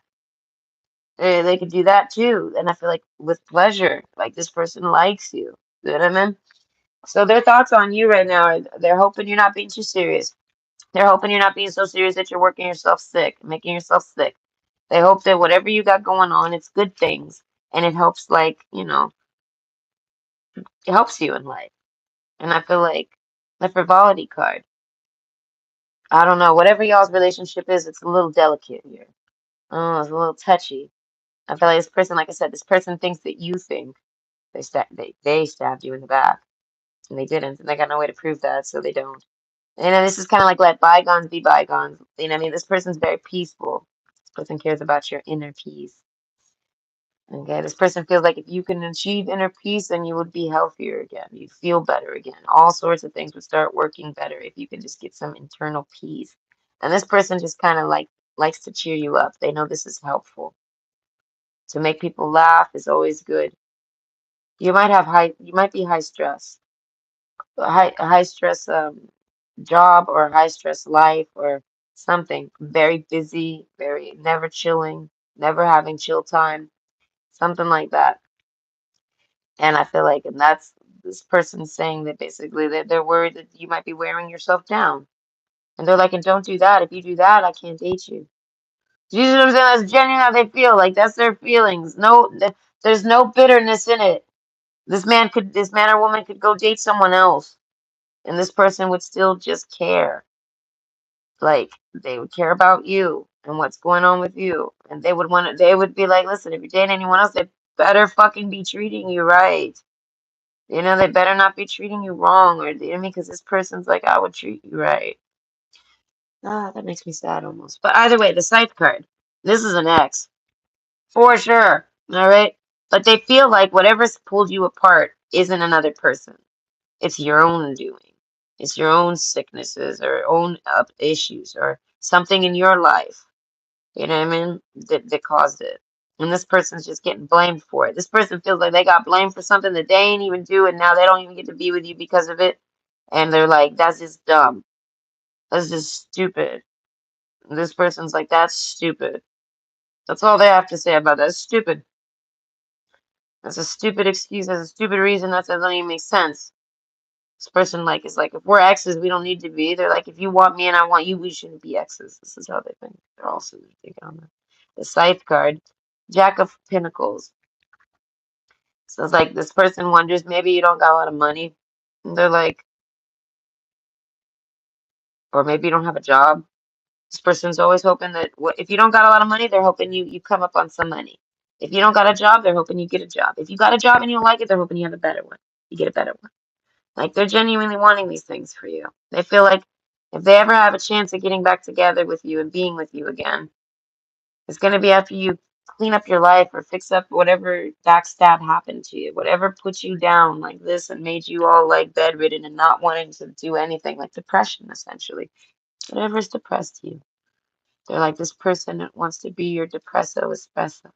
They can do that too. And I feel like with pleasure, like this person likes you. You know what I mean? So their thoughts on you right now are they're hoping you're not being too serious. They're hoping you're not being so serious that you're working yourself sick, making yourself sick. They hope that whatever you got going on, it's good things. And it helps like, it helps you in life. And I feel like the frivolity card. I don't know. Whatever y'all's relationship is, it's a little delicate here. Oh, it's a little touchy. I feel like this person, like I said, this person thinks that you think they stabbed you in the back, and they didn't, and they got no way to prove that, so they don't. And then this is kind of like let bygones be bygones. You know what I mean? This person's very peaceful. This person cares about your inner peace. Okay, this person feels like if you can achieve inner peace, then you would be healthier again. You'd feel better again. All sorts of things would start working better if you can just get some internal peace. And this person just kind of like likes to cheer you up. They know this is helpful. To make people laugh is always good. You might be high stress, a high stress job or high stress life or something. Very busy, very never chilling, never having chill time, something like that. And I feel like, and that's this person saying that basically that they're worried that you might be wearing yourself down. And they're like, and don't do that. If you do that, I can't date you. Do you see what I'm saying? That's genuinely how they feel. Like that's their feelings. There's no bitterness in it. This man or woman could go date someone else, and this person would still just care. Like they would care about you and what's going on with you, and they would be like, listen, if you're dating anyone else, they better fucking be treating you right. You know, they better not be treating you wrong, or you know what I mean? Because this person's like, I would treat you right. Ah, that makes me sad almost. But either way, the scythe card. This is an X for sure. All right, but they feel like whatever's pulled you apart isn't another person. It's your own doing. It's your own sicknesses or own issues or something in your life. You know what I mean? That caused it. And this person's just getting blamed for it. This person feels like they got blamed for something that they ain't even do, and now they don't even get to be with you because of it. And they're like, that's just dumb. That's just stupid. And this person's like, that's stupid. That's all they have to say about that. It's stupid. That's a stupid excuse. That's a stupid reason. That doesn't even make sense. This person like is like, if we're exes, we don't need to be. They're like, if you want me and I want you, we shouldn't be exes. This is how they think. They're also thinking on that. The scythe card, Jack of Pentacles. So it's like this person wonders maybe you don't got a lot of money. And they're like, or maybe you don't have a job. This person's always hoping that if you don't got a lot of money, they're hoping you come up on some money. If you don't got a job, they're hoping you get a job. If you got a job and you don't like it, they're hoping you have a better one. You get a better one. Like they're genuinely wanting these things for you. They feel like if they ever have a chance of getting back together with you and being with you again, it's going to be after you clean up your life or fix up whatever backstab happened to you, whatever put you down like this and made you all like bedridden and not wanting to do anything, like depression essentially. Whatever's depressed you. They're like, this person wants to be your depresso espresso.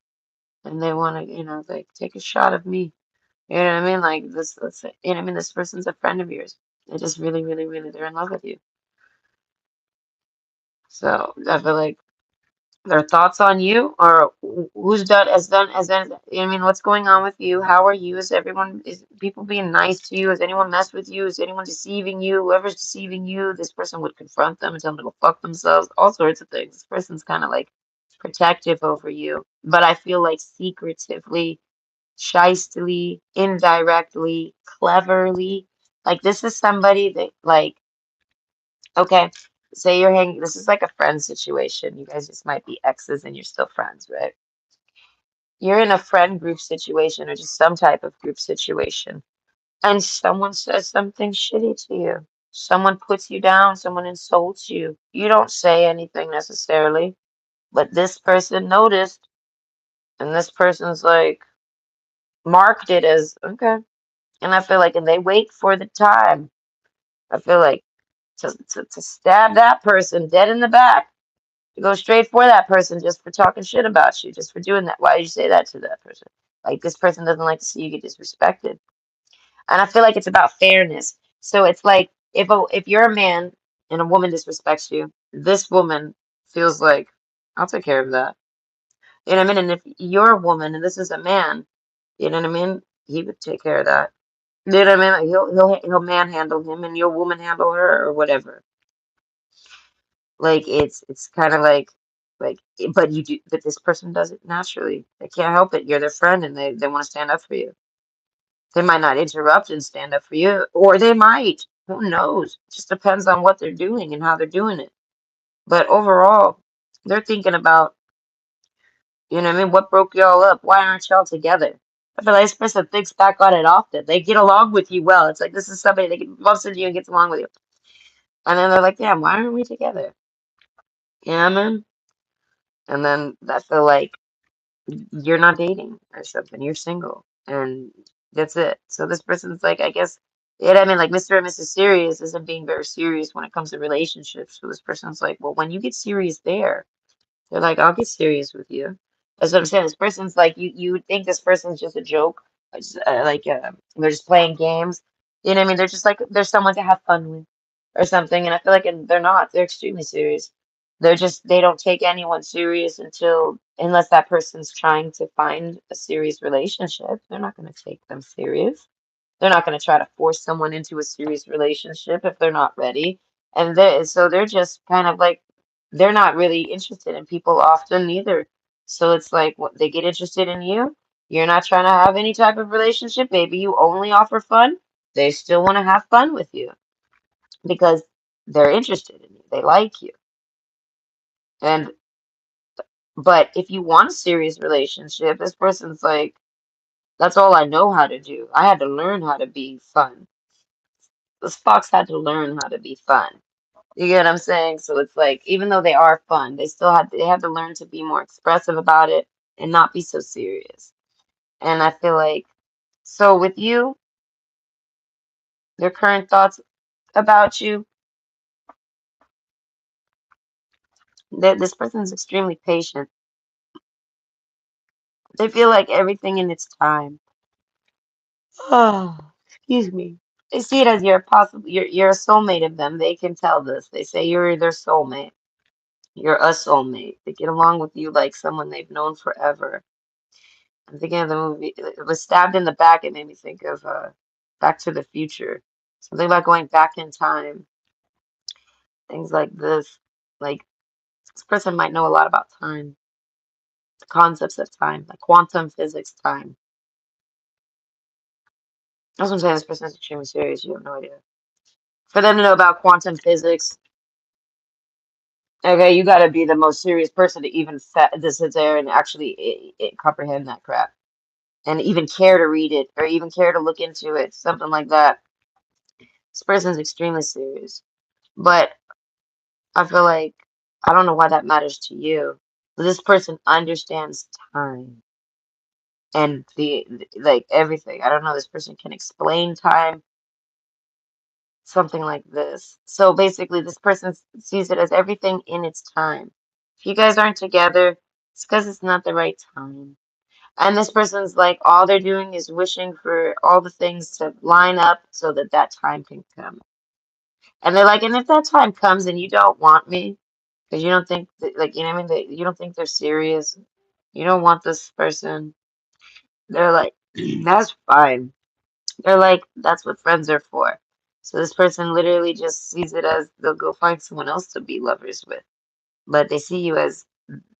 And they want to, like take a shot of me. You know what I mean? Like this, let's say, you know what I mean? This person's a friend of yours. They just really, really, really, they're in love with you. So I feel like their thoughts on you or who's done, you know what I mean? What's going on with you? How are you? Is people being nice to you? Has anyone messed with you? Is anyone deceiving you? Whoever's deceiving you, this person would confront them and tell them to go fuck themselves. All sorts of things. This person's kind of like protective over you. But I feel like secretively, shystily, indirectly, cleverly. Like this is somebody that like, okay, say you're hanging, this is like a friend situation. You guys just might be exes and you're still friends, right? You're in a friend group situation or just some type of group situation, and someone says something shitty to you. Someone puts you down, someone insults you. You don't say anything necessarily, but this person noticed, and this person's like marked it as okay. And I feel like, and they wait for the time. I feel like to stab that person dead in the back, to go straight for that person just for talking shit about you, just for doing that. Why did you say that to that person? Like this person doesn't like to see you get disrespected. And I feel like it's about fairness. So it's like if you're a man and a woman disrespects you, this woman feels like I'll take care of that. You know what I mean? And if you're a woman and this is a man, you know what I mean? He would take care of that. You know what I mean? Like he'll manhandle him and your woman handle her or whatever. Like it's kind of like but you do but this person does it naturally. They can't help it. You're their friend and they want to stand up for you. They might not interrupt and stand up for you, or they might. Who knows? It just depends on what they're doing and how they're doing it. But overall, they're thinking about, you know what I mean, what broke y'all up? Why aren't y'all together? I feel like this person thinks back on it often. They get along with you well. It's like this is somebody that bumps into you and gets along with you. And then they're like, damn, why aren't we together? You know what I mean? And then I feel like you're not dating or something. You're single. And that's it. So this person's like, I guess, you know what I mean? Like Mr. and Mrs. Serious isn't being very serious when it comes to relationships. So this person's like, well, when you get serious there, they're like, I'll get serious with you. That's what I'm saying. This person's like, you would think this person's just a joke, they're just playing games. You know what I mean? They're just like, they're someone to have fun with or something. And I feel like they're not. They're extremely serious. They don't take anyone serious unless that person's trying to find a serious relationship. They're not going to take them serious. They're not going to try to force someone into a serious relationship if they're not ready. And so they're just kind of like, they're not really interested in people often either. So it's like they get interested in you. You're not trying to have any type of relationship. Maybe you only offer fun. They still want to have fun with you because they're interested in you. They like you. And but if you want a serious relationship, this person's like, that's all I know how to do. I had to learn how to be fun. This fox had to learn how to be fun. You get what I'm saying? So it's like, even though they are fun, they have to learn to be more expressive about it and not be so serious. And I feel like, so with you, their current thoughts about you, that this person is extremely patient. They feel like everything in its time. Oh, excuse me. They see it as you're a soulmate of them. They can tell this. They say you're their soulmate. You're a soulmate. They get along with you like someone they've known forever. I'm thinking of the movie. It was Stabbed in the Back. It made me think of Back to the Future. Something about going back in time. Things like this. Like this person might know a lot about time, the concepts of time, like quantum physics time. That's what I'm saying. This person is extremely serious. You have no idea. For them to know about quantum physics, okay, you got to be the most serious person to even sit there and actually comprehend that crap, and even care to read it or even care to look into it, something like that. This person's extremely serious. But I feel like I don't know why that matters to you. But this person understands time and the like everything. I don't know. This person can explain time, something like this. So basically, this person sees it as everything in its time. If you guys aren't together, it's because it's not the right time. And this person's like, all they're doing is wishing for all the things to line up so that that time can come. And they're like, and if that time comes and you don't want me, because you don't think that, like, you know what I mean? You don't think they're serious. You don't want this person. They're like, that's fine. They're like, that's what friends are for. So this person literally just sees it as they'll go find someone else to be lovers with. But they see you as,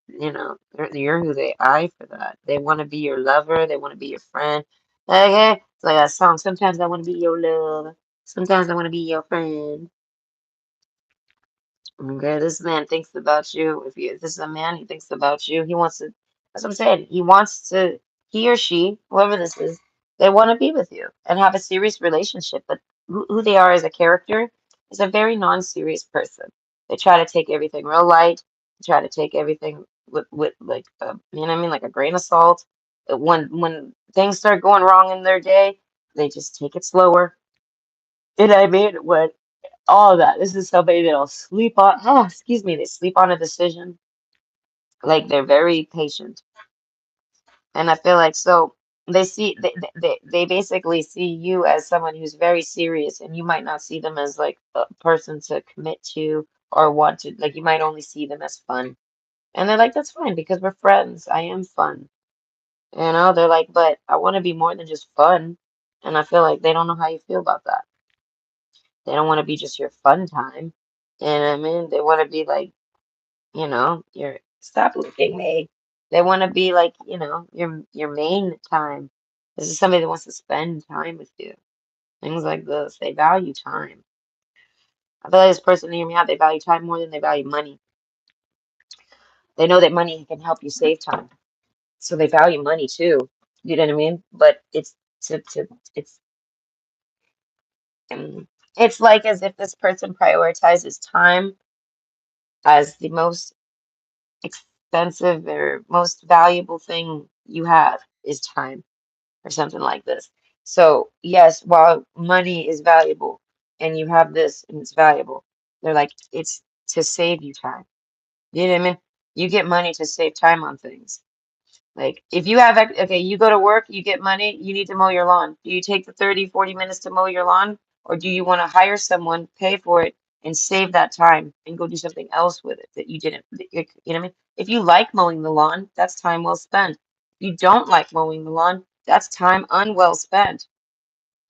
you're who they eye for that. They want to be your lover. They want to be your friend. Okay, it's like that song. Sometimes I want to be your love. Sometimes I want to be your friend. Okay, this man thinks about you. If this is a man, he thinks about you. He wants to, that's what I'm saying. He wants to, he or she, whoever this is, they want to be with you and have a serious relationship. But who they are as a character is a very non-serious person. They try to take everything real light. They try to take everything with like, you know what I mean, like a grain of salt. When things start going wrong in their day, they just take it slower. You know what I mean? When all of that. This is somebody that'll sleep on, oh, excuse me, they sleep on a decision. Like they're very patient. And I feel like so they basically see you as someone who's very serious and you might not see them as like a person to commit to or want to like you might only see them as fun. And they're like, that's fine because we're friends. I am fun. They're like, but I want to be more than just fun. And I feel like they don't know how you feel about that. They don't want to be just your fun time. And I mean, they want to be like you're stop looking me. They want to be like, your main time. This is somebody that wants to spend time with you. Things like this. They value time. I feel like this person hear me out, they value time more than they value money. They know that money can help you save time. So they value money too. You know what I mean? But it's um, it's like as if this person prioritizes time as the most expensive or most valuable thing you have is time or something like this. So, yes, while money is valuable and you have this and it's valuable, they're like, it's to save you time. You know what I mean? You get money to save time on things. Like if you have, okay, you go to work, you get money, you need to mow your lawn. Do you take the 30, 40 minutes to mow your lawn? Or do you want to hire someone, pay for it, and save that time and go do something else with it that you didn't, you know what I mean? If you like mowing the lawn, that's time well spent. If you don't like mowing the lawn, that's time unwell spent.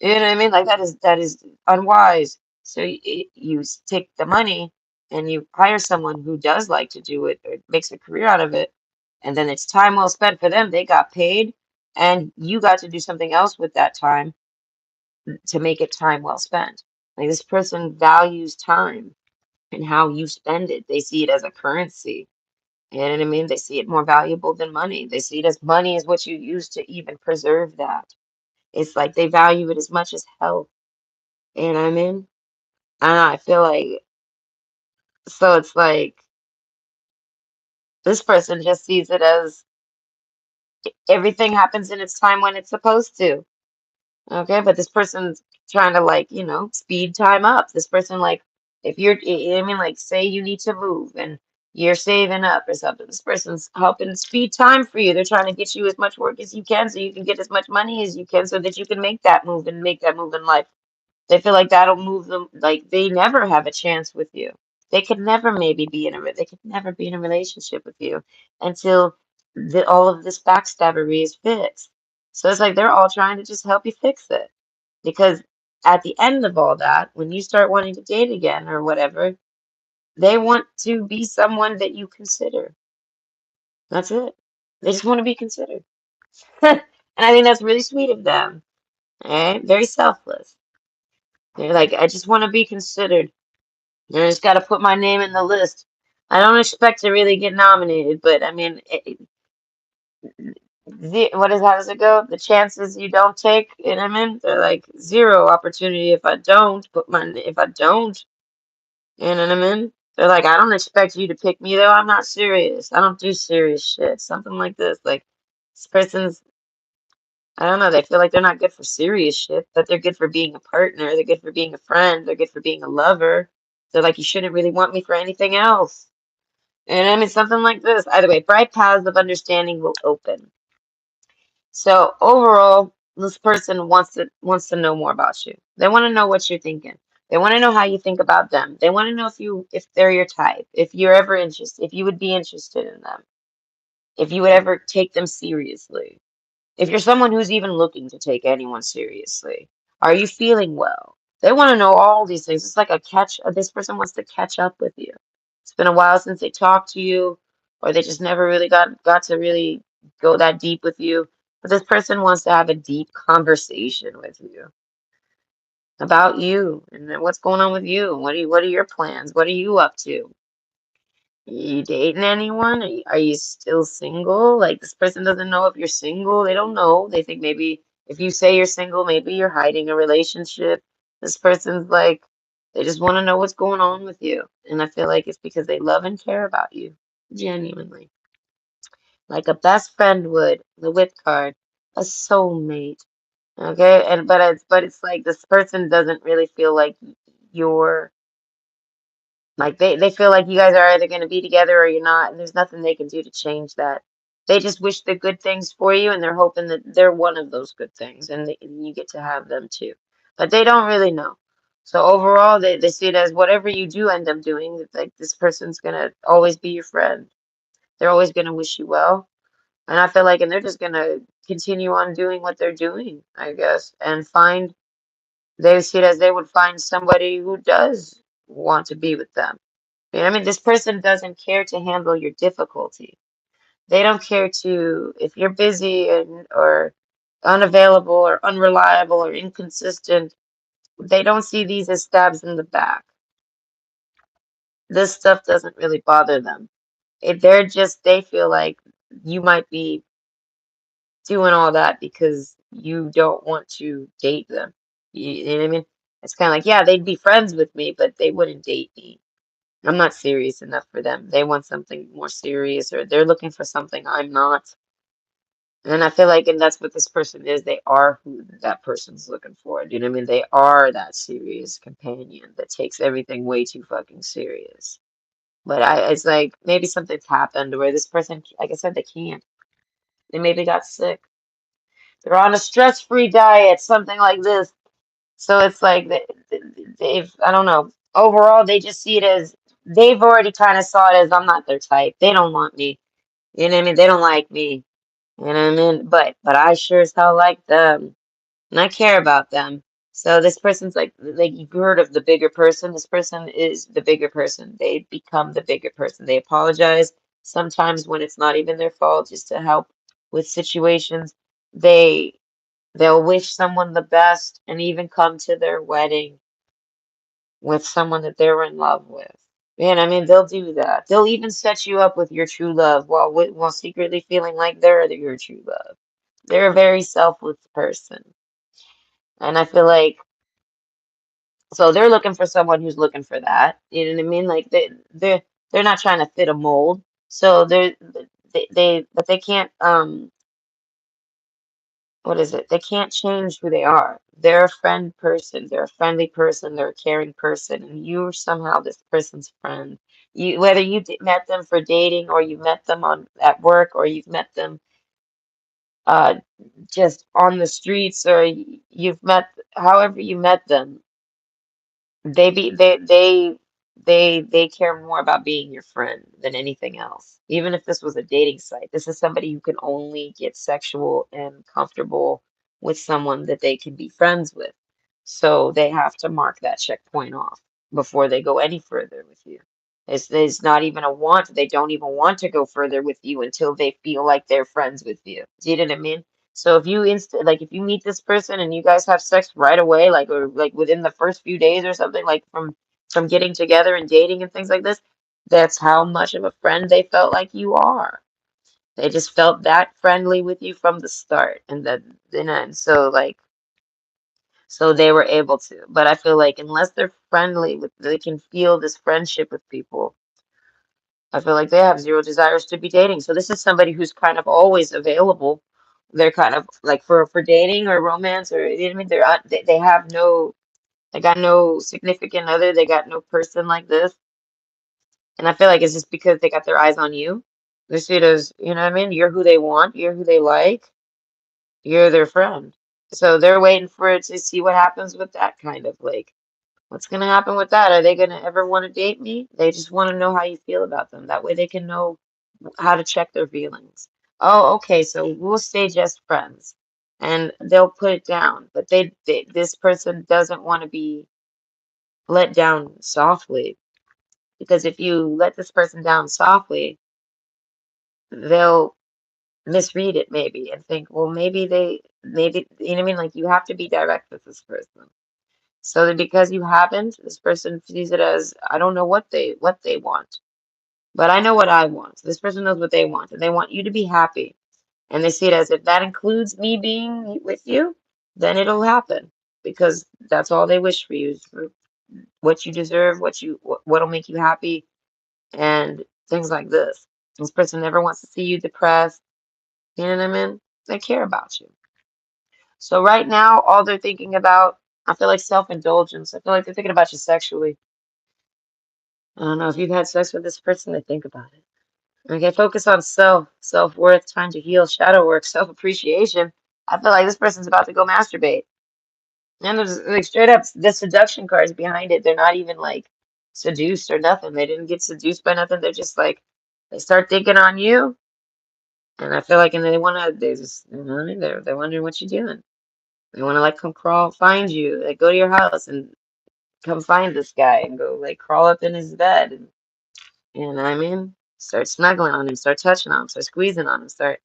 You know what I mean? Like that is unwise. So you take the money and you hire someone who does like to do it or makes a career out of it, and then it's time well spent for them. They got paid, and you got to do something else with that time to make it time well spent. Like this person values time and how you spend it. They see it as a currency. You know what I mean? They see it more valuable than money. They see it as money is what you use to even preserve that. It's like they value it as much as health. You know what I mean? And I feel like, so it's like this person just sees it as everything happens in its time when it's supposed to. Okay, but this person's trying to like, speed time up. This person like, if you're, I mean, like, say you need to move and you're saving up or something. This person's helping speed time for you. They're trying to get you as much work as you can so you can get as much money as you can so that you can make that move and make that move in life. They feel like that'll move them, like they never have a chance with you. They could never maybe be in a they could never be in a relationship with you until all of this backstabbery is fixed. So it's like they're all trying to just help you fix it. Because at the end of all that, when you start wanting to date again or whatever, they want to be someone that you consider. That's it. They just want to be considered. And I think that's really sweet of them. All right? Very selfless. They're like, I just want to be considered. I just got to put my name in the list. I don't expect to really get nominated, but I mean, how does it go? The chances you don't take, you know what I mean? They're like zero opportunity if I don't if I don't, you know what I mean? They're like, I don't expect you to pick me though. I'm not serious. I don't do serious shit. Something like this. Like, this person's, I don't know, they feel like they're not good for serious shit, but they're good for being a partner. They're good for being a friend. They're good for being a lover. They're like, you shouldn't really want me for anything else. And I mean, something like this. Either way, bright paths of understanding will open. So overall, this person wants to know more about you. They want to know what you're thinking. They want to know how you think about them. They want to know if they're your type, if you're ever interested, if you would be interested in them, if you would ever take them seriously. If you're someone who's even looking to take anyone seriously, are you feeling well? They want to know all these things. It's like this person wants to catch up with you. It's been a while since they talked to you, or they just never really got to really go that deep with you. But this person wants to have a deep conversation with you about you and then what's going on with you. What are your plans? What are you up to? You dating anyone? Are you still single? Like this person doesn't know if you're single. They don't know. They think maybe if you say you're single, maybe you're hiding a relationship. This person's like, they just want to know what's going on with you. And I feel like it's because they love and care about you, genuinely. Like a best friend would, the wit card, a soulmate. Okay? And but it's like this person doesn't really feel like you're like they feel like you guys are either going to be together or you're not, and there's nothing they can do to change that. They just wish the good things for you, and they're hoping that they're one of those good things, and you get to have them too. But they don't really know. So overall, they see it as whatever you do end up doing, it's like this person's gonna always be your friend. They're always gonna wish you well, and I feel like, and they're just gonna continue on doing what they're doing, I guess, and find. They see it as they would find somebody who does want to be with them. You know what I mean? This person doesn't care to handle your difficulty. They don't care to, if you're busy or unavailable or unreliable or inconsistent, they don't see these as stabs in the back. This stuff doesn't really bother them. They feel like you might be doing all that because you don't want to date them. You know what I mean? It's kind of like, yeah, they'd be friends with me, but they wouldn't date me. I'm not serious enough for them. They want something more serious, or they're looking for something I'm not. And I feel like, and that's what this person is. They are who that person's looking for. Do you know what I mean? They are that serious companion that takes everything way too fucking serious. But it's like maybe something's happened where this person, like I said, they can't. They maybe got sick. They're on a stress-free diet, something like this. So it's like I don't know. Overall, they just see it as they've already kind of saw it as I'm not their type. They don't want me. You know what I mean? They don't like me. You know what I mean? But I sure as hell like them. And I care about them. So this person's like you've heard of the bigger person. This person is the bigger person. They become the bigger person. They apologize sometimes when it's not even their fault, just to help with situations. They they'll wish someone the best and even come to their wedding with someone that they were in love with. And I mean, they'll do that. They'll even set you up with your true love while secretly feeling like they're your true love. They're a very selfless person. And I feel like so they're looking for someone who's looking for that. You know what I mean? Like they're not trying to fit a mold. So but they can't what is it? They can't change who they are. They're a friend person. They're a friendly person. They're a caring person, and you're somehow this person's friend. You whether met them for dating or you met them on at work or you've met them uh just on the streets or you've met however you met them. They be they care more about being your friend than anything else. Even if this was a dating site, this is somebody who can only get sexual and comfortable with someone that they can be friends with. So they have to mark that checkpoint off before they go any further with you. It's not even a want. They don't even want to go further with you until they feel like they're friends with you. Do you know what I mean? So if you if you meet this person and you guys have sex right away, like or like within the first few days or something, like from getting together and dating and things like this, that's how much of a friend they felt like you are. They just felt that friendly with you from the start, and that and so so they were able to. But I feel like unless they're friendly with, they can feel this friendship with people. I feel like they have zero desires to be dating. So this is somebody who's kind of always available. They're kind of like for dating or romance or you know what I mean. They have no they got no significant other. They got no person like this. And I feel like it's just because they got their eyes on you. They see it as you know what I mean. You're who they want. You're who they like. You're their friend. So they're waiting for it to see what happens with that kind of like. What's gonna happen with that? Are they gonna ever want to date me? They just want to know how you feel about them. That way they can know how to check their feelings. Oh, okay, so we'll stay just friends. And they'll put it down. But this person doesn't want to be let down softly. Because if you let this person down softly, they'll misread it maybe and think, well, maybe, you know what I mean? Like you have to be direct with this person. So that because you haven't, this person sees it as, I don't know what they want, but I know what I want. So this person knows what they want, and they want you to be happy. And they see it as if that includes me being with you, then it'll happen because that's all they wish for you is for what you deserve, what'll make you happy, and things like this. This person never wants to see you depressed. You know what I mean? They care about you. So right now, all they're thinking about, I feel like self-indulgence. I feel like they're thinking about you sexually. I don't know if you've had sex with this person, they think about it. Okay, focus on self-worth, time to heal, shadow work, self-appreciation. I feel like this person's about to go masturbate. And there's like straight up the seduction cards behind it. They're not even like seduced or nothing. They didn't get seduced by nothing. They're just like they start thinking on you. And I feel like and they wanna they just you know what I mean? They're wondering what you're doing. They wanna like come crawl find you, like go to your house and come find this guy and go like crawl up in his bed and you know what I mean? Start snuggling on him, start touching on him, start squeezing on him, start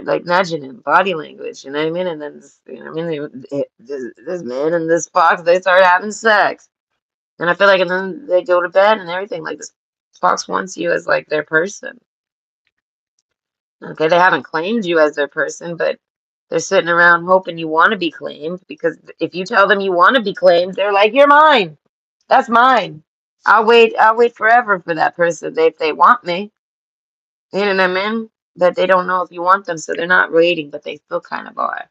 like nudging him, body language, you know what I mean? And then this, you know what I mean? This man and this fox, they start having sex. And I feel like and then they go to bed and everything. Like this fox wants you as like their person. Okay, they haven't claimed you as their person, but they're sitting around hoping you want to be claimed because if you tell them you want to be claimed, they're like, "You're mine. That's mine. I'll wait forever for that person if they want me." You know what I mean? But they don't know if you want them, so they're not waiting, but they still kind of are.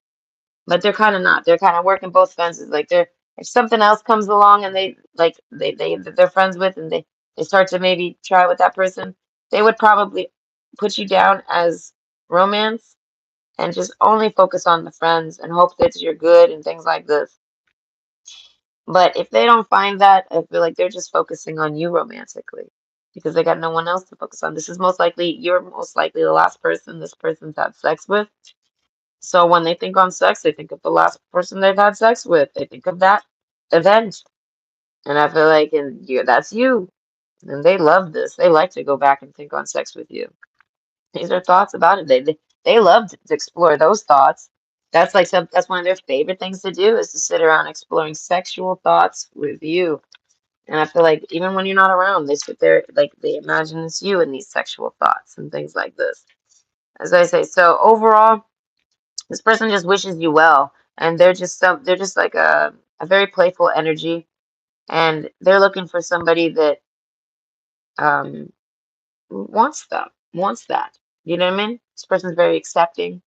But they're kind of not. They're kind of working both fences. Like they're if something else comes along and they like they're friends with and they start to maybe try with that person, they would probably put you down as romance and just only focus on the friends and hope that you're good and things like this. But if they don't find that, I feel like they're just focusing on you romantically because they got no one else to focus on. This is most likely, you're most likely the last person this person's had sex with. So when they think on sex, they think of the last person they've had sex with. They think of that event. And I feel like, and you, that's you. And they love this. They like to go back and think on sex with you. These are thoughts about it. They love to explore those thoughts. That's like that's one of their favorite things to do is to sit around exploring sexual thoughts with you. And I feel like even when you're not around, they sit there, like they imagine it's you in these sexual thoughts and things like this. As I say, so overall, this person just wishes you well, and they're just like a very playful energy, and they're looking for somebody that um wants that. You know what I mean? This person's very accepting.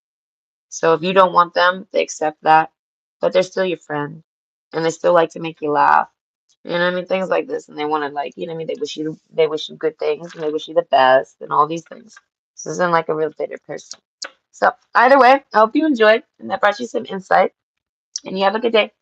So if you don't want them, they accept that, but they're still your friend, and they still like to make you laugh. You know what I mean? Things like this, and they want to like, you know what I mean? They wish you good things, and they wish you the best, and all these things. This isn't like a real bitter person. So either way, I hope you enjoyed, and that brought you some insight, and you have a good day.